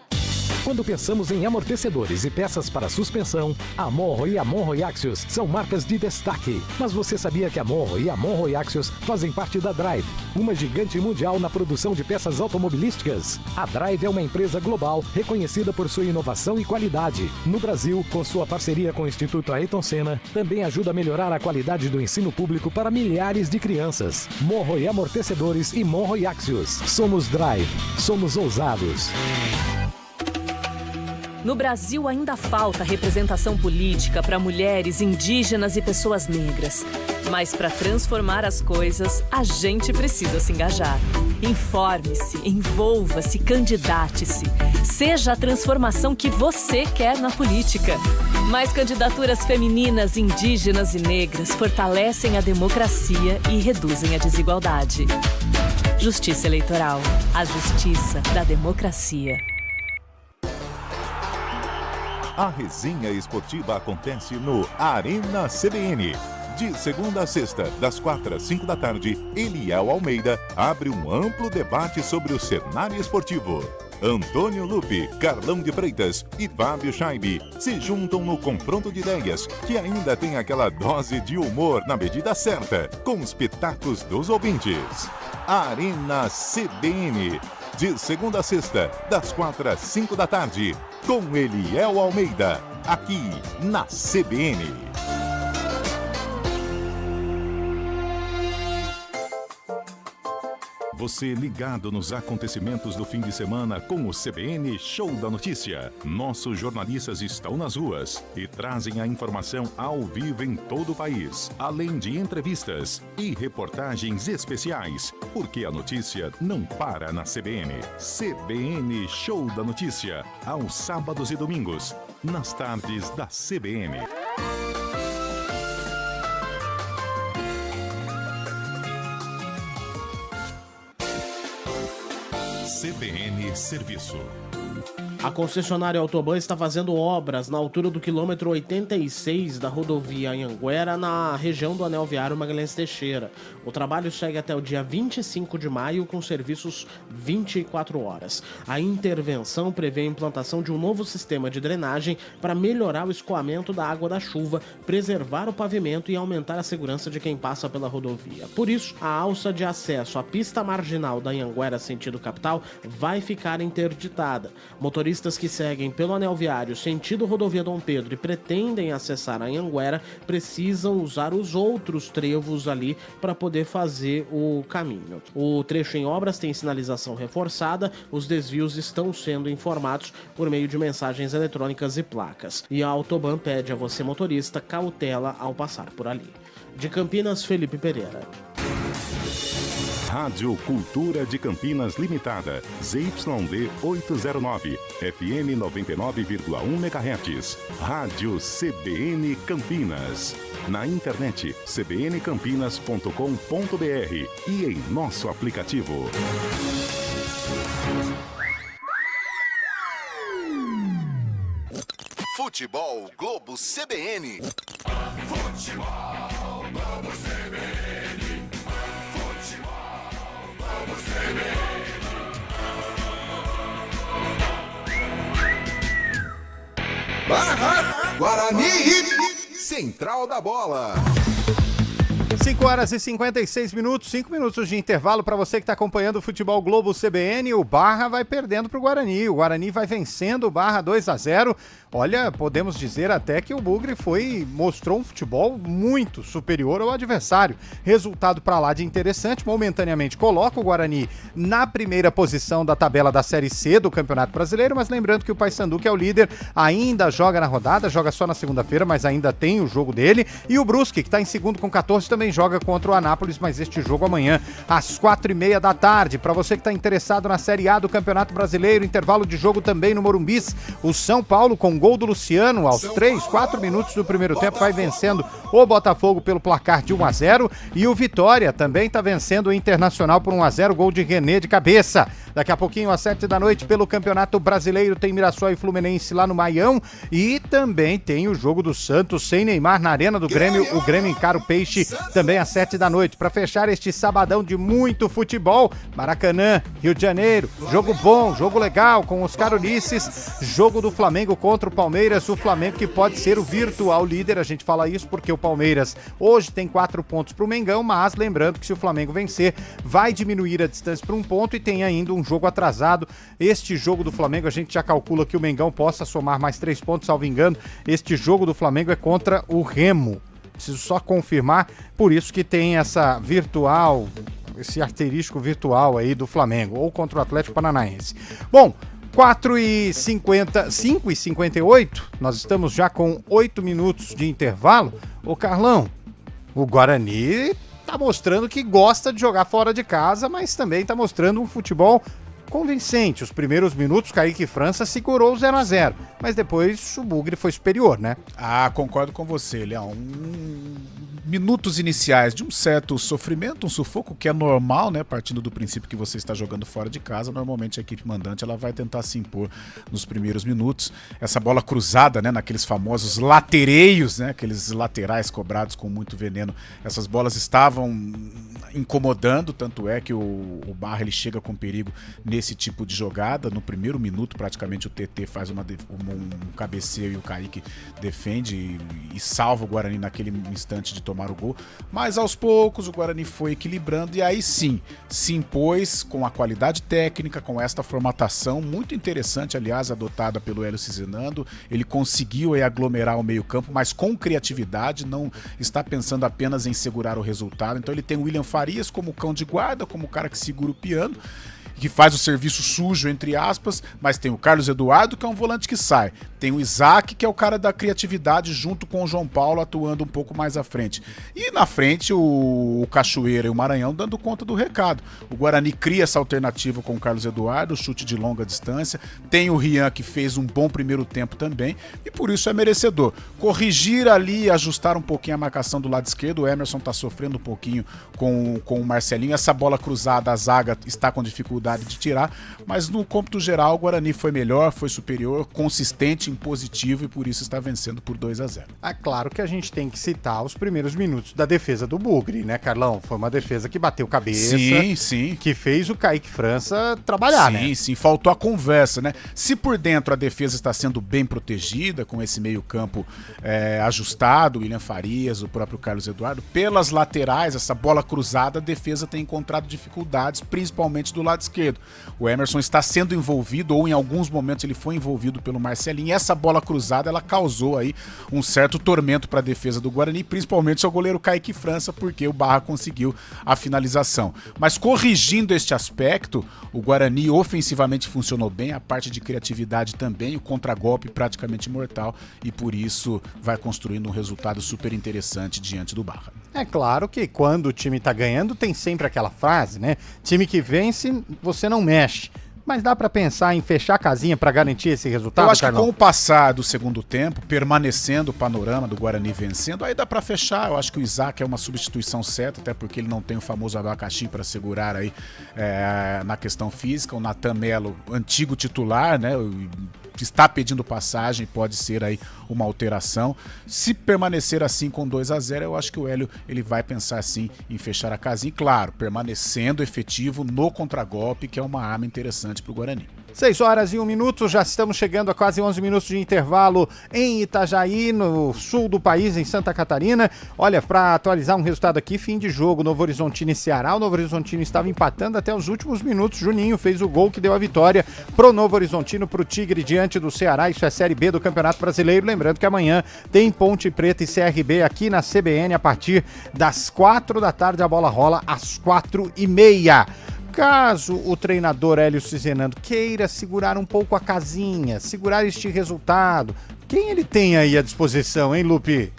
Speaker 8: Quando pensamos em amortecedores e peças para suspensão, a Monroe e a Monroe Axios são marcas de destaque. Mas você sabia que a Monroe e a Monroe Axios fazem parte da Drive, uma gigante mundial na produção de peças automobilísticas? A Drive é uma empresa global reconhecida por sua inovação e qualidade. No Brasil, com sua parceria com o Instituto Ayrton Senna, também ajuda a melhorar a qualidade do ensino público para milhares de crianças. Monroe Amortecedores e Monroe Axios. Somos Drive. Somos ousados.
Speaker 13: No Brasil ainda falta representação política para mulheres, indígenas e pessoas negras. Mas para transformar as coisas, a gente precisa se engajar. Informe-se, envolva-se, candidate-se. Seja a transformação que você quer na política. Mais candidaturas femininas, indígenas e negras fortalecem a democracia e reduzem a desigualdade. Justiça Eleitoral. A justiça da democracia.
Speaker 5: A resenha esportiva acontece no Arena CBN. De segunda a sexta, das 4 às 5 da tarde, Eliel Almeida abre um amplo debate sobre o cenário esportivo. Antônio Lupe, Carlão de Freitas e Fábio Scheibe se juntam no confronto de ideias, que ainda tem aquela dose de humor na medida certa, com os pitacos dos ouvintes. Arena CBN, de segunda a sexta, das 4 às 5 da tarde, com Eliel Almeida, aqui na CBN. Você ligado nos acontecimentos do fim de semana com o CBN Show da Notícia. Nossos jornalistas estão nas ruas e trazem a informação ao vivo em todo o país, além de entrevistas e reportagens especiais, porque a notícia não para na CBN. CBN Show da Notícia, aos sábados e domingos, nas tardes da CBN. CBN Serviço.
Speaker 14: A concessionária Autoban está fazendo obras na altura do quilômetro 86 da rodovia Anhanguera, na região do Anel Viário Magalhães Teixeira. O trabalho segue até o dia 25 de maio com serviços 24 horas. A intervenção prevê a implantação de um novo sistema de drenagem para melhorar o escoamento da água da chuva, preservar o pavimento e aumentar a segurança de quem passa pela rodovia. Por isso, a alça de acesso à pista marginal da Anhanguera sentido capital vai ficar interditada. Motoristas que seguem pelo Anel Viário sentido rodovia Dom Pedro e pretendem acessar a Anhanguera precisam usar os outros trevos ali para poder fazer o caminho. O trecho em obras tem sinalização reforçada, os desvios estão sendo informados por meio de mensagens eletrônicas e placas. E a Autoban pede a você, motorista, cautela ao passar por ali. De Campinas, Felipe Pereira.
Speaker 5: Rádio Cultura de Campinas Limitada, ZYD 809, FM 99,1 MHz. Rádio CBN Campinas. Na internet, cbncampinas.com.br e em nosso aplicativo.
Speaker 12: Futebol Globo CBN. Futebol Globo CBN. Barra Guarani, Central da Bola.
Speaker 1: 5 horas e 56 minutos, 5 minutos de intervalo para você que está acompanhando o Futebol Globo CBN. O Barra vai perdendo para o Guarani. O Guarani vai vencendo o Barra 2-0. Olha, podemos dizer até que o Bugre mostrou um futebol muito superior ao adversário. Resultado para lá de interessante, momentaneamente coloca o Guarani na primeira posição da tabela da Série C do Campeonato Brasileiro, mas lembrando que o Paysandu, que é o líder, ainda joga na rodada, joga só na segunda-feira, mas ainda tem o jogo dele. E o Brusque, que está em segundo com 14, também joga contra o Anápolis, mas este jogo amanhã às 4h30 da tarde. Para você que está interessado na Série A do Campeonato Brasileiro, intervalo de jogo também no Morumbis. O São Paulo, com gol do Luciano aos 3-4 minutos do primeiro tempo, vai vencendo o Botafogo pelo placar de 1-0, e o Vitória também está vencendo o Internacional por 1-0, gol de René de cabeça. Daqui a pouquinho, às 7 da noite, pelo Campeonato Brasileiro, tem Mirassol e Fluminense lá no Maião, e também tem o jogo do Santos sem Neymar na Arena do Grêmio. O Grêmio encara o Peixe também também às 7 da noite. Para fechar este sabadão de muito futebol, Maracanã, Rio de Janeiro, jogo bom, jogo legal com os Carolices, jogo do Flamengo contra o Palmeiras, o Flamengo que pode ser o virtual líder, a gente fala isso porque o Palmeiras hoje tem 4 pontos para o Mengão, mas lembrando que se o Flamengo vencer, vai diminuir a distância para 1 ponto e tem ainda um jogo atrasado. Este jogo do Flamengo, a gente já calcula que o Mengão possa somar mais 3 pontos, salvo engano. Este jogo do Flamengo é contra o Remo. Preciso só confirmar, por isso que tem essa virtual, esse asterisco virtual aí do Flamengo, ou contra o Atlético Paranaense. Bom, 5h58, nós estamos já com 8 minutos de intervalo. Ô Carlão, o Guarani tá mostrando que gosta de jogar fora de casa, mas também tá mostrando um futebol convincente. Os primeiros minutos, Kaique França segurou o 0-0, mas depois o Bugre foi superior, né?
Speaker 2: Ah, concordo com você, Leão. Minutos iniciais de um certo sofrimento, um sufoco que é normal, né? Partindo do princípio que você está jogando fora de casa, normalmente a equipe mandante ela vai tentar se impor nos primeiros minutos. Essa bola cruzada, né? Naqueles famosos latereios, né? Aqueles laterais cobrados com muito veneno. Essas bolas estavam incomodando, tanto é que o Barra ele chega com perigo nesse tipo de jogada. No primeiro minuto, praticamente, o TT faz um cabeceio e o Kaique defende e salva o Guarani naquele instante de tomar o gol. Mas aos poucos o Guarani foi equilibrando e aí sim, se impôs com a qualidade técnica, com esta formatação muito interessante, aliás, adotada pelo Hélio Cizinando. Ele conseguiu aí aglomerar o meio-campo, mas com criatividade, não está pensando apenas em segurar o resultado. Então ele tem o William Farias como cão de guarda, como o cara que segura o piano, que faz o serviço sujo, entre aspas, mas tem o Carlos Eduardo, que é um volante que sai. Tem o Isaac, que é o cara da criatividade, junto com o João Paulo, atuando um pouco mais à frente. E na frente, o Cachoeira e o Maranhão dando conta do recado. O Guarani cria essa alternativa com o Carlos Eduardo, chute de longa distância. Tem o Rian, que fez um bom primeiro tempo também, e por isso é merecedor. Corrigir ali, ajustar um pouquinho a marcação do lado esquerdo. O Emerson tá sofrendo um pouquinho com o Marcelinho. Essa bola cruzada, a zaga está com dificuldade de tirar, mas no cômputo geral o Guarani foi melhor, foi superior, consistente, positivo e por isso está vencendo por 2-0.
Speaker 1: É claro que a gente tem que citar os primeiros minutos da defesa do Bugre, né, Carlão? Foi uma defesa que bateu cabeça,
Speaker 2: sim.
Speaker 1: Que fez o Kaique França trabalhar, né?
Speaker 2: Sim, faltou a conversa, né? Se por dentro a defesa está sendo bem protegida, com esse meio campo ajustado, William Farias, o próprio Carlos Eduardo, pelas laterais, essa bola cruzada, a defesa tem encontrado dificuldades, principalmente do lado esquerdo. O Emerson está sendo envolvido, ou em alguns momentos ele foi envolvido pelo Marcelinho, e essa bola cruzada, ela causou aí um certo tormento para a defesa do Guarani, principalmente ao goleiro Kaique França, porque o Barra conseguiu a finalização. Mas corrigindo este aspecto, o Guarani ofensivamente funcionou bem, a parte de criatividade também, o contragolpe praticamente mortal, e por isso vai construindo um resultado super interessante diante do Barra.
Speaker 1: É claro que quando o time tá ganhando, tem sempre aquela frase, né? Time que vence, você não mexe. Mas dá pra pensar em fechar a casinha pra garantir esse resultado,
Speaker 2: Eu acho
Speaker 1: Carlão?
Speaker 2: que com o passar do segundo tempo, permanecendo o panorama do Guarani vencendo, aí dá pra fechar. Eu acho que o Isaac é uma substituição certa, até porque ele não tem o famoso abacaxi pra segurar aí na questão física. O Natan Melo, antigo titular, né? Está pedindo passagem, pode ser aí uma alteração. Se permanecer assim com 2-0, eu acho que o Hélio ele vai pensar assim em fechar a casinha. E claro, permanecendo efetivo no contragolpe, que é uma arma interessante para o Guarani.
Speaker 1: 6h01, já estamos chegando a quase 11 minutos de intervalo em Itajaí, no sul do país, em Santa Catarina. Olha, para atualizar um resultado aqui, fim de jogo, Novo Horizontino e Ceará. O Novo Horizontino estava empatando até os últimos minutos. Juninho fez o gol que deu a vitória pro Novo Horizontino, pro Tigre, diante do Ceará. Isso é Série B do Campeonato Brasileiro. Lembrando que amanhã tem Ponte Preta e CRB aqui na CBN a partir das 4 da tarde. A bola rola às 4h30. Caso o treinador Hélio Cizinando queira segurar um pouco a casinha, segurar este resultado, quem ele tem aí à disposição, hein, Lupe?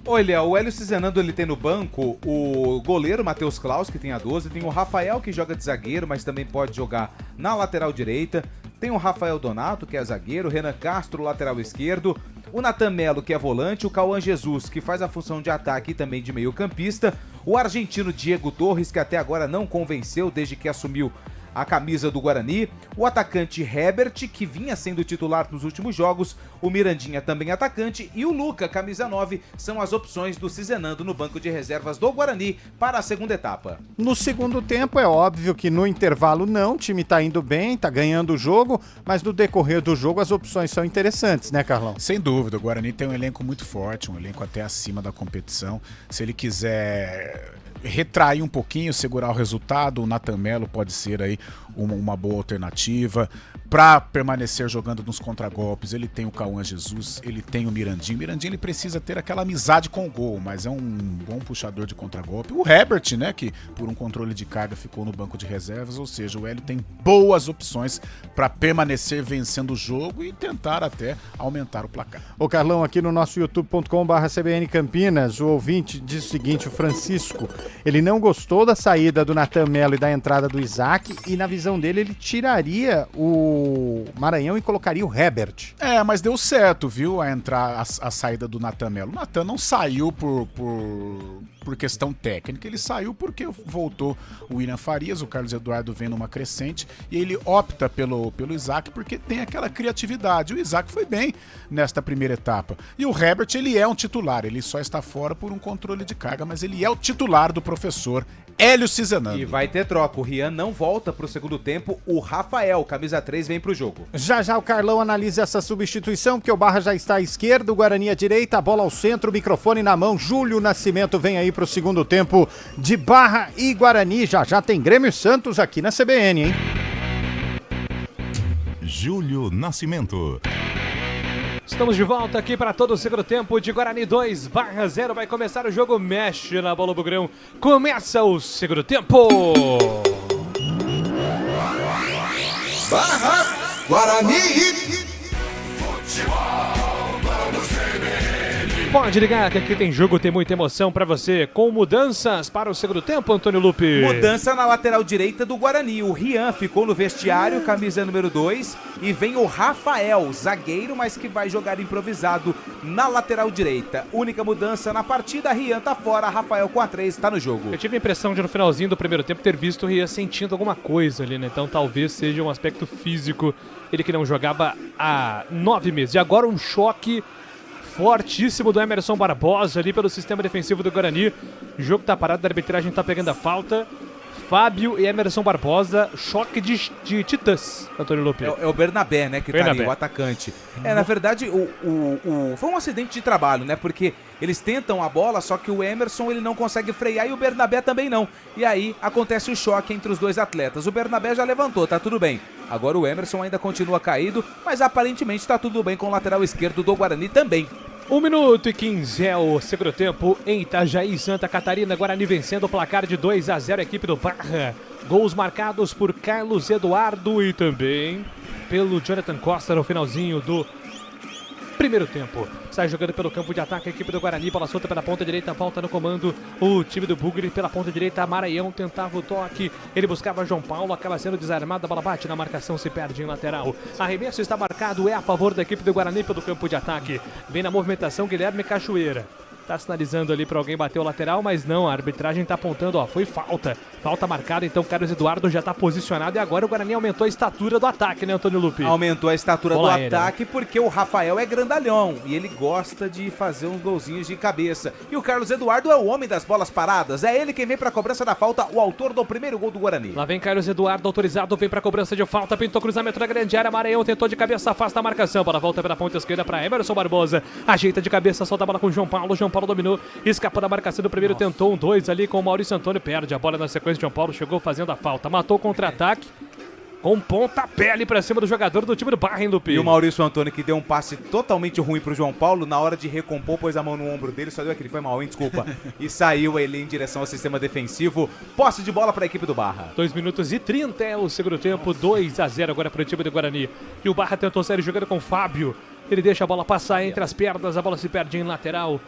Speaker 3: Olha, o Hélio Cizinando, ele tem no banco o goleiro Matheus Klaus, que tem a 12, tem o Rafael, que joga de zagueiro, mas também pode jogar na lateral direita, tem o Rafael Donato, que é zagueiro, o Renan Castro, lateral esquerdo, o Natan Melo, que é volante, o Cauã Jesus, que faz a função de ataque e também de meio campista, o argentino Diego Torres, que até agora não convenceu desde que assumiu a camisa do Guarani, o atacante Herbert, que vinha sendo titular nos últimos jogos, o Mirandinha também atacante e o Luca, camisa 9, são as opções do Cizenando no banco de reservas do Guarani para a segunda etapa.
Speaker 1: No segundo tempo é óbvio que no intervalo não, o time tá indo bem, tá ganhando o jogo, mas no decorrer do jogo as opções são interessantes, né, Carlão?
Speaker 2: Sem dúvida, o Guarani tem um elenco muito forte, um elenco até acima da competição. Se ele quiser retrair um pouquinho, segurar o resultado, o Nathan Melo pode ser aí uma boa alternativa. Para permanecer jogando nos contragolpes, ele tem o Cauã Jesus, ele tem o Mirandinho. O Mirandinho ele precisa ter aquela amizade com o gol, mas é um bom puxador de contragolpe. O Herbert, né, que por um controle de carga ficou no banco de reservas, ou seja, o Hélio tem boas opções para permanecer vencendo o jogo e tentar até aumentar o placar.
Speaker 1: Ô Carlão, aqui no nosso youtube.com/CBN Campinas, o ouvinte diz o seguinte, o Francisco, ele não gostou da saída do Nathan Melo e da entrada do Isaac e na visão dele ele tiraria o Maranhão e colocaria o Herbert.
Speaker 2: É, mas deu certo, viu, a saída do Nathan Melo. O Nathan não saiu por questão técnica, ele saiu porque voltou o William Farias, o Carlos Eduardo vem numa crescente e ele opta pelo Isaac porque tem aquela criatividade. O Isaac foi bem nesta primeira etapa. E o Herbert, ele é um titular, ele só está fora por um controle de carga, mas ele é o titular do professor Hélio Cizenando.
Speaker 3: E vai ter troca, o Rian não volta pro segundo tempo, o Rafael, camisa 3, vem pro jogo.
Speaker 1: Já o Carlão analisa essa substituição, porque o Barra já está à esquerda, o Guarani à direita, a bola ao centro, o microfone na mão, Júlio Nascimento vem aí pro segundo tempo de Barra e Guarani, já tem Grêmio e Santos aqui na CBN, hein?
Speaker 5: Júlio Nascimento.
Speaker 4: Estamos de volta aqui para todo o segundo tempo de Guarani 2, Barra 0. Vai começar o jogo, mexe na bola, Bugrão. Começa o segundo tempo.
Speaker 12: Barra Guarani.
Speaker 4: Pode ligar que aqui tem jogo, tem muita emoção pra você. Com mudanças para o segundo tempo, Antônio Lupe.
Speaker 3: Mudança na lateral direita do Guarani. O Rian ficou no vestiário, camisa número 2. E vem o Rafael, zagueiro, mas que vai jogar improvisado na lateral direita. Única mudança na partida, Rian tá fora, Rafael com a 3 tá no jogo.
Speaker 4: Eu tive a impressão de no finalzinho do primeiro tempo ter visto o Rian sentindo alguma coisa ali, né? Então talvez seja um aspecto físico. Ele que não jogava há 9 meses. E agora um choque fortíssimo do Emerson Barbosa ali pelo sistema defensivo do Guarani. O jogo tá parado, a arbitragem tá pegando a falta. Fábio e Emerson Barbosa, choque de titãs, Antônio Lupe.
Speaker 3: É o Bernabé, né, que
Speaker 4: Bernabé.
Speaker 3: tá ali, o atacante. Na verdade, foi um acidente de trabalho, né, porque eles tentam a bola, só que o Emerson ele não consegue frear e o Bernabé também não. E aí acontece o choque entre os dois atletas. O Bernabé já levantou, tá tudo bem. Agora o Emerson ainda continua caído, mas aparentemente tá tudo bem com o lateral esquerdo do Guarani também.
Speaker 4: 1 minuto e 15 é o segundo tempo em Itajaí, Santa Catarina. Guarani vencendo o placar de 2-0 a equipe do Barra. Gols marcados por Carlos Eduardo e também pelo Jonathan Costa no finalzinho do primeiro tempo. Sai jogando pelo campo de ataque a equipe do Guarani, bola solta pela ponta direita, volta no comando o time do Bugre pela ponta direita, Maranhão tentava o toque, ele buscava João Paulo, acaba sendo desarmado, a bola bate na marcação, se perde em lateral. Arremesso está marcado, é a favor da equipe do Guarani pelo campo de ataque. Vem na movimentação Guilherme Cachoeira. Tá sinalizando ali pra alguém bater o lateral, mas não, a arbitragem tá apontando, ó, foi falta. Falta marcada, então Carlos Eduardo já tá posicionado e agora o Guarani aumentou a estatura do ataque, né, Antônio Lupe?
Speaker 3: Aumentou a estatura
Speaker 4: Bola
Speaker 3: do
Speaker 4: aérea,
Speaker 3: ataque porque o Rafael é grandalhão e ele gosta de fazer uns golzinhos de cabeça. E o Carlos Eduardo é o homem das bolas paradas, é ele quem vem pra cobrança da falta, o autor do primeiro gol do Guarani.
Speaker 4: Lá vem Carlos Eduardo, autorizado, vem pra cobrança de falta, pintou cruzamento na grande área, Maranhão tentou de cabeça, afasta a marcação, bola volta pela ponta esquerda pra Emerson Barbosa, ajeita de cabeça, solta a bola com o João Paulo dominou, escapou da marcação do primeiro, tentou um 2 ali com o Maurício Antônio, perde a bola na sequência, João Paulo chegou fazendo a falta, matou o contra-ataque, com pontapé ali pra cima do jogador do time do Barra, hein, Lupe?
Speaker 3: E o Maurício Antônio que deu um passe totalmente ruim pro João Paulo, na hora de recompor, pôs a mão no ombro dele, só deu aquele, foi mal, hein, desculpa, e saiu ele em direção ao sistema defensivo, posse de bola pra equipe do Barra.
Speaker 4: 2 minutos e 30 é o segundo tempo, 2-0 agora pro time do Guarani, e o Barra tentou sair jogando com o Fábio, ele deixa a bola passar entre as pernas, a bola se perde em lateral.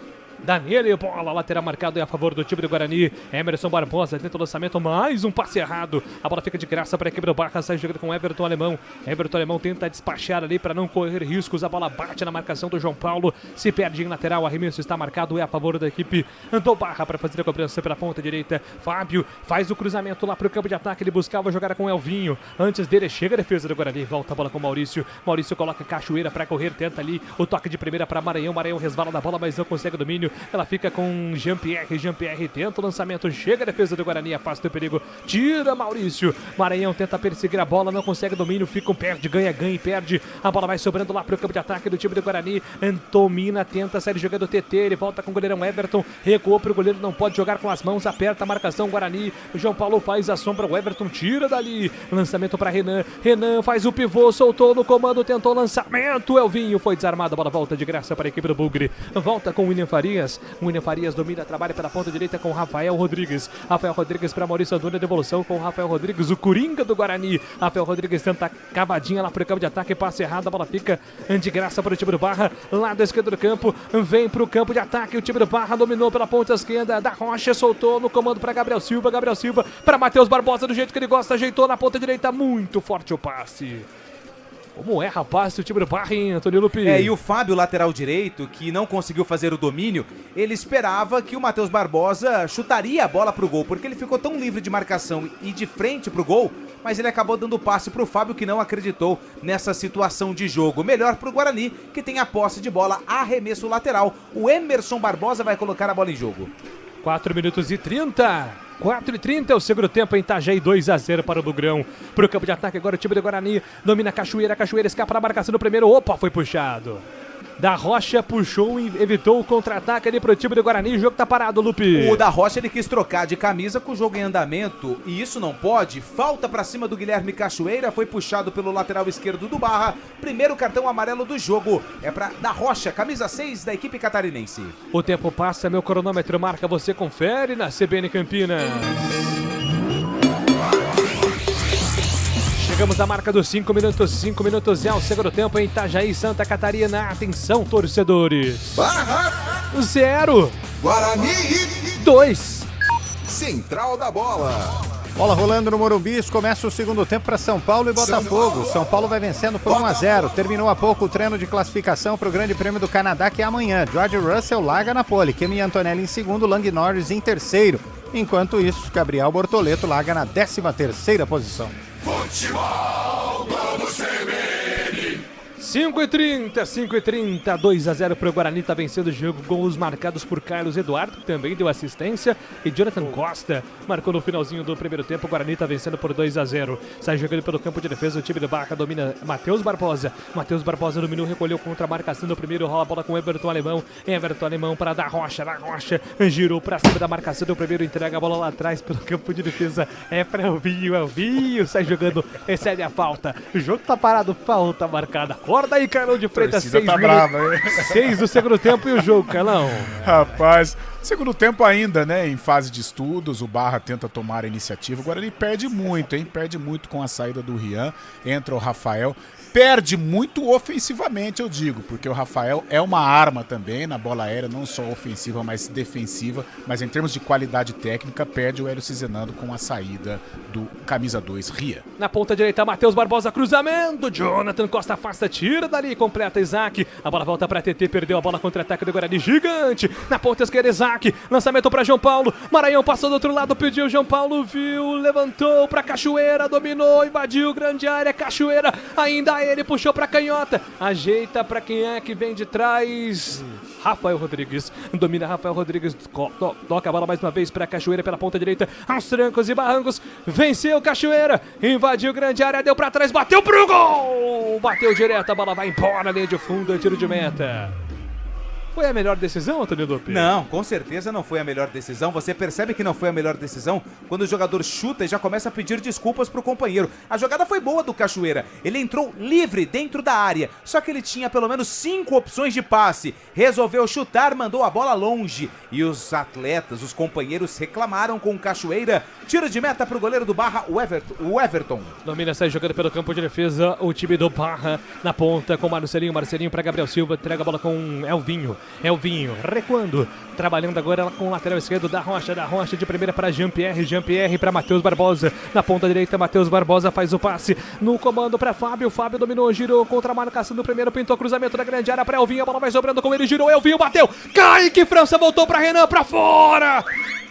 Speaker 4: Dá nele, bola lateral marcado a favor do time do Guarani. Emerson Barbosa tenta o lançamento, mais um passe errado. A bola fica de graça para a equipe do Barra, sai jogando com Everton Alemão. Everton Alemão tenta despachar ali para não correr riscos. A bola bate na marcação do João Paulo, se perde em lateral. Arremesso está marcado, é a favor da equipe do Barra para fazer a cobrança pela ponta direita. Fábio faz o cruzamento lá para o campo de ataque. Ele buscava jogar com Elvinho. Antes dele chega a defesa do Guarani, volta a bola com Maurício. Maurício coloca Cachoeira para correr, tenta ali o toque de primeira para Maranhão. Maranhão resvala da bola, mas não consegue o domínio. Ela fica com Jean-Pierre. Jean-Pierre tenta o lançamento, chega a defesa do Guarani, afasta o perigo, tira Maurício. Maranhão tenta perseguir a bola, não consegue o domínio, fica um perde, ganha e perde. A bola vai sobrando lá para o campo de ataque do time do Guarani. Domina, tenta sair jogando o TT, ele volta com o goleirão Everton, recuou para o goleiro, não pode jogar com as mãos, aperta a marcação Guarani. O João Paulo faz a sombra, o Everton tira dali. Lançamento para Renan. Renan faz o pivô, soltou no comando, tentou o lançamento. Elvinho foi desarmado, a bola volta de graça para a equipe do Bugre. Volta com o William Farias. William Farias domina, trabalha pela ponta direita com Rafael Rodrigues. Rafael Rodrigues para Maurício Antônio, devolução com Rafael Rodrigues, o Coringa do Guarani. Rafael Rodrigues tenta cavadinha lá para o campo de ataque, passe errado, a bola fica de graça para o time do Barra. Lado esquerdo do campo, vem para o campo de ataque. O time do Barra dominou pela ponta esquerda. Da Rocha soltou no comando para Gabriel Silva. Gabriel Silva para Matheus Barbosa, do jeito que ele gosta, ajeitou na ponta direita, muito forte o passe. Como é, rapaz, o time do Barra, hein, Antônio Lupi?
Speaker 3: E o Fábio, lateral direito, que não conseguiu fazer o domínio, ele esperava que o Matheus Barbosa chutaria a bola pro gol, porque ele ficou tão livre de marcação e de frente pro gol, mas ele acabou dando passe pro Fábio, que não acreditou nessa situação de jogo. Melhor pro Guarani, que tem a posse de bola, arremesso lateral. O Emerson Barbosa vai colocar a bola em jogo.
Speaker 4: 4 minutos e 30. 4h30 é o segundo tempo em Itajaí, 2-0 para o Bugrão. Pro campo de ataque agora o time do Guarani. Domina Cachoeira, Cachoeira escapa na marcação do primeiro. Opa, foi puxado. Da Rocha puxou e evitou o contra-ataque ali pro time do Guarani. O jogo tá parado, Lupe.
Speaker 3: O Da Rocha, ele quis trocar de camisa com o jogo em andamento e isso não pode. Falta pra cima do Guilherme Cachoeira, foi puxado pelo lateral esquerdo do Barra. Primeiro cartão amarelo do jogo é pra Da Rocha, camisa 6 da equipe catarinense.
Speaker 4: O tempo passa, meu cronômetro marca, você confere na CBN Campinas. Chegamos à marca dos 5 minutos. 5 minutos é o segundo tempo em Itajaí, Santa Catarina. Atenção, torcedores.
Speaker 12: Barra
Speaker 4: 0.
Speaker 12: Guarani
Speaker 4: 2.
Speaker 12: Central da Bola.
Speaker 1: Bola rolando no Morumbi, começa o segundo tempo para São Paulo e Botafogo. São Paulo vai vencendo por 1-0. Terminou há pouco o treino de classificação para o Grande Prêmio do Canadá, que é amanhã. George Russell larga na pole, Kimi Antonelli em segundo, Lang Norris em terceiro. Enquanto isso, Gabriel Bortoleto larga na 13ª posição.
Speaker 12: Futebol Globo CBN.
Speaker 4: 5h30, 2-0 para o Guarani, tá vencendo o jogo. Gols marcados por Carlos Eduardo, que também deu assistência, e Jonathan Costa marcou no finalzinho do primeiro tempo. O Guarani tá vencendo por 2-0. Sai jogando pelo campo de defesa, o time do Barra domina Matheus Barbosa. Matheus Barbosa dominou, recolheu contra a marcação do primeiro, rola a bola com Everton Alemão. Everton Alemão para Da Rocha, Da Rocha girou para cima da marcação do primeiro, entrega a bola lá atrás pelo campo de defesa. É para Elvinho, sai jogando, excede a falta. O jogo tá parado, falta marcada. Acorda aí, Carlão de Freitas, 6
Speaker 2: tá
Speaker 4: minutos. 6 do segundo tempo e o jogo, Carlão.
Speaker 2: Rapaz, segundo tempo ainda, né? Em fase de estudos, o Barra tenta tomar a iniciativa. Agora ele perde muito, hein? Perde muito com a saída do Rian. Entra o Rafael. Perde muito ofensivamente, eu digo, porque o Rafael é uma arma também na bola aérea, não só ofensiva, mas defensiva. Mas em termos de qualidade técnica, perde o Hélio Cizenando com a saída do camisa 2, Ria.
Speaker 4: Na ponta direita, Matheus Barbosa, cruzamento. Jonathan Costa afasta, tira dali, completa Isaac. A bola volta para TT, perdeu a bola, contra-ataque do Guarani, gigante. Na ponta esquerda, Isaac, lançamento para João Paulo. Maranhão passou do outro lado, pediu, João Paulo viu, levantou para Cachoeira, dominou, invadiu grande área, Cachoeira, ainda ele puxou pra canhota, ajeita pra quem é que vem de trás. Rafael Rodrigues, domina Rafael Rodrigues, toca a bola mais uma vez pra Cachoeira pela ponta direita, aos trancos e barrancos, venceu Cachoeira, invadiu grande área, deu pra trás, bateu pro gol, bateu direto, a bola vai embora, linha de fundo, tiro de meta. Foi a melhor decisão, Antônio Lupe?
Speaker 3: Não, com certeza não foi a melhor decisão. Você percebe que não foi a melhor decisão quando o jogador chuta e já começa a pedir desculpas pro companheiro. A jogada foi boa do Cachoeira. Ele entrou livre dentro da área, só que ele tinha pelo menos 5 opções de passe. Resolveu chutar, mandou a bola longe. E os atletas, os companheiros reclamaram com o Cachoeira. Tiro de meta pro goleiro do Barra, o Everton.
Speaker 4: Domina, sai jogando pelo campo de defesa o time do Barra na ponta com Marcelinho. Marcelinho para Gabriel Silva, entrega a bola com Elvinho. Elvinho, recuando. Trabalhando agora com o lateral esquerdo da Rocha de primeira para Jean-Pierre para Matheus Barbosa, na ponta direita Matheus Barbosa faz o passe, no comando para Fábio dominou, girou contra a marcação do primeiro, pintou cruzamento da grande área para Elvinho, a bola vai sobrando com ele, girou, Elvinho bateu, Kaique França voltou para Renan, para fora!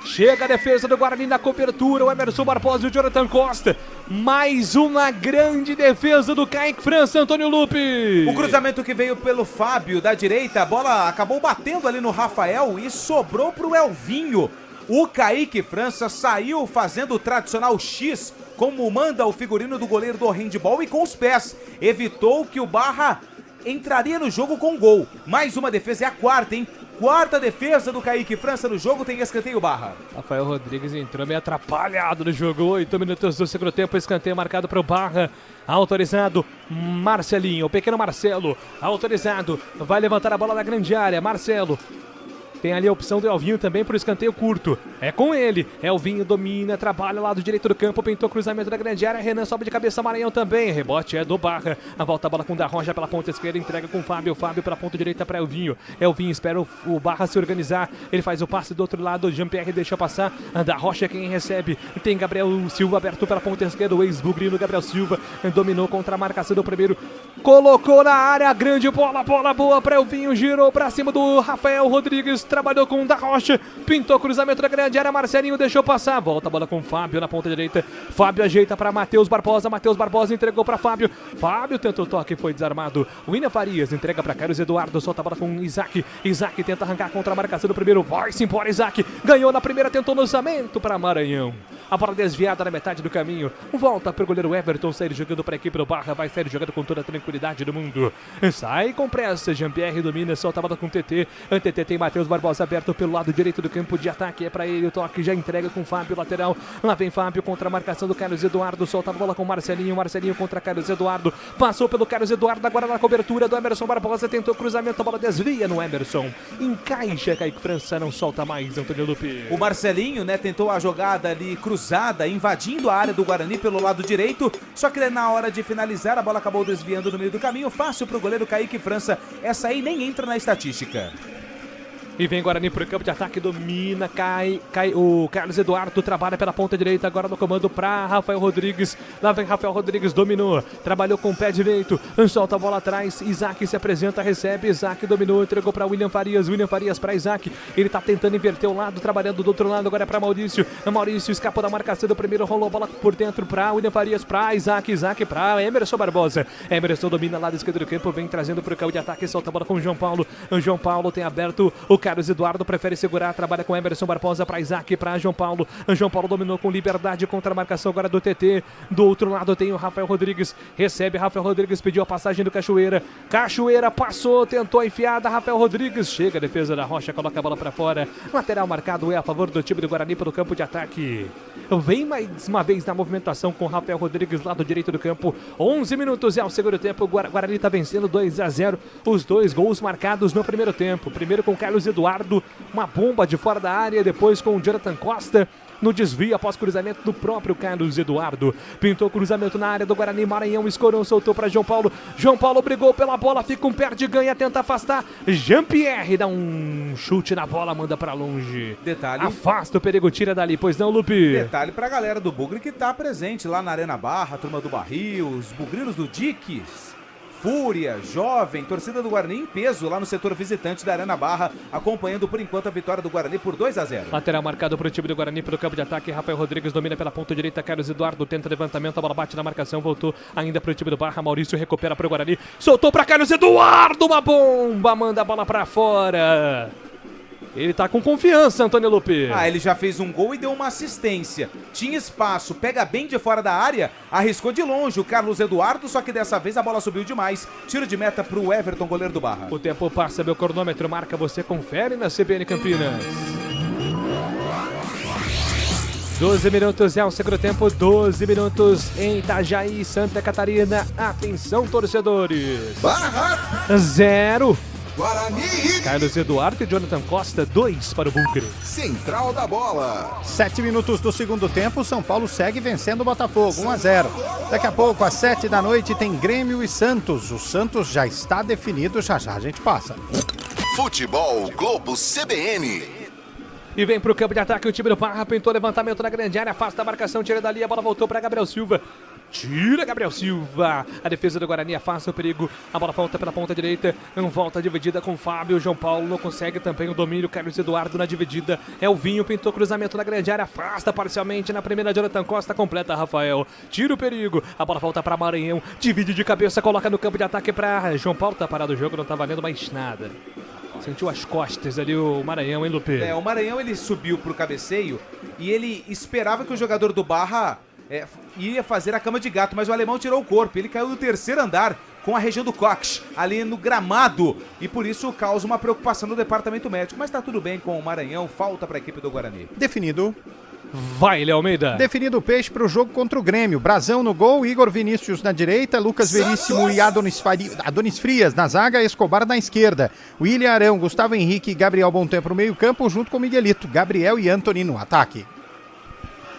Speaker 4: Chega a defesa do Guarani na cobertura, o Emerson Barbosa e o Jonathan Costa. Mais uma grande defesa do Kaique França, Antônio Lupe.
Speaker 3: O cruzamento que veio pelo Fábio da direita, a bola acabou batendo ali no Rafael e sobrou pro Elvinho. O Kaique França saiu fazendo o tradicional X, como manda o figurino do goleiro do handball, e com os pés evitou que o Barra entraria no jogo com gol. Mais uma defesa, é a quarta, hein? Quarta defesa do Kaique França no jogo, tem escanteio Barra.
Speaker 4: Rafael Rodrigues entrou meio atrapalhado no jogo, 8 minutos do segundo tempo, escanteio marcado para o Barra. Autorizado Marcelinho, o pequeno Marcelo, autorizado, vai levantar a bola da grande área, Marcelo. Tem ali a opção do Elvinho também para o escanteio curto. É com ele. Elvinho domina, trabalha ao lado direito do campo, pintou cruzamento da grande área. Renan sobe de cabeça, Maranhão também. Rebote é do Barra. A volta a bola com o da Rocha pela ponta esquerda, entrega com o Fábio. Fábio pela ponta direita para Elvinho. Elvinho espera o Barra se organizar. Ele faz o passe do outro lado. Jean-Pierre deixa passar. Da Rocha quem recebe. Tem Gabriel Silva aberto pela ponta esquerda. O ex-bugrino Gabriel Silva dominou contra a marcação do primeiro. Colocou na área, grande bola boa para Elvinho. Girou para cima do Rafael Rodrigues. Trabalhou com o da Rocha, pintou cruzamento da grande área, Marcelinho deixou passar, volta a bola com o Fábio na ponta direita, Fábio ajeita para Matheus Barbosa entregou para Fábio tentou o toque, foi desarmado, William Farias entrega para Carlos Eduardo, solta a bola com Isaac tenta arrancar contra a marcação do primeiro, vai-se embora Isaac, ganhou na primeira, tentou lançamento para Maranhão, a bola desviada na metade do caminho, volta para o goleiro Everton, sair jogando para a equipe do Barra, vai sair jogando com toda a tranquilidade do mundo, sai com pressa, Jean-Pierre domina, solta a bola com o TT tem Matheus Barbosa aberto pelo lado direito do campo de ataque, é para ele, o toque já entrega com o Fábio, lateral, lá vem Fábio contra a marcação do Carlos Eduardo, solta a bola com Marcelinho contra Carlos Eduardo, passou pelo Carlos Eduardo, agora na cobertura do Emerson Barbosa, tentou cruzamento, a bola desvia no Emerson, encaixa, Kaique França não solta mais, Antônio Lupe.
Speaker 3: O Marcelinho, né, tentou a jogada ali cruzada, invadindo a área do Guarani pelo lado direito, só que na hora de finalizar, a bola acabou desviando no meio do caminho, fácil pro goleiro Kaique França, essa aí nem entra na estatística.
Speaker 4: E vem Guarani pro campo de ataque, domina, cai o Carlos Eduardo, trabalha pela ponta direita, agora no comando para Rafael Rodrigues, lá vem Rafael Rodrigues, dominou, trabalhou com o pé direito, solta a bola atrás, Isaac se apresenta, recebe, Isaac dominou, entregou para William Farias para Isaac, ele tá tentando inverter o lado, trabalhando do outro lado, agora é para Maurício escapou da marcação do primeiro, rolou a bola por dentro para William Farias, para Isaac para Emerson Barbosa, Emerson domina lado esquerdo do campo, vem trazendo pro campo de ataque, solta a bola com o João Paulo tem aberto, o Carlos Eduardo prefere segurar, trabalha com Emerson Barbosa para Isaac, para João Paulo dominou com liberdade contra a marcação agora do TT, do outro lado tem o Rafael Rodrigues, recebe Rafael Rodrigues, pediu a passagem do Cachoeira passou, tentou a enfiada, Rafael Rodrigues, chega a defesa da Rocha, coloca a bola para fora, lateral marcado é a favor do time do Guarani pelo campo de ataque, vem mais uma vez na movimentação com Rafael Rodrigues, lado direito do campo, 11 minutos é o segundo tempo, o Guarani está vencendo 2-0, os dois gols marcados no primeiro tempo, primeiro com Carlos Eduardo, uma bomba de fora da área, depois com o Jonathan Costa, no desvio após cruzamento do próprio Carlos Eduardo, pintou cruzamento na área do Guarani, Maranhão escorou, soltou para João Paulo brigou pela bola, fica um perde, ganha, tenta afastar, Jean-Pierre dá um chute na bola, manda para longe,
Speaker 3: detalhe,
Speaker 4: afasta o perigo, tira dali, pois não, Lupe?
Speaker 3: Detalhe pra galera do Bugre que tá presente lá na Arena Barra, a turma do Barril, os bugrinos do Diques, Fúria, Jovem, torcida do Guarani em peso lá no setor visitante da Arena Barra, acompanhando por enquanto a vitória do Guarani por 2-0.
Speaker 4: Lateral marcado para o time do Guarani pelo campo de ataque, Rafael Rodrigues domina pela ponta direita, Carlos Eduardo tenta levantamento, a bola bate na marcação, voltou ainda para o time do Barra, Maurício recupera para o Guarani, soltou para Carlos Eduardo, uma bomba, manda a bola para fora. Ele tá com confiança, Antônio Lupe.
Speaker 3: Ele já fez um gol e deu uma assistência. Tinha espaço, pega bem de fora da área, arriscou de longe o Carlos Eduardo, só que dessa vez a bola subiu demais. Tiro de meta pro Everton, goleiro do Barra.
Speaker 4: O tempo passa, meu cronômetro marca, você confere na CBN Campinas. 12 minutos é o segundo tempo, 12 minutos em Itajaí, Santa Catarina. Atenção, torcedores.
Speaker 12: Barra
Speaker 4: 0.
Speaker 12: Guarani.
Speaker 4: Carlos Eduardo e Jonathan Costa, 2 para o Bugre.
Speaker 12: Central da bola.
Speaker 1: 7 minutos do segundo tempo, São Paulo segue vencendo o Botafogo, 1-0. Daqui a pouco, às 7 da noite, tem Grêmio e Santos. O Santos já está definido, já a gente passa.
Speaker 12: Futebol Globo CBN.
Speaker 4: E vem pro campo de ataque o time do Barra, pintou levantamento na grande área, afasta a marcação, tira dali, a bola voltou para Gabriel Silva. Tira Gabriel Silva. A defesa do Guarani afasta o perigo. A bola volta pela ponta direita. Volta dividida com o Fábio. João Paulo não consegue também o domínio. Carlos Eduardo na dividida. Elvinho pintou cruzamento na grande área. Afasta parcialmente na primeira. Jonathan Costa completa Rafael. Tira o perigo. A bola volta para Maranhão. Divide de cabeça. Coloca no campo de ataque para João Paulo. Tá parado o jogo. Não tá valendo mais nada. Sentiu as costas ali o Maranhão, hein, Lupe?
Speaker 3: O Maranhão ele subiu pro cabeceio e ele esperava que o jogador do Barra ia fazer a cama de gato, mas o alemão tirou o corpo. Ele caiu do terceiro andar com a região do cox, ali no gramado, e por isso causa uma preocupação no departamento médico. Mas tá tudo bem com o Maranhão, falta para a equipe do Guarani.
Speaker 1: Definido.
Speaker 4: Vai, Léo Almeida.
Speaker 1: Definido o Peixe para o jogo contra o Grêmio. Brazão no gol, Igor Vinícius na direita, Lucas Veríssimo e Adonis Frias na zaga, Escobar na esquerda. William Arão, Gustavo Henrique e Gabriel Bontempo no meio campo, junto com Miguelito, Gabriel e Antony no ataque.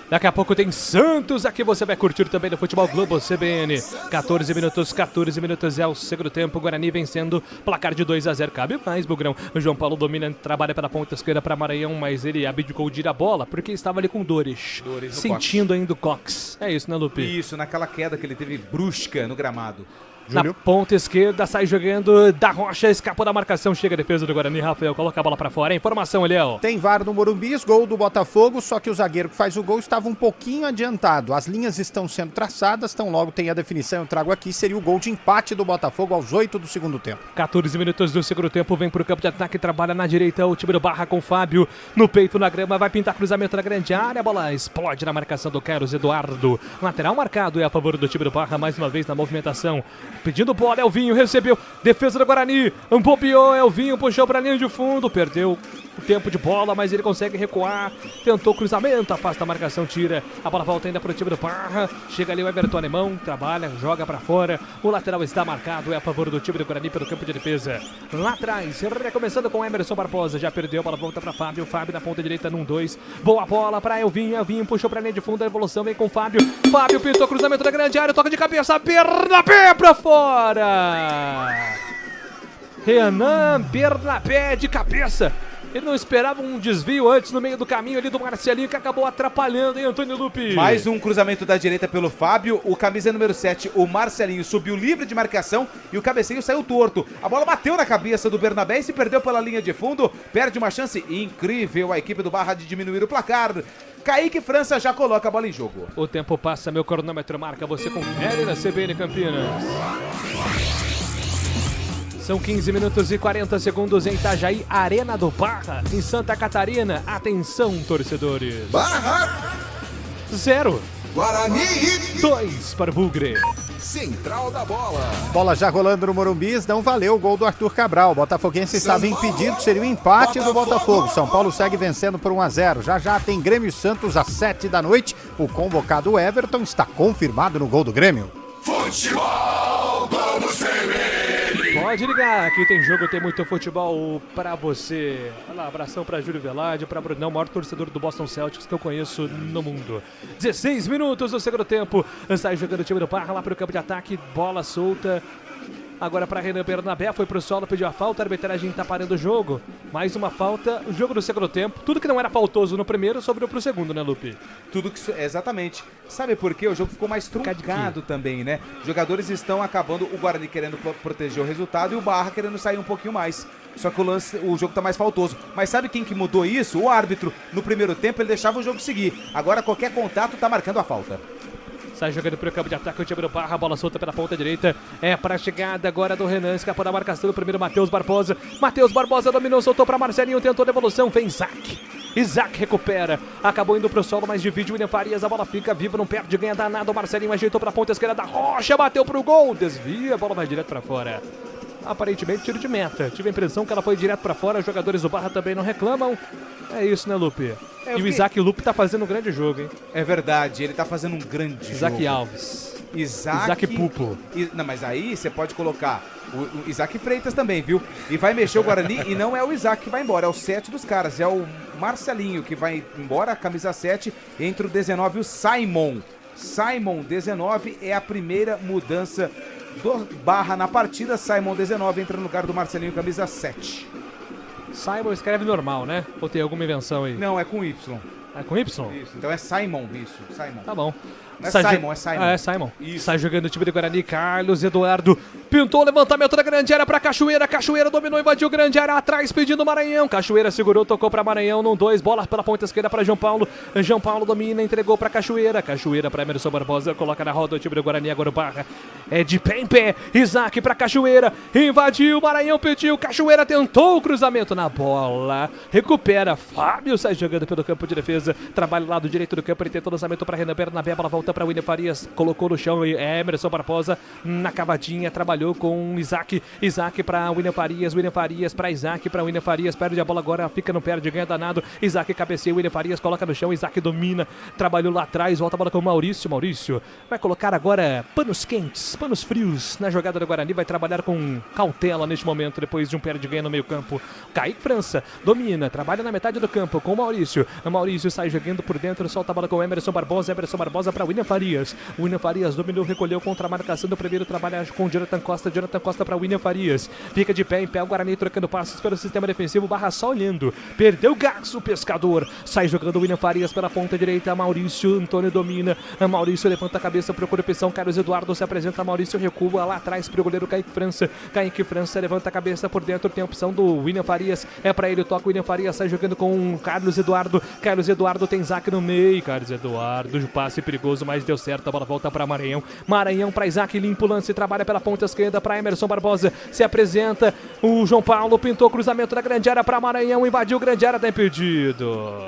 Speaker 4: Daqui a pouco tem Santos, aqui você vai curtir também no Futebol Globo CBN. 14 minutos é o segundo tempo, Guarani vencendo, placar de 2-0, cabe mais, Bugrão. O João Paulo domina, trabalha pela ponta esquerda para Maranhão, mas ele abdicou de ir a bola, porque estava ali com dores sentindo ainda o cox. É isso, né, Lupe?
Speaker 3: Isso, naquela queda que ele teve brusca no gramado.
Speaker 4: Júlio. Na ponta esquerda, sai jogando da Rocha, escapou da marcação, chega a defesa do Guarani, Rafael coloca a bola pra fora. Informação, Eliel.
Speaker 1: Tem VAR no Morumbi, gol do Botafogo, só que o zagueiro que faz o gol estava um pouquinho adiantado. As linhas estão sendo traçadas, tão logo tem a definição, eu trago aqui, seria o gol de empate do Botafogo aos 8 do segundo tempo.
Speaker 4: 14 minutos do segundo tempo, vem pro campo de ataque, trabalha na direita, o time do Barra com o Fábio, no peito, na grama, vai pintar cruzamento na grande área, a bola explode na marcação do Carlos Eduardo. Lateral marcado é a favor do time do Barra, mais uma vez na movimentação, pedindo bola, Elvinho recebeu, defesa do Guarani, bobeou, Elvinho puxou pra linha de fundo, perdeu o tempo de bola, mas ele consegue recuar, tentou cruzamento, afasta a marcação, tira, a bola volta ainda pro time do Barra, chega ali o Everton Alemão, trabalha, joga pra fora, o lateral está marcado, é a favor do time do Guarani pelo campo de defesa. Lá atrás, recomeçando com Emerson Barbosa, já perdeu, a bola volta pra Fábio, Fábio na ponta direita num 2, boa bola pra Elvinho, Elvinho puxou pra linha de fundo, a evolução vem com Fábio, Fábio pintou cruzamento da grande área, toca de cabeça, Bernabé pra fora! Renan Bernabé de cabeça. Ele não esperava um desvio antes no meio do caminho ali do Marcelinho, que acabou atrapalhando, hein, Antônio Lupe?
Speaker 3: Mais um cruzamento da direita pelo Fábio. O camisa número 7, o Marcelinho, subiu livre de marcação e o cabeceio saiu torto. A bola bateu na cabeça do Bernabé e se perdeu pela linha de fundo. Perde uma chance incrível a equipe do Barra de diminuir o placar. Kaique França já coloca a bola em jogo.
Speaker 4: O tempo passa, meu cronômetro marca, você confere na CBN Campinas. São 15 minutos e 40 segundos em Itajaí, Arena do Barra, em Santa Catarina. Atenção, torcedores.
Speaker 12: Barra
Speaker 4: 0.
Speaker 12: Guarani
Speaker 4: 2 para o Bugre.
Speaker 12: Central da bola.
Speaker 1: Bola já rolando no Morumbi, não valeu o gol do Arthur Cabral. O botafoguense estava impedido, seria o empate do Botafogo. São Paulo segue vencendo por 1-0. Já tem Grêmio e Santos às 7 da noite. O convocado Everton está confirmado no gol do Grêmio.
Speaker 12: Futebol Globo CBN.
Speaker 4: Pode ligar, aqui tem jogo, tem muito futebol pra você. Olha lá, abração pra Júlio Velarde, pra Brunão, maior torcedor do Boston Celtics que eu conheço no mundo. 16 minutos do segundo tempo, sai jogando o time do Barra lá pro campo de ataque, bola solta. Agora para Renan Bernabé, foi pro solo, pediu a falta, a arbitragem tá parando o jogo. Mais uma falta, o jogo do segundo tempo. Tudo que não era faltoso no primeiro sobrou pro segundo, né, Lupe?
Speaker 3: Tudo que... Exatamente. Sabe por quê? O jogo ficou mais truncado também, né? Jogadores estão acabando, o Guarani querendo proteger o resultado e o Barra querendo sair um pouquinho mais. Só que o jogo tá mais faltoso. Mas sabe quem que mudou isso? O árbitro. No primeiro tempo ele deixava o jogo seguir. Agora qualquer contato tá marcando a falta.
Speaker 4: Sai jogando pro campo de ataque o time do Barra, bola solta pela ponta direita, é pra chegada agora do Renan, escapou da marcação do primeiro Matheus Barbosa dominou, soltou pra Marcelinho, tentou devolução, vem Isaac recupera, acabou indo pro solo, mas divide o William Farias, a bola fica viva, não perde, ganha danado, o Marcelinho ajeitou pra ponta esquerda da Rocha, bateu pro gol, desvia, a bola vai direto pra fora. Aparentemente tiro de meta, tive a impressão que ela foi direto pra fora, os jogadores do Barra também não reclamam. É isso, né, Lupe? E o Isaac Lupe tá fazendo um grande jogo, hein?
Speaker 3: É verdade, ele tá fazendo um grande
Speaker 4: Isaac
Speaker 3: jogo.
Speaker 4: Alves.
Speaker 3: Isaac
Speaker 4: Pupo.
Speaker 3: Não, mas aí você pode colocar o Isaac Freitas também, viu? E vai mexer o Guarani e não é o Isaac que vai embora, é o 7 dos caras, é o Marcelinho que vai embora, a camisa 7, entre o 19 e o Simon. Simon 19 é a primeira mudança do Barra na partida. Simon 19 entra no lugar do Marcelinho, camisa 7.
Speaker 4: Simon escreve normal, né? Ou tem alguma invenção aí?
Speaker 3: Não, é com Y.
Speaker 4: É com Y?
Speaker 3: Isso, então é Simon, isso, Simon.
Speaker 4: Tá bom.
Speaker 3: Não é Simon, é Simon.
Speaker 4: Ah, é Simon. Isso. Sai jogando o time do Guarani, Carlos Eduardo. Pintou o levantamento da grande área pra Cachoeira. Cachoeira dominou, invadiu grande área atrás, pedindo Maranhão. Cachoeira segurou, tocou pra Maranhão, num 2. Bola pela ponta esquerda pra João Paulo. João Paulo domina, entregou pra Cachoeira. Cachoeira pra Emerson Barbosa, coloca na roda o time do Guarani, agora o Barra. É de pé em pé. Isaac pra Cachoeira. Invadiu, Maranhão pediu. Cachoeira tentou o cruzamento na bola. Recupera. Fábio sai jogando pelo campo de defesa. Trabalha lá do direito do campo. Ele tenta o lançamento pra Renan Bernabé. A bola volta pra William Farias. Colocou no chão Emerson Barbosa na cavadinha. Trabalhou com Isaac. Isaac pra William Farias. William Farias pra Isaac. Pra William Farias. Perde a bola agora. Fica no perde. Ganha danado. Isaac cabeceia. William Farias coloca no chão. Isaac domina. Trabalhou lá atrás. Volta a bola com o Maurício. Maurício vai colocar agora panos quentes, panos frios na jogada do Guarani. Vai trabalhar com cautela neste momento. Depois de um perde ganha no meio campo. Kaique França domina. Trabalha na metade do campo com o Maurício. O Maurício sai jogando por dentro. Solta a bola com o Emerson Barbosa. Emerson Barbosa para William Farias. William Farias dominou, recolheu contra a marcação do primeiro. Trabalha com o Jonathan Costa. Jonathan Costa para William Farias. Fica de pé em pé. O Guarani trocando passos pelo sistema defensivo. Barra só olhando. Perdeu o Gax, o pescador. Sai jogando o William Farias pela ponta direita. Maurício Antônio domina. Maurício levanta a cabeça, procura opção. Carlos Eduardo se apresenta. Maurício recua lá atrás para o goleiro Kaique França. Kaique França levanta a cabeça por dentro. Tem a opção do William Farias. É para ele, toca o William Farias. Sai jogando com o Carlos Eduardo. Carlos Eduardo tem Isaac no meio. Carlos Eduardo, passe perigoso, mas deu certo. A bola volta para Maranhão. Maranhão para Isaac, limpa o lance. Trabalha pela ponta esquerda para Emerson Barbosa. Se apresenta o João Paulo. Pintou o cruzamento da grande área para Maranhão. Invadiu grande área, tá impedido.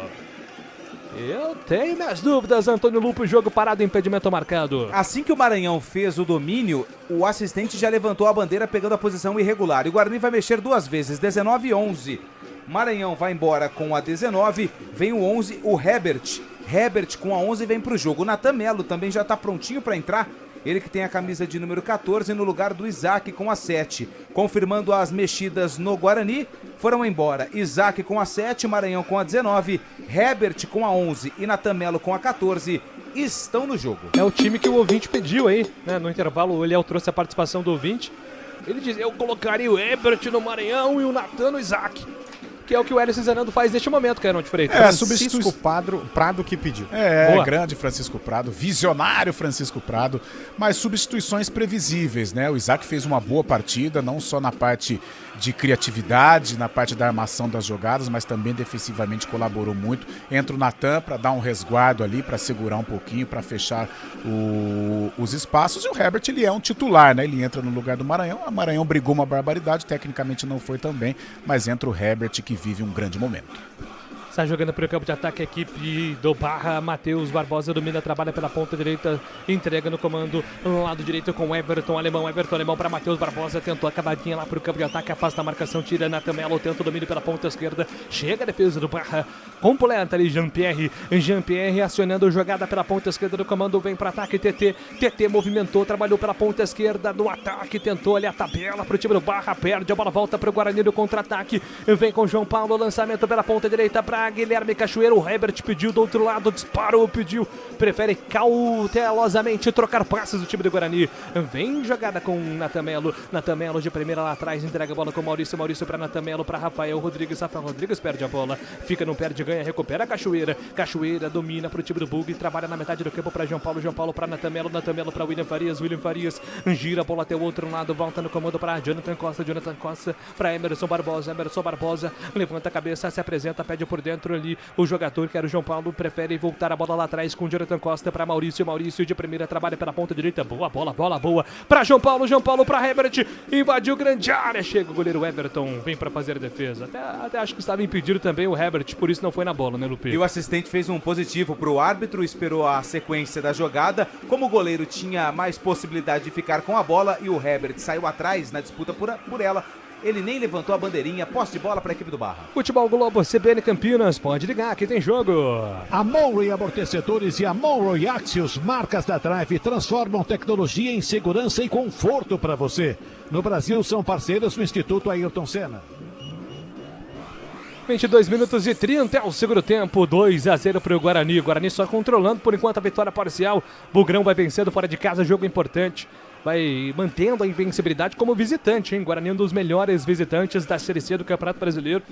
Speaker 4: Eu tenho minhas dúvidas, Antônio Lupo, jogo parado, impedimento marcado.
Speaker 3: Assim que o Maranhão fez o domínio, o assistente já levantou a bandeira pegando a posição irregular. E o Guarani vai mexer duas vezes, 19 e 11. Maranhão vai embora com a 19, vem o 11, o Herbert. Herbert com a 11 vem pro jogo. O Natan Melo também já tá prontinho para entrar. Ele que tem a camisa de número 14 no lugar do Isaac com a 7. Confirmando as mexidas no Guarani, foram embora Isaac com a 7, Maranhão com a 19, Herbert com a 11 e Natan Melo com a 14 estão no jogo.
Speaker 4: É o time que o ouvinte pediu aí, né? No intervalo o Eliel trouxe a participação do ouvinte. Ele diz, eu colocaria o Herbert no Maranhão e o Natan no Isaac. Que é o que o Hélio Cizanando faz neste momento, Cairão de Freitas.
Speaker 1: Francisco Prado que pediu.
Speaker 2: Grande Francisco Prado, visionário Francisco Prado, mas substituições previsíveis, né? O Isaac fez uma boa partida, não só na parte de criatividade, na parte da armação das jogadas, mas também defensivamente colaborou muito. Entra o Natan para dar um resguardo ali, para segurar um pouquinho, para fechar os espaços. E o Herbert, ele é um titular, né? Ele entra no lugar do Maranhão. O Maranhão brigou uma barbaridade, tecnicamente não foi tão bem, mas entra o Herbert, que vive um grande momento.
Speaker 4: Está jogando para o campo de ataque a equipe do Barra. Matheus Barbosa domina, trabalha pela ponta direita, entrega no comando no lado direito com o Everton Alemão. Everton Alemão para Matheus Barbosa, tentou a cavadinha lá para o campo de ataque, afasta a marcação, tira Natan Melo, tenta o domínio pela ponta esquerda, chega a defesa do Barra, completa ali Jean-Pierre. Jean-Pierre acionando jogada pela ponta esquerda do comando, vem para ataque TT movimentou, trabalhou pela ponta esquerda do ataque, tentou ali a tabela para o time do Barra, perde a bola, volta para o Guarani do contra-ataque, vem com o João Paulo, lançamento pela ponta direita para Guilherme Cachoeiro. O Herbert pediu do outro lado, disparou, pediu, prefere cautelosamente trocar passes do time do Guarani. Vem jogada com Natan Melo. Natan Melo de primeira lá atrás, entrega a bola com Maurício. Maurício para Natan Melo, para Rafael Rodrigues. Rafael Rodrigues perde a bola, fica no perde, ganha, recupera a Cachoeira. Cachoeira domina para o time do Bug, trabalha na metade do campo para João Paulo. João Paulo para Natan Melo. Natan Melo para William Farias. William Farias gira a bola até o outro lado, volta no comando para Jonathan Costa. Jonathan Costa para Emerson Barbosa. Emerson Barbosa levanta a cabeça, se apresenta, pede por dentro ali. O jogador que era o João Paulo prefere voltar a bola lá atrás com o Jonathan Costa para Maurício. Maurício de primeira trabalha pela ponta direita. Boa bola boa para João Paulo. João Paulo para Herbert. Invadiu grande área. Chega o goleiro Everton. Vem para fazer a defesa. Até acho que estava impedido também o Herbert. Por isso não foi na bola, né, Lupe?
Speaker 3: E o assistente fez um positivo para o árbitro. Esperou a sequência da jogada. Como o goleiro tinha mais possibilidade de ficar com a bola e o Herbert saiu atrás na disputa por ela, ele nem levantou a bandeirinha. Posse de bola para a equipe do Barra.
Speaker 4: Futebol Globo, CBN Campinas, pode ligar, aqui tem jogo.
Speaker 8: A Monroe Amortecedores e a Monroe Axios, marcas da Drive, transformam tecnologia em segurança e conforto para você. No Brasil, são parceiros do Instituto Ayrton Senna.
Speaker 4: 22 minutos e 30 é o segundo tempo, 2-0 para o Guarani. Guarani só controlando por enquanto a vitória parcial. Bugrão vai vencendo fora de casa, jogo importante. Vai mantendo a invencibilidade como visitante, hein? Guarani é um dos melhores visitantes da Série C do Campeonato Brasileiro.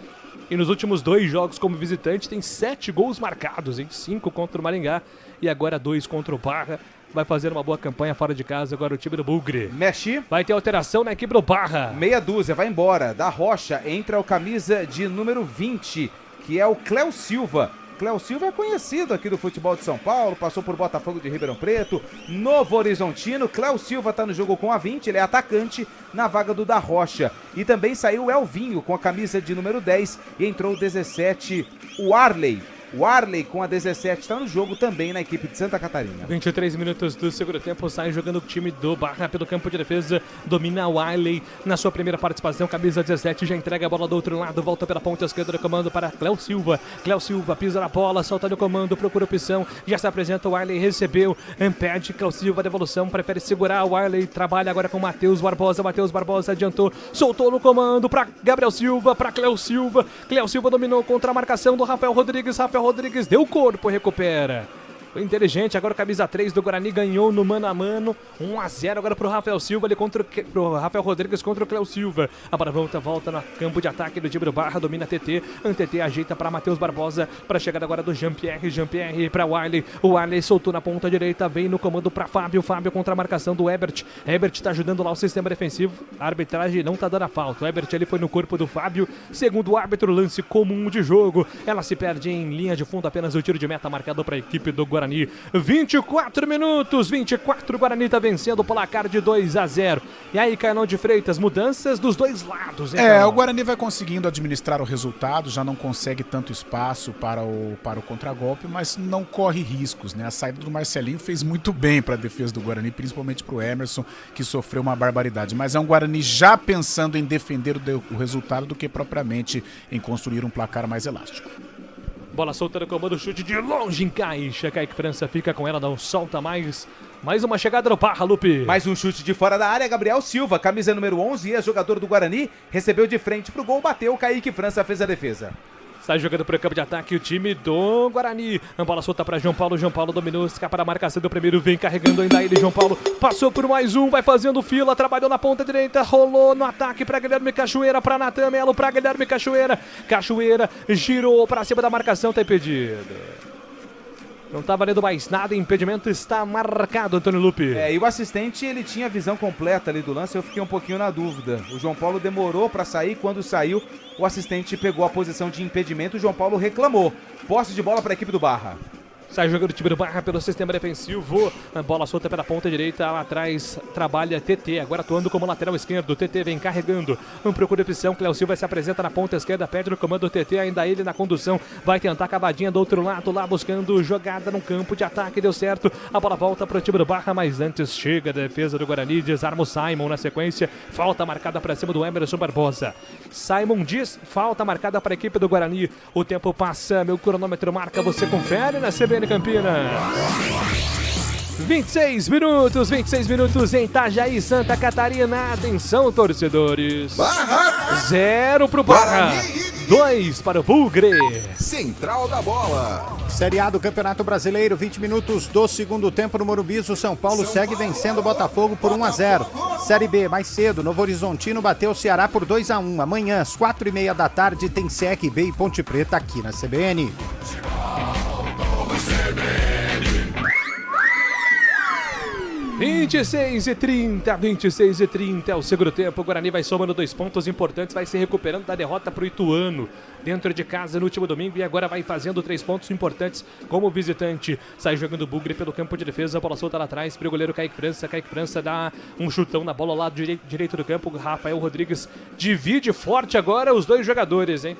Speaker 4: E nos últimos 2 jogos como visitante tem 7 gols marcados, hein? 5 contra o Maringá e agora 2 contra o Barra. Vai fazer uma boa campanha fora de casa agora o time do Bugre.
Speaker 3: Mexe.
Speaker 4: Vai ter alteração na equipe do Barra.
Speaker 3: Meia dúzia, vai embora. Da Rocha entra o camisa de número 20, que é o Cléo Silva. Cléo Silva é conhecido aqui do futebol de São Paulo, passou por Botafogo de Ribeirão Preto, Novo Horizontino. Cléo Silva tá no jogo com a 20, ele é atacante na vaga do Da Rocha. E também saiu o Elvinho com a camisa de número 10 e entrou o 17, o Arley. O Arley com a 17 está no jogo também na equipe de Santa Catarina.
Speaker 4: 23 minutos do segundo tempo, sai jogando o time do Barra pelo campo de defesa, domina o Arley na sua primeira participação, camisa 17, já entrega a bola do outro lado, volta pela ponta esquerda do comando para Cléo Silva. Cléo Silva pisa na bola, solta no comando, procura opção, já se apresenta o Arley, recebeu, impede Cléo Silva, devolução, prefere segurar o Arley, trabalha agora com Matheus Barbosa adiantou, soltou no comando para Gabriel Silva, para Cléo Silva dominou contra a marcação do Rafael Rodrigues deu corpo, recupera. Foi inteligente, agora o camisa 3 do Guarani ganhou no mano a mano. 1-0 agora pro Rafael Silva, ali pro Rafael Rodrigues contra o Cléo Silva. A bola volta no campo de ataque do time do Barra, domina TT. TT ajeita para Matheus Barbosa, para a chegada agora do Jean-Pierre para o Arley. O Arley soltou na ponta direita, vem no comando para Fábio contra a marcação do Ebert. Ebert tá ajudando lá o sistema defensivo. A arbitragem não tá dando a falta. O Ebert ali foi no corpo do Fábio. Segundo o árbitro, lance comum de jogo. Ela se perde em linha de fundo, apenas o tiro de meta marcado para a equipe do Guarani. 24 minutos, 24, Guarani tá vencendo o placar de 2-0. E aí, Carlão de Freitas, mudanças dos dois lados, hein,
Speaker 2: o Guarani vai conseguindo administrar o resultado, já não consegue tanto espaço para o contragolpe, mas não corre riscos, né? A saída do Marcelinho fez muito bem para a defesa do Guarani, principalmente para o Emerson, que sofreu uma barbaridade. Mas é um Guarani já pensando em defender o resultado do que propriamente em construir um placar mais elástico.
Speaker 4: Bola solta no comando, chute de longe, encaixa. Kaique França fica com ela, não solta mais. Mais uma chegada no Barra, Lupe.
Speaker 3: Mais um chute de fora da área, Gabriel Silva, camisa número 11, ex-jogador do Guarani, recebeu de frente pro gol, bateu, Kaique França fez a defesa.
Speaker 4: Sai jogando para o campo de ataque o time do Guarani. A bola solta para João Paulo dominou, escapa da marcação do primeiro, vem carregando ainda ele, João Paulo. Passou por mais um, vai fazendo fila, trabalhou na ponta direita, rolou no ataque para Guilherme Cachoeira, para Natan Melo, para Guilherme Cachoeira. Cachoeira girou para cima da marcação, tá impedido. Não tá valendo mais nada, impedimento está marcado, Antônio Lupe.
Speaker 3: E o assistente, ele tinha a visão completa ali do lance, eu fiquei um pouquinho na dúvida. O João Paulo demorou para sair, quando saiu, o assistente pegou a posição de impedimento, o João Paulo reclamou. Posse de bola para a equipe do Barra.
Speaker 4: Sai jogando o time do Barra pelo sistema defensivo. A bola solta pela ponta direita. Lá atrás trabalha TT. Agora atuando como lateral esquerdo. TT vem carregando. Procura opção. Cléo Silva se apresenta na ponta esquerda. Pede no comando do TT. Ainda ele na condução. Vai tentar a cavadinha do outro lado. Lá buscando jogada no campo de ataque. Deu certo. A bola volta para o time do Barra. Mas antes chega a defesa do Guarani. Desarma o Simon na sequência. Falta marcada para cima do Emerson Barbosa. Simon diz. Falta marcada para a equipe do Guarani. O tempo passa. Meu cronômetro marca. Você confere na CBN Campinas. 26 minutos em Itajaí, Santa Catarina. Atenção, torcedores. 0 pro Barra, 2 para o Bugre.
Speaker 12: Central da Bola.
Speaker 1: Série A do Campeonato Brasileiro, 20 minutos do segundo tempo no Morumbi. O São Paulo segue vencendo o Botafogo por 1-0. Série B, mais cedo, Novo Horizontino bateu o Ceará por 2-1. Amanhã, às 4h30 da tarde, tem CRB e Ponte Preta aqui na CBN.
Speaker 4: 26h30 é o segundo tempo. O Guarani vai somando 2 pontos importantes, vai se recuperando da derrota para o Ituano dentro de casa no último domingo e agora vai fazendo 3 pontos importantes como visitante. Sai jogando o Bugre pelo campo de defesa, a bola solta lá atrás para o goleiro Kaique França. Kaique França dá um chutão na bola ao lado direito do campo. Rafael Rodrigues divide forte agora os dois jogadores, hein?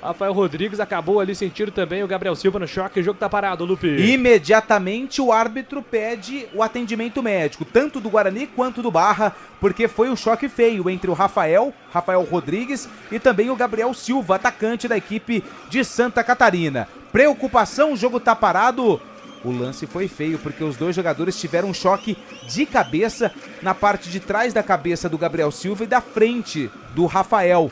Speaker 4: Rafael Rodrigues acabou ali sentindo também o Gabriel Silva no choque. O jogo tá parado, Lupe.
Speaker 3: Imediatamente o árbitro pede o atendimento médico, tanto do Guarani quanto do Barra, porque foi um choque feio entre o Rafael Rodrigues e também o Gabriel Silva, atacante da equipe de Santa Catarina. Preocupação, o jogo tá parado. O lance foi feio porque os dois jogadores tiveram um choque de cabeça na parte de trás da cabeça do Gabriel Silva e da frente do Rafael.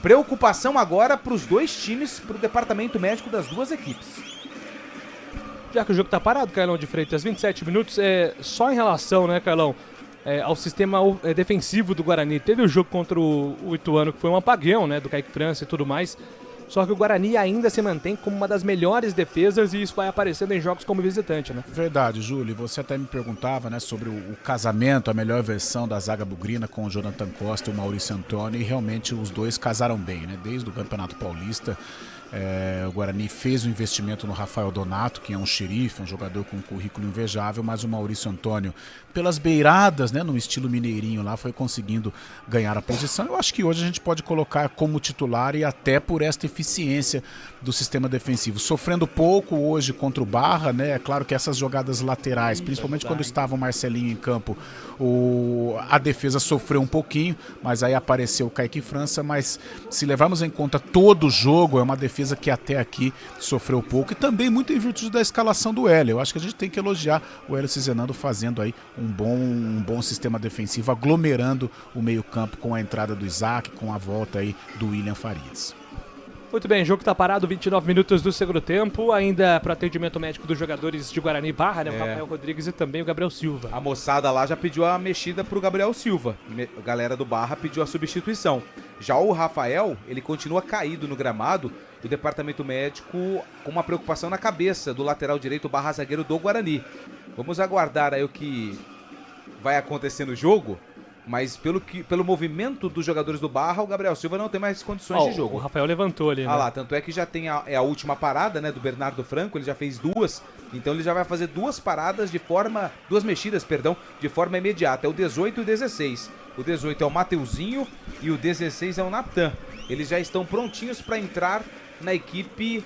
Speaker 3: Preocupação agora para os dois times, para o departamento médico das duas equipes.
Speaker 4: Já que o jogo está parado, Carlão de Freitas, 27 minutos, só em relação, né, Carlão, ao sistema defensivo do Guarani. Teve o jogo contra o Ituano, que foi um apagão, né, do Kaique França e tudo mais. Só que o Guarani ainda se mantém como uma das melhores defesas e isso vai aparecendo em jogos como visitante, né?
Speaker 2: Verdade, Júlio. Você até me perguntava, né, sobre o casamento, a melhor versão da zaga bugrina com o Jonathan Costa e o Maurício Antônio, e realmente os dois casaram bem, né? Desde o Campeonato Paulista, o Guarani fez um investimento no Rafael Donato, que é um xerife, um jogador com um currículo invejável, mas o Maurício Antônio, pelas beiradas, né, no estilo mineirinho lá, foi conseguindo ganhar a posição. Eu acho que hoje a gente pode colocar como titular e até por esta eficiência do sistema defensivo. Sofrendo pouco hoje contra o Barra, né? É claro que essas jogadas laterais, principalmente quando estava o Marcelinho em campo, a defesa sofreu um pouquinho, mas aí apareceu o Kaique França, mas se levarmos em conta todo o jogo, é uma defesa que até aqui sofreu pouco e também muito em virtude da escalação do Hélio. Eu acho que a gente tem que elogiar o Hélio Cizenando fazendo aí um bom sistema defensivo, aglomerando o meio-campo com a entrada do Isaac, com a volta aí do William Farias.
Speaker 4: Muito bem, jogo tá parado, 29 minutos do segundo tempo, ainda para atendimento médico dos jogadores de Guarani Barra, né? O Rafael Rodrigues e também o Gabriel Silva.
Speaker 3: A moçada lá já pediu a mexida pro Gabriel Silva. A galera do Barra pediu a substituição. Já o Rafael, ele continua caído no gramado. O departamento médico com uma preocupação na cabeça do lateral direito Barra zagueiro do Guarani. Vamos aguardar aí o que vai acontecer no jogo. Mas pelo movimento dos jogadores do Barra, o Gabriel Silva não tem mais condições de jogo.
Speaker 4: O Rafael levantou ali, né?
Speaker 3: Ah lá, tanto é que já tem a última parada, né, do Bernardo Franco, ele já fez duas, então ele já vai fazer duas mexidas, de forma imediata, é o 18 e o 16. O 18 é o Mateuzinho e o 16 é o Natan. Eles já estão prontinhos para entrar na equipe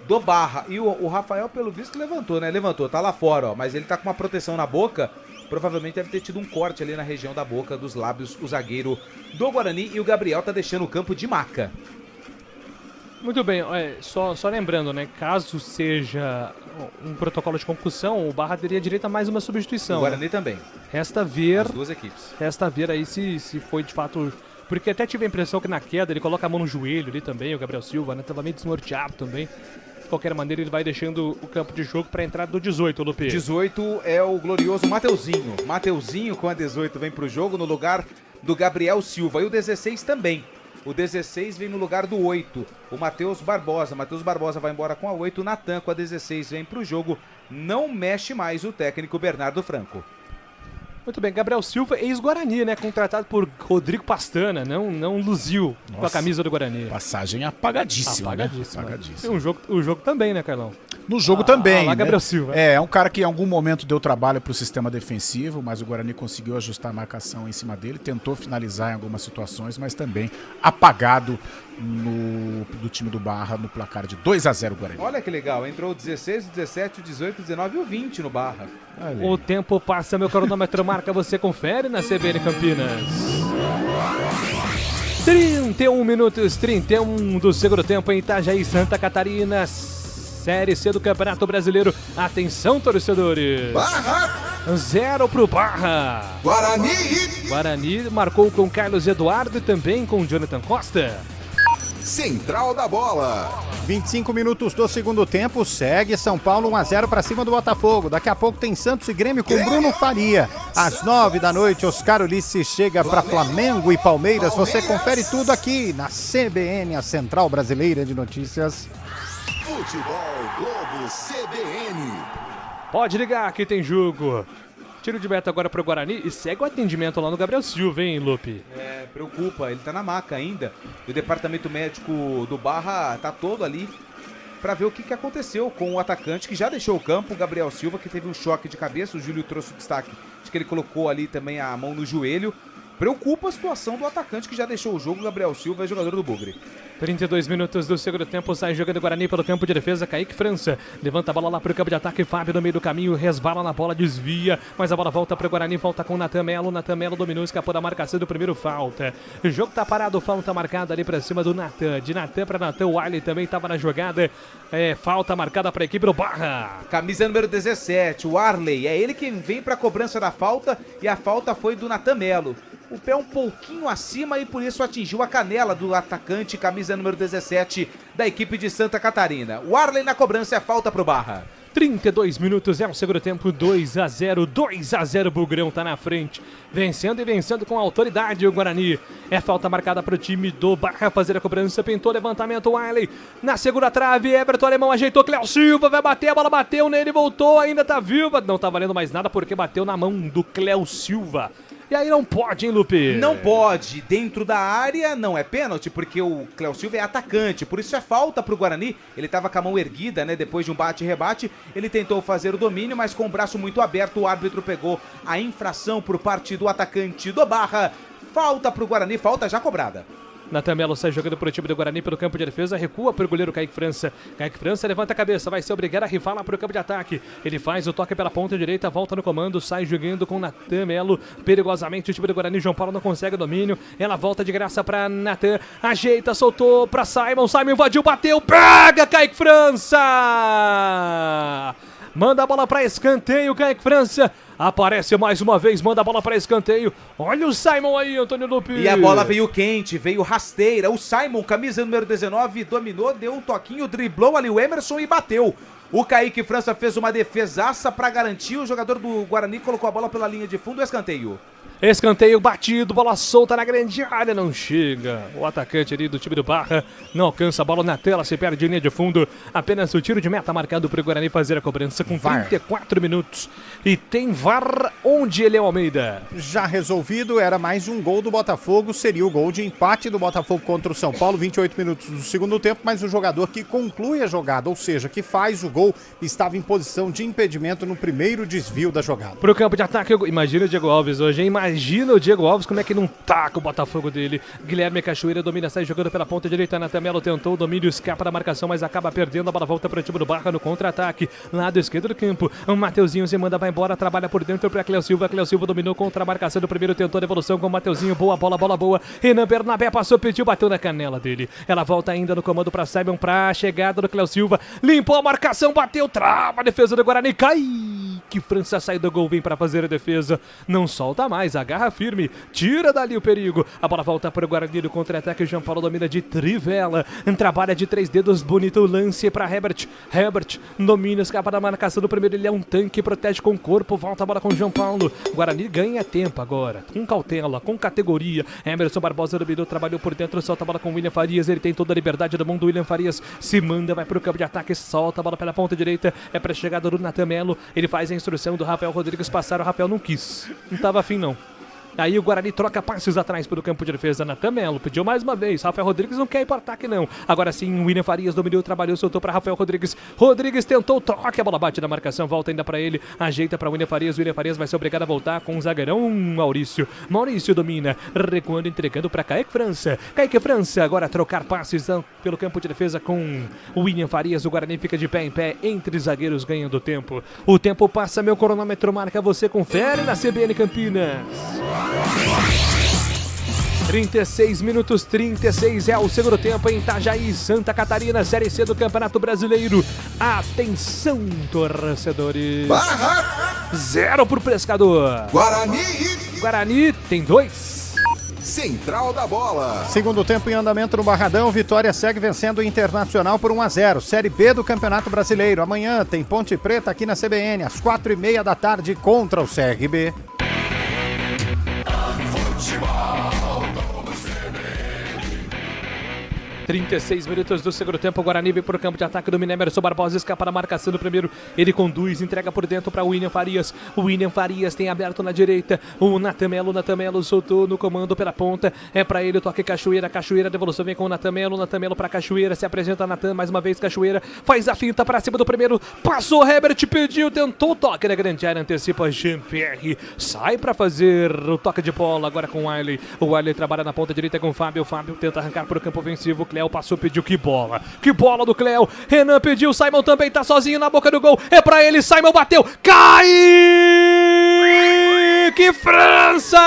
Speaker 3: do Barra. E o Rafael, pelo visto, levantou, né? Levantou, tá lá fora, ó, mas ele tá com uma proteção na boca. Provavelmente deve ter tido um corte ali na região da boca, dos lábios, o zagueiro do Guarani. E o Gabriel tá deixando o campo de maca.
Speaker 4: Muito bem, só lembrando, né? Caso seja um protocolo de concussão, o Barra teria direito a mais uma substituição.
Speaker 3: O Guarani, né, também.
Speaker 4: Resta ver.
Speaker 3: As duas equipes.
Speaker 4: Resta ver aí se foi de fato. Porque até tive a impressão que na queda ele coloca a mão no joelho ali também, o Gabriel Silva, né? Tava meio desnorteado também. De qualquer maneira, ele vai deixando o campo de jogo para a entrada do 18, Lupe.
Speaker 3: 18 é o glorioso Mateuzinho. Mateuzinho com a 18 vem pro jogo no lugar do Gabriel Silva. E o 16 também. O 16 vem no lugar do 8, o Matheus Barbosa. Matheus Barbosa vai embora com a 8, o Natan com a 16 vem pro jogo. Não mexe mais o técnico Bernardo Franco.
Speaker 4: Muito bem, Gabriel Silva, ex-Guarani, né? Contratado por Rodrigo Pastana, não luziu com a camisa do Guarani.
Speaker 2: Passagem apagadíssima.
Speaker 4: Apagadíssima. E o jogo também, né, Carlão?
Speaker 2: No jogo também, né?
Speaker 4: Gabriel Silva.
Speaker 2: É um cara que em algum momento deu trabalho pro sistema defensivo, mas o Guarani conseguiu ajustar a marcação em cima dele, tentou finalizar em algumas situações, mas também apagado do time do Barra no placar de 2-0 Guarani.
Speaker 3: Olha que legal, entrou o 16, o 17, o 18, o 19 e o 20 no Barra.
Speaker 4: O tempo passa, meu cronômetro marca, você confere na CBN Campinas. 31 minutos, 31 do segundo tempo em Itajaí, Santa Catarina. Série C do Campeonato Brasileiro. Atenção, torcedores.
Speaker 12: Barra!
Speaker 4: 0 pro Barra.
Speaker 12: Guarani
Speaker 4: marcou com Carlos Eduardo e também com Jonathan Costa.
Speaker 12: Central da Bola.
Speaker 1: 25 minutos do segundo tempo, segue São Paulo 1-0 para cima do Botafogo. Daqui a pouco tem Santos e Grêmio com Bruno Faria. Às 9 da noite, Oscar Ulisses chega para Flamengo e Palmeiras. Você confere tudo aqui na CBN, a Central Brasileira de Notícias.
Speaker 12: Futebol Globo CBN.
Speaker 4: Pode ligar, aqui tem jogo. Tiro de meta agora pro Guarani e segue o atendimento lá no Gabriel Silva, hein, Lupe?
Speaker 3: Preocupa, ele tá na maca ainda. E o departamento médico do Barra tá todo ali para ver o que aconteceu com o atacante que já deixou o campo, o Gabriel Silva, que teve um choque de cabeça. O Júlio trouxe o destaque de que ele colocou ali também a mão no joelho. Preocupa a situação do atacante que já deixou o jogo. O Gabriel Silva é jogador do Bugre.
Speaker 4: 32 minutos do segundo tempo, sai jogando o Guarani pelo campo de defesa, Kaique França, levanta a bola lá pro campo de ataque, Fábio no meio do caminho, resvala na bola, desvia, mas a bola volta pro Guarani, volta com o Natan Melo dominou, escapou da marcação do primeiro, falta. O jogo tá parado, falta marcada ali pra cima do Natan, de Natan pra Natan, o Wiley também tava na jogada, falta marcada pra equipe do Barra.
Speaker 3: Camisa número 17, o Arley, é ele quem vem pra cobrança da falta e a falta foi do Natan Melo. O pé um pouquinho acima e por isso atingiu a canela do atacante, camisa número 17 da equipe de Santa Catarina. O Arley na cobrança, é falta pro Barra.
Speaker 4: 32 minutos é o segundo tempo, 2-0, 2-0, Bugrão tá na frente, vencendo e vencendo com autoridade o Guarani. É falta marcada para o time do Barra fazer a cobrança, pintou levantamento, Wiley na segunda trave, Everton Alemão ajeitou, Cléo Silva vai bater, a bola bateu nele, voltou, ainda tá viva, não tá valendo mais nada porque bateu na mão do Cléo Silva. E aí não pode, hein, Lupe?
Speaker 3: Não pode. Dentro da área não é pênalti, porque o Cléo Silva é atacante. Por isso é falta pro Guarani. Ele tava com a mão erguida, né? Depois de um bate-rebate. Ele tentou fazer o domínio, mas com o braço muito aberto, o árbitro pegou a infração por parte do atacante do Barra. Falta pro Guarani, falta já cobrada.
Speaker 4: Natan Melo sai jogando pro time do Guarani pelo campo de defesa, recua pro goleiro Kaique França. Kaique França levanta a cabeça, vai se obrigar a rifar lá pro campo de ataque. Ele faz o toque pela ponta direita, volta no comando, sai jogando com Natan Melo. Perigosamente o time do Guarani, João Paulo não consegue o domínio. Ela volta de graça pra Natan, ajeita, soltou pra Simon. Simon invadiu, bateu, pega Kaique França! Manda a bola pra escanteio, Kaique França. Aparece mais uma vez, manda a bola para escanteio. Olha o Simon aí, Antônio Lupe.
Speaker 3: E a bola veio quente, veio rasteira. O Simon, camisa número 19, dominou, deu um toquinho, driblou ali o Emerson e bateu. O Kaique França fez uma defesaça para garantir. O jogador do Guarani colocou a bola pela linha de fundo, escanteio.
Speaker 4: Escanteio batido, bola solta na grande área, não chega. O atacante ali do time do Barra não alcança a bola na tela, se perde em linha de fundo. Apenas o tiro de meta marcado para o Guarani fazer a cobrança com 34 minutos. E tem VAR onde ele é o Almeida.
Speaker 1: Já resolvido, era mais um gol do Botafogo, seria o gol de empate do Botafogo contra o São Paulo, 28 minutos do segundo tempo, mas o jogador que conclui a jogada, ou seja, que faz o gol, estava em posição de impedimento no primeiro desvio da jogada.
Speaker 4: Pro campo de ataque, imagina o Diego Alves hoje, hein? Imagina o Diego Alves como é que não taca o Botafogo dele. Guilherme Cachoeira domina, sai jogando pela ponta direita. Natan Melo tentou o domínio, escapa da marcação, mas acaba perdendo. A bola volta para o time do Barra no contra-ataque. Lado esquerdo do campo. O Mateuzinho se manda, vai embora, trabalha por dentro para Cléo Silva. Cléo Silva dominou contra a marcação do primeiro, tentou a devolução com o Mateuzinho. Boa bola, bola boa. Renan Bernabé passou, pediu, bateu na canela dele. Ela volta ainda no comando para Simon, para a chegada do Cléo Silva. Limpou a marcação, bateu, trava a defesa do Guarani, cai. Que França sai do gol, vem para fazer a defesa. Não solta mais, agarra firme, tira dali o perigo. A bola volta para o Guarani no contra-ataque. O João Paulo domina de trivela, trabalha de 3 dedos, bonito o lance para Herbert. Herbert domina, escapa da marcação do primeiro, ele é um tanque, protege com o corpo, volta a bola com o João Paulo. Guarani ganha tempo agora, com cautela, com categoria. Emerson Barbosa dominou, trabalhou por dentro, solta a bola com o William Farias, ele tem toda a liberdade do mundo. William Farias se manda, vai para o campo de ataque, solta a bola pela ponta direita, é para a chegada do Natan Melo, ele faz a instrução do Rafael Rodrigues passar, o Rafael não quis, não estava afim não. Aí o Guarani troca passes atrás pelo campo de defesa. Natan Melo pediu mais uma vez. Rafael Rodrigues não quer ir para ataque, não. Agora sim, o William Farias dominou, trabalhou, soltou para Rafael Rodrigues. Rodrigues tentou, toque, a bola bate na marcação, volta ainda para ele, ajeita para William Farias. William Farias vai ser obrigado a voltar com o zagueirão Maurício. Maurício domina, recuando, entregando para Kaique França. Kaique França agora trocar passes pelo campo de defesa com o William Farias. O Guarani fica de pé em pé, entre zagueiros ganhando tempo. O tempo passa, meu cronômetro marca, você confere na CBN Campinas. 36 minutos, 36 é o segundo tempo em Itajaí, Santa Catarina, Série C do Campeonato Brasileiro. Atenção, torcedores.
Speaker 12: Barra
Speaker 4: 0 pro Pescador. Guarani tem 2.
Speaker 12: Central da Bola.
Speaker 1: Segundo tempo em andamento no Barradão, Vitória segue vencendo o Internacional por 1-0. Série B do Campeonato Brasileiro. Amanhã tem Ponte Preta aqui na CBN, às 4h30 da tarde contra o CRB.
Speaker 4: 36 minutos do segundo tempo, o Guarani vem para o campo de ataque do Emerson Barbosa, escapa da marcação do primeiro, ele conduz, entrega por dentro para o William Farias. O William Farias tem aberto na direita, o Natan Melo soltou no comando pela ponta, é para ele o toque Cachoeira, a devolução vem com o Natan Melo para Cachoeira, se apresenta Natan, mais uma vez Cachoeira, faz a finta para cima do primeiro, passou, Herbert pediu, tentou o toque na grande área, antecipa Jean-Pierre, sai para fazer o toque de bola agora com o Wiley. O Wiley trabalha na ponta direita com o Fábio tenta arrancar para o campo ofensivo, Cléo passou, pediu, que bola do Cléo, Renan pediu, Simon também tá sozinho na boca do gol, é pra ele, Simon bateu, Kaique França!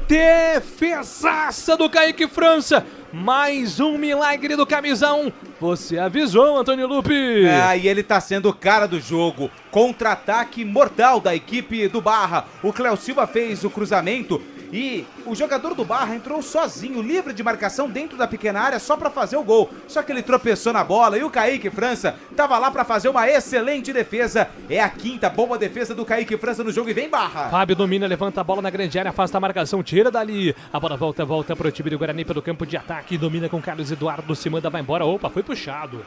Speaker 4: Defesaça do Kaique França, mais um milagre do camisa 1. Você avisou, Antônio Lupe.
Speaker 3: E ele tá sendo o cara do jogo. Contra-ataque mortal da equipe do Barra. O Cléo Silva fez o cruzamento E o jogador do Barra entrou sozinho, livre de marcação dentro da pequena área só pra fazer o gol. Só que ele tropeçou na bola e o Kaique França tava lá pra fazer uma excelente defesa. É a quinta boa defesa do Kaique França no jogo e vem Barra.
Speaker 4: Fábio domina, levanta a bola na grande área, afasta a marcação, tira dali. A bola volta pro time do Guarani pelo campo de ataque. Domina com Carlos Eduardo, se manda, vai embora. Opa, foi puxado.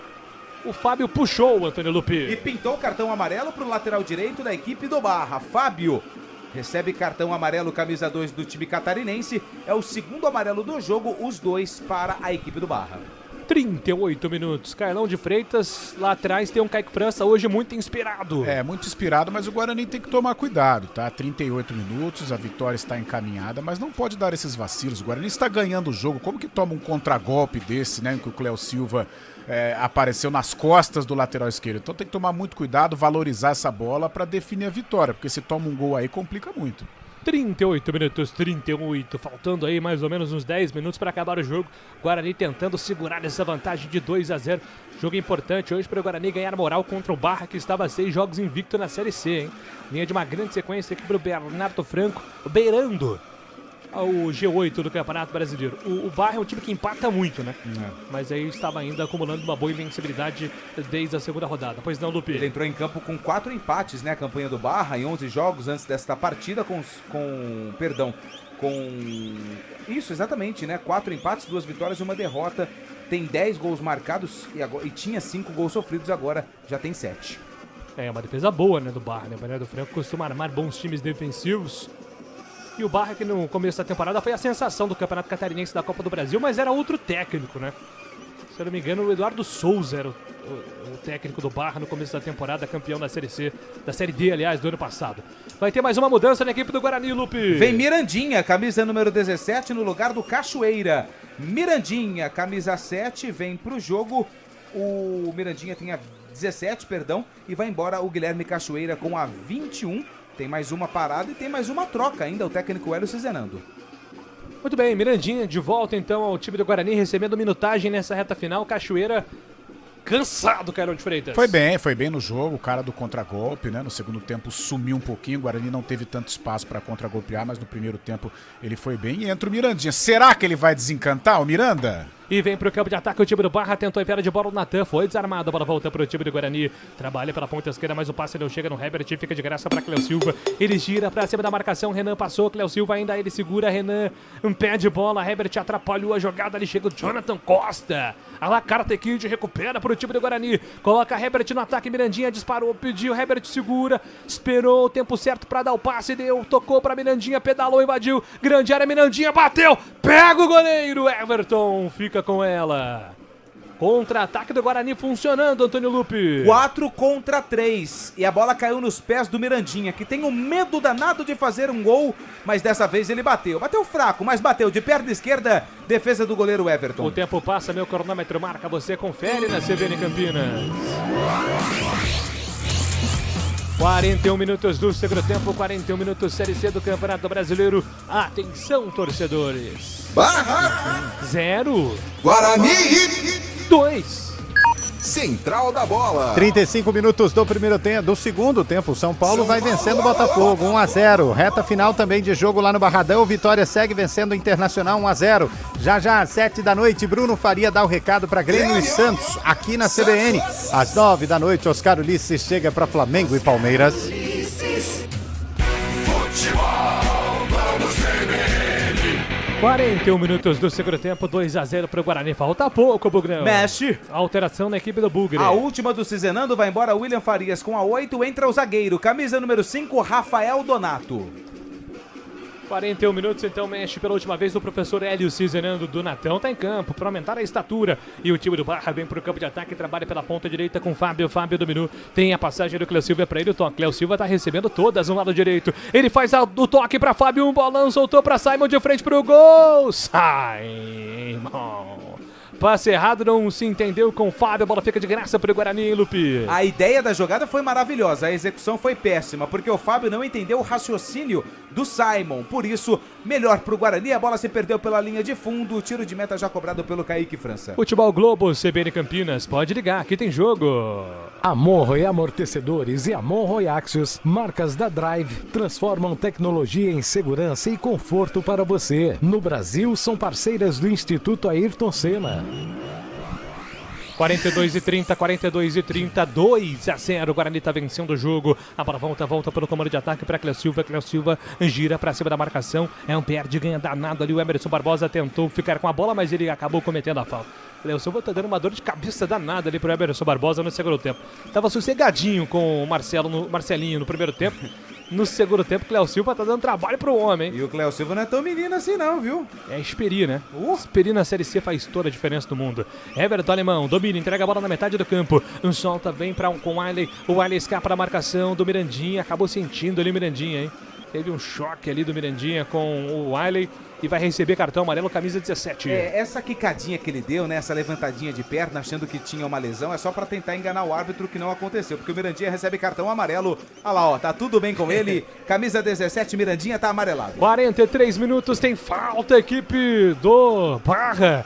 Speaker 4: O Fábio puxou o Antônio Lupi.
Speaker 3: E pintou o cartão amarelo pro lateral direito da equipe do Barra. Fábio recebe cartão amarelo, camisa 2 do time catarinense. É o segundo amarelo do jogo, os dois para a equipe do Barra.
Speaker 4: 38 minutos. Carlão de Freitas, lá atrás tem um Kaique França, hoje muito inspirado.
Speaker 2: É, muito inspirado, mas o Guarani tem que tomar cuidado, tá? 38 minutos, a vitória está encaminhada, mas não pode dar esses vacilos. O Guarani está ganhando o jogo. Como que toma um contragolpe desse, né? Em que o Cléo Silva apareceu nas costas do lateral esquerdo. Então tem que tomar muito cuidado, valorizar essa bola para definir a vitória, porque se toma um gol aí, complica muito.
Speaker 4: 38 minutos, 38, faltando aí mais ou menos uns 10 minutos para acabar o jogo. Guarani tentando segurar essa vantagem de 2-0. Jogo importante hoje para o Guarani ganhar moral contra o Barra, que estava 6 jogos invicto na Série C, hein? Linha de uma grande sequência aqui para o Bernardo Franco, beirando ao G8 do Campeonato Brasileiro. O Barra é um time que empata muito, né? Mas aí estava ainda acumulando uma boa invencibilidade desde a segunda rodada. Pois não, Lupi?
Speaker 3: Ele entrou em campo com 4 empates, né? A campanha do Barra em 11 jogos antes desta partida Isso, exatamente, né? 4 empates, 2 vitórias e 1 derrota. Tem 10 gols marcados e tinha 5 gols sofridos, agora já tem 7.
Speaker 4: É uma defesa boa, né, do Barra, né? O Bernardo Franco costuma armar bons times defensivos. E o Barra, que no começo da temporada foi a sensação do Campeonato Catarinense da Copa do Brasil, mas era outro técnico, né? Se eu não me engano, o Eduardo Souza era o técnico do Barra no começo da temporada, campeão da Série C, da Série D, aliás, do ano passado. Vai ter mais uma mudança na equipe do Guarani, Lupe.
Speaker 3: Vem Mirandinha, camisa número 17, no lugar do Cachoeira. Mirandinha, camisa 7, vem pro jogo. O Mirandinha tem a 17, e vai embora o Guilherme Cachoeira com a 21. Tem mais uma parada e tem mais uma troca ainda, o técnico Hélio Cizenando.
Speaker 4: Muito bem, Mirandinha de volta então ao time do Guarani, recebendo minutagem nessa reta final. Cachoeira cansado, Carlão de Freitas.
Speaker 2: Foi bem no jogo, o cara do contragolpe, né? No segundo tempo sumiu um pouquinho, o Guarani não teve tanto espaço para contragolpear, mas no primeiro tempo ele foi bem. E entra o Mirandinha. Será que ele vai desencantar o Miranda?
Speaker 4: E vem pro campo de ataque o time do Barra, tentou enfiar de bola o Natan, foi desarmado, a bola volta pro time do Guarani, trabalha pela ponta esquerda, mas o passe não chega no Herbert, fica de graça pra Cléo Silva, ele gira pra cima da marcação, Renan passou, Cléo Silva ainda, ele segura, Renan, um pé de bola, Herbert atrapalhou a jogada, ali chega o Jonathan Costa, a la Karate Kid recupera pro time do Guarani, coloca Herbert no ataque, Mirandinha disparou, pediu, Herbert segura, esperou o tempo certo pra dar o passe, deu, tocou pra Mirandinha, pedalou, invadiu, grande área, Mirandinha bateu, pega o goleiro, Everton, fica com ela. Contra-ataque do Guarani funcionando, Antônio Lupi.
Speaker 3: 4 contra 3. E a bola caiu nos pés do Mirandinha, que tem um medo danado de fazer um gol, mas dessa vez ele bateu. Bateu fraco, mas bateu de perna esquerda. Defesa do goleiro Everton.
Speaker 4: O tempo passa, meu cronômetro marca. Você confere na CBN Campinas. 41 minutos do segundo tempo, 41 minutos Série C do Campeonato Brasileiro. Atenção, torcedores.
Speaker 12: Barra
Speaker 4: 0
Speaker 12: Guarani
Speaker 4: 2.
Speaker 12: Central da Bola.
Speaker 1: 35 minutos do segundo tempo. São Paulo vai vencendo o Botafogo 1-0. Reta final também de jogo lá no Barradão. Vitória segue vencendo o Internacional 1-0. Já às 7 da noite, Bruno Faria dá o recado para Grêmio e Santos aqui na CBN. Às 9 da noite, Oscar Ulisses chega para Flamengo e Palmeiras.
Speaker 12: Futebol, vamos CBN.
Speaker 4: 41 minutos do segundo tempo, 2-0 pro Guarani. Falta pouco, Bugrão.
Speaker 3: Mexe.
Speaker 4: Alteração na equipe do Bugre.
Speaker 3: A última do Cizenando vai embora William Farias com a 8. Entra o zagueiro, camisa número 5, Rafael Donato.
Speaker 4: 41 minutos, então mexe pela última vez o professor Hélio Cizenando do Natão. Tá em campo para aumentar a estatura. E o time do Barra vem pro campo de ataque e trabalha pela ponta direita com Fábio. Fábio dominou. Tem a passagem do Cléo Silva para ele. O toque. Cléo Silva tá recebendo todas no lado direito. Ele faz o toque para Fábio. Um bolão, soltou para Simon de frente pro gol. Simon Passe errado, não se entendeu com o Fábio. A bola fica de graça pro Guarani, hein, Lupe?
Speaker 3: A ideia da jogada foi maravilhosa, a execução foi péssima, porque o Fábio não entendeu o raciocínio do Simon. Por isso, melhor pro Guarani, a bola se perdeu pela linha de fundo, o tiro de meta já cobrado pelo Kaique França.
Speaker 4: Futebol Globo, CBN Campinas, pode ligar, aqui tem jogo.
Speaker 8: Amorro e Amortecedores e Amorro e Axios, marcas da Drive, transformam tecnologia em segurança e conforto para você. No Brasil, são parceiras do Instituto Ayrton Senna.
Speaker 4: 42:30, 42:30, 2-0. O Guarani tá vencendo o jogo. A bola volta pelo comando de ataque para Cléo Silva. Cléo Silva gira para cima da marcação. É um perde, ganha danado ali. O Emerson Barbosa tentou ficar com a bola, mas ele acabou cometendo a falta. Cléo Silva tá dando uma dor de cabeça danada ali pro Emerson Barbosa no segundo tempo. Tava sossegadinho com o Marcelinho no primeiro tempo. No segundo tempo, Cléo Silva tá dando trabalho pro homem.
Speaker 3: E o Cléo Silva não é tão menino assim não, viu?
Speaker 4: É Esperi, né? Esperi na Série C faz toda a diferença do mundo. Everton Alemão, domina, entrega a bola na metade do campo. Solta, vem com o Wiley. O Wiley escapa da marcação do Mirandinha. Acabou sentindo ali o Mirandinha, hein? Teve um choque ali do Mirandinha com o Wiley. E vai receber cartão amarelo, camisa 17.
Speaker 3: Essa quicadinha que ele deu, né? Essa levantadinha de perna, achando que tinha uma lesão, é só pra tentar enganar o árbitro, que não aconteceu. Porque o Mirandinha recebe cartão amarelo. Olha lá, ó, tá tudo bem com ele. Camisa 17, Mirandinha tá amarelado.
Speaker 4: 43 minutos, tem falta, equipe do Barra.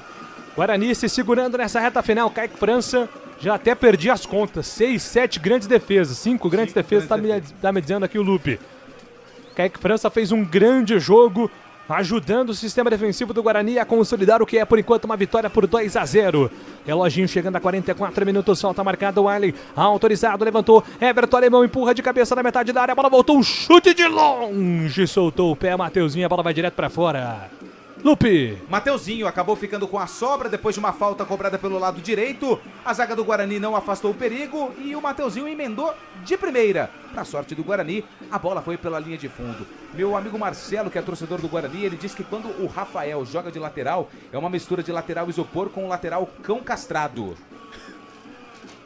Speaker 4: Guarani se segurando nessa reta final. Kaique França, já até perdi as contas. 6, 7 grandes defesas. 5 grandes defesas, tá me dizendo aqui o Lupe. Kaique França fez um grande jogo, ajudando o sistema defensivo do Guarani a consolidar o que é, por enquanto, uma vitória por 2-0. Reloginho chegando a 44 minutos, falta marcada, o Wiley autorizado, levantou, Everton Alemão empurra de cabeça na metade da área, a bola voltou, um chute de longe, soltou o pé, Mateuzinho, a bola vai direto pra fora. Lupe.
Speaker 3: Mateuzinho acabou ficando com a sobra depois de uma falta cobrada pelo lado direito. A zaga do Guarani não afastou o perigo e o Mateuzinho emendou de primeira. Pra sorte do Guarani, a bola foi pela linha de fundo. Meu amigo Marcelo, que é torcedor do Guarani, ele diz que quando o Rafael joga de lateral, é uma mistura de lateral isopor com lateral cão castrado.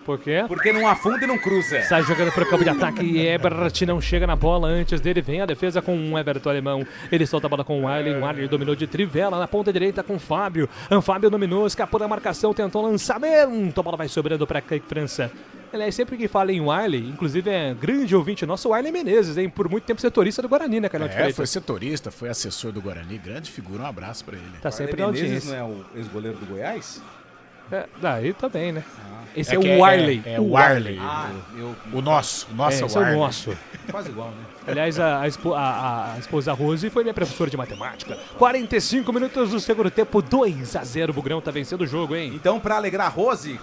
Speaker 4: Por quê?
Speaker 3: Porque não afunda e não cruza.
Speaker 4: Sai jogando para o campo de ataque e Ebert não chega na bola. Antes dele vem a defesa com o Everton Alemão. Ele solta a bola com o Wiley. O Wiley dominou de trivela na ponta direita com o Fábio. O Fábio dominou, escapou da marcação, tentou lançamento. A bola vai sobrando para Kaique França. Aliás, sempre que fala em Wiley, inclusive é grande ouvinte nosso, o Wiley Menezes, hein? Por muito tempo setorista do Guarani, né, Canal de Freitas?
Speaker 2: Foi setorista, foi assessor do Guarani, grande figura, um abraço pra ele.
Speaker 4: Tá sempre na audiência.
Speaker 3: Não é o ex-goleiro do Goiás?
Speaker 4: Daí também, né? Esse
Speaker 2: É
Speaker 4: é
Speaker 2: que
Speaker 4: o Wiley.
Speaker 2: É o Wiley.
Speaker 3: O
Speaker 2: nosso
Speaker 4: esse é o nosso.
Speaker 3: Quase igual, né?
Speaker 4: Aliás, a esposa Rose foi minha professora de matemática. 45 minutos do segundo tempo, 2-0. O Bugrão tá vencendo o jogo, hein?
Speaker 3: Então, pra alegrar a Rose,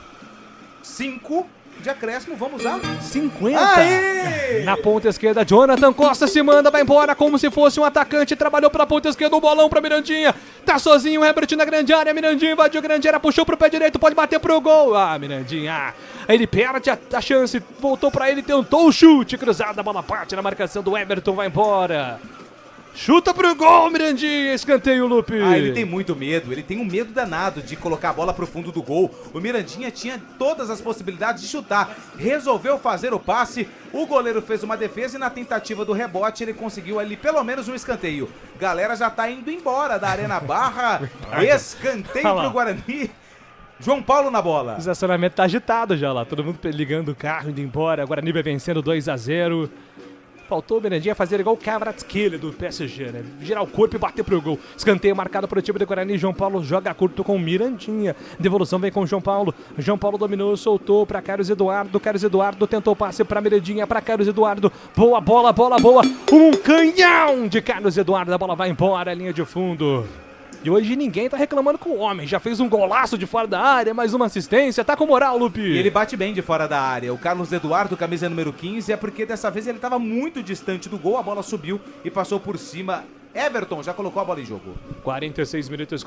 Speaker 3: 5 de acréscimo, vamos lá.
Speaker 4: 50.
Speaker 3: Aê!
Speaker 4: Na ponta esquerda, Jonathan Costa se manda, vai embora como se fosse um atacante. Trabalhou pela ponta esquerda, o bolão pra Mirandinha. Tá sozinho o Herbert na grande área. Mirandinha invadiu a grande área, puxou pro pé direito, pode bater pro gol. Mirandinha. Ele perde a chance, voltou pra ele, tentou o chute cruzado. A bola parte na marcação do Everton, vai embora. Chuta pro gol, Mirandinha, escanteio, Lupe.
Speaker 3: Ele tem muito medo, ele tem um medo danado de colocar a bola pro fundo do gol. O Mirandinha tinha todas as possibilidades de chutar, resolveu fazer o passe, o goleiro fez uma defesa e na tentativa do rebote ele conseguiu ali pelo menos um escanteio. Galera já tá indo embora da Arena Barra, escanteio pro Guarani. João Paulo na bola.
Speaker 4: O estacionamento tá agitado já lá, todo mundo ligando o carro, indo embora. Guarani vai vencendo 2-0. Faltou o Mirandinha fazer igual o Kvaratskhelia do PSG, né? Girar o corpo e bater pro gol. Escanteio marcado para o time do Guarani. João Paulo joga curto com o Mirandinha. Devolução vem com o João Paulo. João Paulo dominou, soltou para Carlos Eduardo. Carlos Eduardo tentou passe para Mirandinha, para Carlos Eduardo. Boa bola, bola boa. Um canhão de Carlos Eduardo. A bola vai embora, linha de fundo. E hoje ninguém tá reclamando com o homem. Já fez um golaço de fora da área, mais uma assistência. Tá com moral, Lupe.
Speaker 3: E ele bate bem de fora da área. O Carlos Eduardo, camisa número 15, é porque dessa vez ele tava muito distante do gol. A bola subiu e passou por cima. Everton já colocou a bola em jogo.
Speaker 4: 46 minutos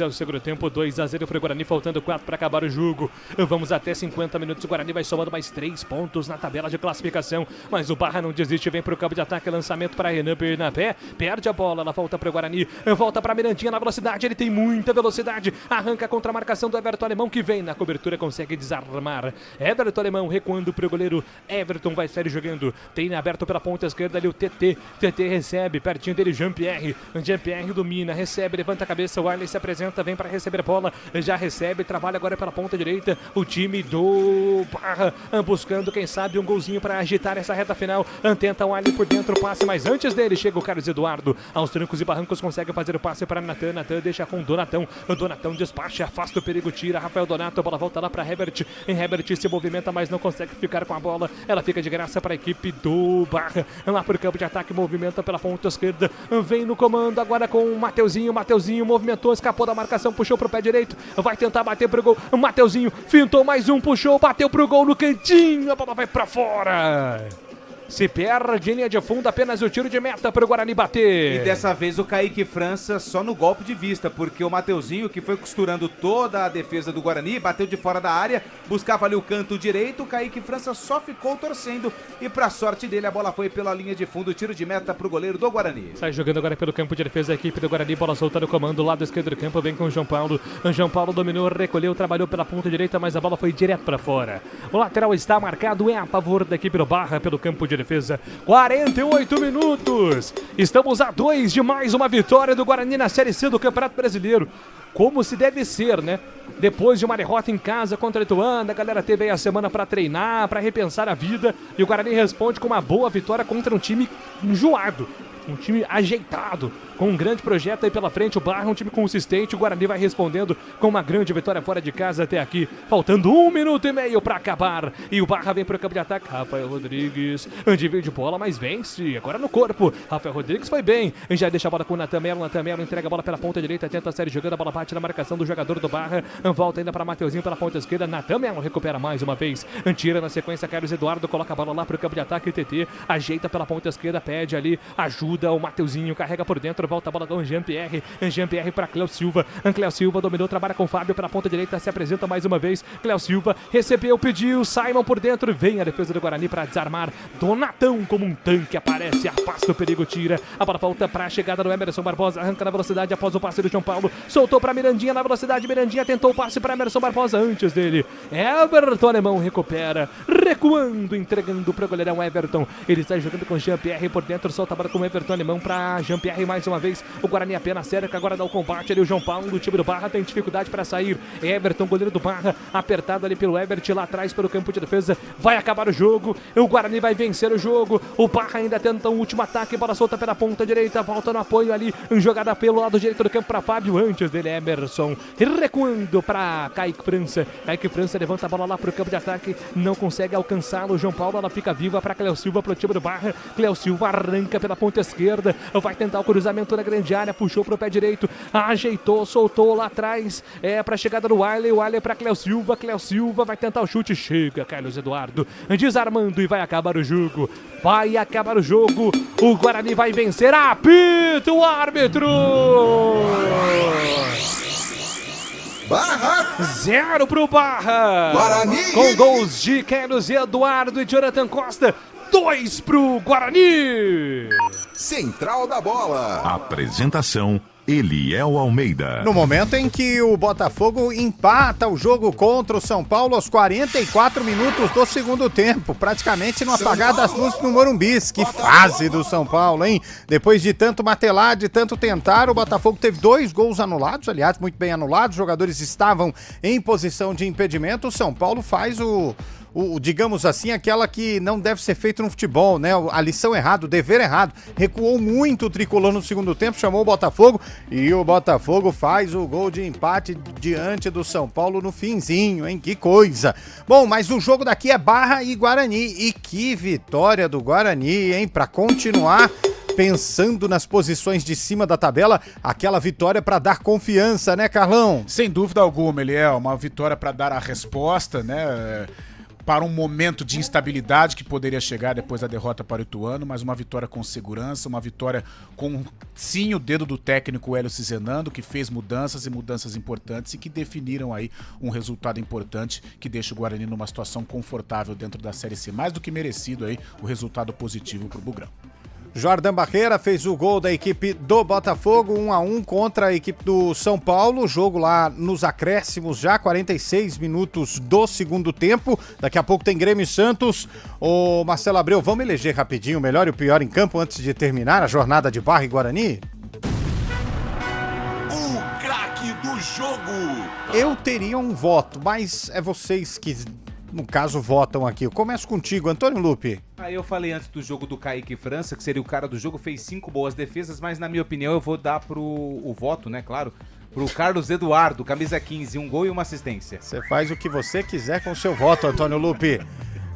Speaker 4: é o segundo tempo, 2-0 para o Guarani, faltando 4 para acabar o jogo. Vamos até 50 minutos, o Guarani vai somando mais 3 pontos na tabela de classificação, mas o Barra não desiste, vem para o campo de ataque, lançamento para Renan Bernabé, perde a bola, ela volta para o Guarani, volta para Mirandinha na velocidade, ele tem muita velocidade, arranca contra a marcação do Everton Alemão, que vem na cobertura, consegue desarmar. Everton Alemão recuando para o goleiro, Everton vai sério jogando, tem aberto pela ponta esquerda ali o TT recebe, pertinho dele, ele, Jean-Pierre domina, recebe, levanta a cabeça, o Wiley se apresenta, vem para receber a bola, já recebe, trabalha agora pela ponta direita, o time do Barra buscando, quem sabe, um golzinho para agitar essa reta final, tenta o Wiley por dentro, passe, mas antes dele chega o Carlos Eduardo, aos trancos e barrancos consegue fazer o passe para Natan, deixa com o Donatão despacha, afasta o perigo, tira, Rafael Donato, a bola volta lá para Herbert, Herbert se movimenta, mas não consegue ficar com a bola, ela fica de graça para a equipe do Barra, lá por campo de ataque, movimenta pela ponta esquerda, vem no comando agora com o Mateuzinho movimentou, escapou da marcação, puxou pro pé direito, vai tentar bater pro gol, Mateuzinho fintou mais um, puxou, bateu pro gol no cantinho, a bola vai pra fora. Se perde em linha de fundo, apenas o tiro de meta para o Guarani bater.
Speaker 3: E dessa vez o Kaique França só no golpe de vista, porque o Mateuzinho, que foi costurando toda a defesa do Guarani, bateu de fora da área, buscava ali o canto direito, o Kaique França só ficou torcendo e pra sorte dele a bola foi pela linha de fundo, tiro de meta pro goleiro do Guarani.
Speaker 4: Sai jogando agora pelo campo de defesa a equipe do Guarani, bola solta no comando, lado esquerdo do campo, vem com o João Paulo. João Paulo dominou, recolheu, trabalhou pela ponta direita, mas a bola foi direto para fora. O lateral está marcado, é a favor da equipe do Barra pelo campo de defesa. 48 minutos. Estamos a 2 de mais uma vitória do Guarani na Série C do Campeonato Brasileiro. Como se deve ser, né? Depois de uma derrota em casa contra a Ituano, a galera teve aí a semana para treinar, para repensar a vida. E o Guarani responde com uma boa vitória contra um time enjoado. Um time ajeitado, com um grande projeto aí pela frente, o Barra, um time consistente, o Guarani vai respondendo com uma grande vitória fora de casa até aqui, faltando 1 minuto e meio para acabar, e o Barra vem para o campo de ataque, Rafael Rodrigues, divide bola, mas vence, agora no corpo, Rafael Rodrigues foi bem, já deixa a bola com o Natan Melo entrega a bola pela ponta direita, tenta a série jogando, a bola bate na marcação do jogador do Barra, volta ainda para Mateuzinho pela ponta esquerda, Natan Melo recupera mais uma vez, tira na sequência, Carlos Eduardo coloca a bola lá para o campo de ataque, TT ajeita pela ponta esquerda, pede ali, ajuda o Mateuzinho, carrega por dentro, volta a bola com o Jean-Pierre para Cléo Silva, dominou, trabalha com o Fábio pela ponta direita, se apresenta mais uma vez, Cléo Silva, recebeu, pediu, Simon por dentro, vem a defesa do Guarani para desarmar, Donatão como um tanque, aparece, afasta o perigo, tira, a bola volta para a chegada do Emerson Barbosa, arranca na velocidade após o passe do João Paulo, soltou para Mirandinha na velocidade, Mirandinha tentou o passe para Emerson Barbosa antes dele, Everton Alemão recupera, recuando, entregando para o goleirão Everton, ele está jogando com Jean-Pierre por dentro, solta a bola com o Everton Alemão para Jean-Pierre mais uma vez, o Guarani apenas cerca, agora dá o combate ali, o João Paulo do time do Barra tem dificuldade para sair, Everton, goleiro do Barra, apertado ali pelo Ebert, lá atrás pelo campo de defesa, vai acabar o jogo, o Guarani vai vencer o jogo, o Barra ainda tenta um último ataque, bola solta pela ponta direita, volta no apoio ali, jogada pelo lado direito do campo para Fábio, antes dele Emerson, recuando para Kaique França levanta a bola lá pro campo de ataque, não consegue alcançá-lo, o João Paulo, ela fica viva para Cléo Silva, pro time do Barra, Cléo Silva arranca pela ponta esquerda, vai tentar o cruzamento na grande área, puxou pro pé direito, ajeitou, soltou lá atrás, pra chegada do Wiley pra Cléo Silva vai tentar o chute, chega Carlos Eduardo, desarmando e vai acabar o jogo, o Guarani vai vencer, apita o árbitro!
Speaker 12: Barra
Speaker 4: 0 pro Barra,
Speaker 12: Guarani,
Speaker 4: com gols de Carlos Eduardo e Jonathan Costa, 2 pro Guarani.
Speaker 12: Central da Bola.
Speaker 5: Apresentação: Eliel Almeida.
Speaker 1: No momento em que o Botafogo empata o jogo contra o São Paulo aos 44 minutos do segundo tempo, praticamente no apagar das luzes no Morumbi. Que fase do São Paulo, hein? Depois de tanto matelar, de tanto tentar, o Botafogo teve 2 gols anulados, aliás, muito bem anulados, os jogadores estavam em posição de impedimento, o São Paulo faz digamos assim, aquela que não deve ser feito no futebol, né? A lição errada, o dever errado. Recuou muito o tricolor no segundo tempo, chamou o Botafogo e o Botafogo faz o gol de empate diante do São Paulo no finzinho, hein? Que coisa! Bom, mas o jogo daqui é Barra e Guarani. E que vitória do Guarani, hein? Pra continuar pensando nas posições de cima da tabela, aquela vitória para dar confiança, né, Carlão?
Speaker 2: Sem dúvida alguma, ele é uma vitória para dar a resposta, né? Para um momento de instabilidade que poderia chegar depois da derrota para o Ituano, mas uma vitória com segurança, uma vitória com sim o dedo do técnico Hélio Cizenando, que fez mudanças importantes e que definiram aí um resultado importante que deixa o Guarani numa situação confortável dentro da Série C, mais do que merecido aí o resultado positivo para o Bugrão.
Speaker 1: Jordan Barreira fez o gol da equipe do Botafogo, 1-1 contra a equipe do São Paulo. Jogo lá nos acréscimos já, 46 minutos do segundo tempo. Daqui a pouco tem Grêmio e Santos. Ô Marcelo Abreu, vamos eleger rapidinho o melhor e o pior em campo antes de terminar a jornada de Barra e Guarani?
Speaker 12: O craque do jogo.
Speaker 1: Eu teria um voto, mas é vocês que, no caso, votam aqui. Eu começo contigo, Antônio Lupe.
Speaker 3: Eu falei antes do jogo do Kaique França, que seria o cara do jogo, fez 5 boas defesas, mas na minha opinião eu vou dar o voto, né, claro, pro Carlos Eduardo, camisa 15, 1 gol e 1 assistência.
Speaker 1: Você faz o que você quiser com o seu voto, Antônio Lupe.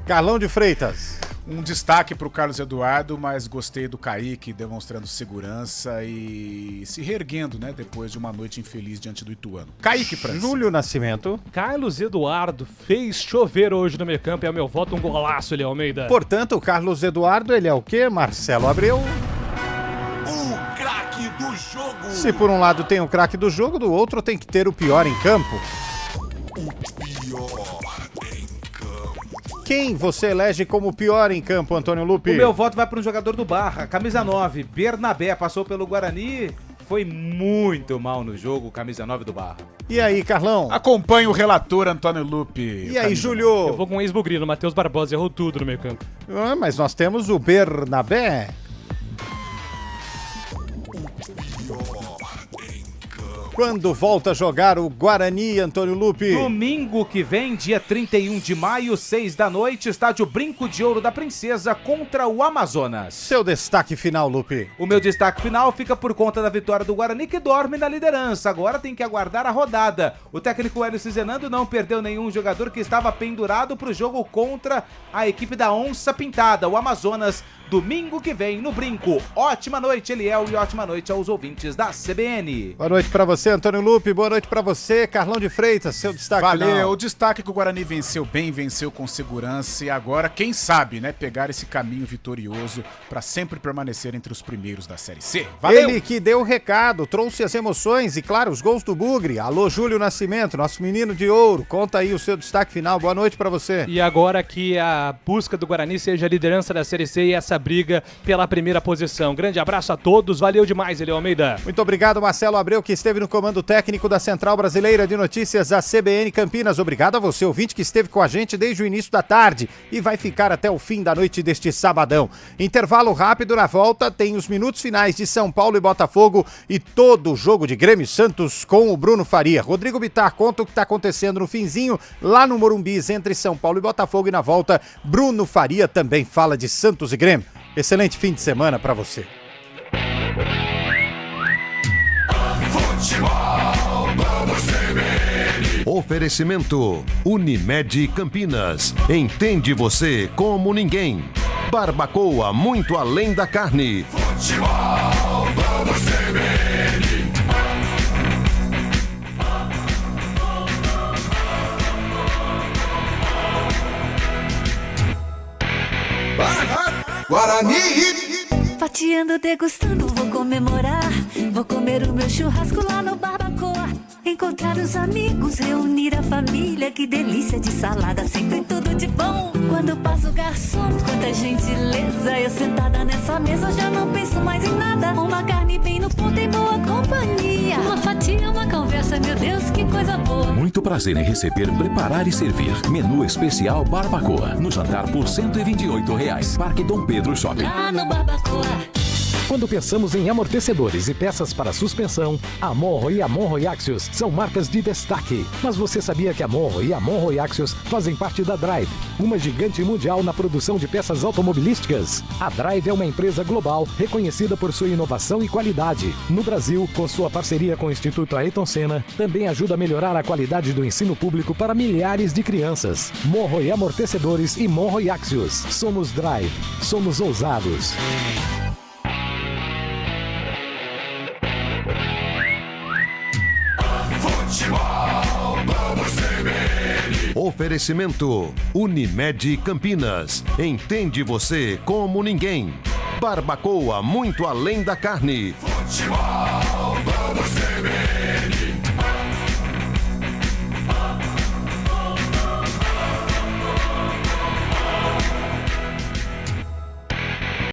Speaker 1: Carlão de Freitas.
Speaker 2: Um destaque para o Carlos Eduardo, mas gostei do Kaique demonstrando segurança e se reerguendo, né, depois de uma noite infeliz diante do Ituano. Kaique França.
Speaker 1: Júlio Nascimento.
Speaker 4: Carlos Eduardo fez chover hoje no meio campo, é o meu voto, um golaço, Léo Almeida.
Speaker 1: Portanto, o Carlos Eduardo, ele é o quê? Marcelo Abreu.
Speaker 12: O craque do jogo.
Speaker 1: Se por um lado tem o craque do jogo, do outro tem que ter o pior em campo.
Speaker 12: O pior em campo.
Speaker 1: Quem você elege como pior em campo, Antônio Lupe?
Speaker 3: O meu voto vai para um jogador do Barra, camisa 9, Bernabé, passou pelo Guarani, foi muito mal no jogo, camisa 9 do Barra.
Speaker 1: E aí, Carlão?
Speaker 2: Acompanhe o relator Antônio Lupe.
Speaker 1: E aí, Júlio?
Speaker 4: Eu vou com o ex-bugrino, Matheus Barbosa, errou tudo no meio campo.
Speaker 1: Mas nós temos o Bernabé. Quando volta a jogar o Guarani, Antônio Lupe?
Speaker 3: Domingo que vem, dia 31 de maio, 6 da noite, estádio Brinco de Ouro da Princesa contra o Amazonas.
Speaker 1: Seu destaque final, Lupe?
Speaker 3: O meu destaque final fica por conta da vitória do Guarani, que dorme na liderança. Agora tem que aguardar a rodada. O técnico Hélio Cizenando não perdeu nenhum jogador que estava pendurado para o jogo contra a equipe da Onça Pintada, o Amazonas, domingo que vem no Brinco. Ótima noite, Eliel, e ótima noite aos ouvintes da CBN.
Speaker 1: Boa noite pra você, Antônio Lupe. Boa noite pra você, Carlão de Freitas. Seu destaque
Speaker 2: final.
Speaker 1: Valeu.
Speaker 2: O destaque é que o Guarani venceu bem, venceu com segurança e agora, quem sabe, né, pegar esse caminho vitorioso pra sempre permanecer entre os primeiros da Série C. Valeu!
Speaker 1: Ele que deu o recado, trouxe as emoções e, claro, os gols do Bugre. Alô, Júlio Nascimento, nosso menino de ouro. Conta aí o seu destaque final. Boa noite pra você.
Speaker 4: E agora que a busca do Guarani seja a liderança da Série C e essa briga pela primeira posição. Grande abraço a todos, valeu demais, Eliel Almeida.
Speaker 1: Muito obrigado, Marcelo Abreu, que esteve no comando técnico da Central Brasileira de Notícias, a CBN Campinas. Obrigado a você, ouvinte, que esteve com a gente desde o início da tarde e vai ficar até o fim da noite deste sabadão. Intervalo rápido, na volta tem os minutos finais de São Paulo e Botafogo e todo o jogo de Grêmio e Santos com o Bruno Faria. Rodrigo Bittar conta o que está acontecendo no finzinho lá no Morumbi, entre São Paulo e Botafogo, e na volta Bruno Faria também fala de Santos e Grêmio. Excelente fim de semana para você.
Speaker 9: Oferecimento Unimed Campinas. Entende você como ninguém. Barbacoa muito além da carne.
Speaker 12: Futebol, vamos CBN. Guarani!
Speaker 6: Fatiando, degustando, vou comemorar. Vou comer o meu churrasco lá no Barbacoa. Encontrar os amigos, reunir a família. Que delícia de salada, sempre tudo de bom. Quando passa o garçom, quanta gentileza. Eu sentada nessa mesa já não penso mais em nada. Uma carne bem no ponto em boa companhia. Uma fatia, uma conversa, meu Deus, que coisa boa.
Speaker 7: Muito prazer em receber, preparar e servir. Menu especial Barbacoa. No jantar por R$ 128. Parque Dom Pedro Shopping.
Speaker 6: Lá no Barbacoa.
Speaker 8: Quando pensamos em amortecedores e peças para suspensão, a Monro e a Monro Axios são marcas de destaque. Mas você sabia que a Monro e a Monro Axios fazem parte da Drive, uma gigante mundial na produção de peças automobilísticas? A Drive é uma empresa global reconhecida por sua inovação e qualidade. No Brasil, com sua parceria com o Instituto Ayrton Senna, também ajuda a melhorar a qualidade do ensino público para milhares de crianças. Monro e amortecedores e Monro e Axios. Somos Drive. Somos ousados.
Speaker 9: Oferecimento Unimed Campinas. Entende você como ninguém. Barbacoa muito além da carne.
Speaker 12: Futebol, vamos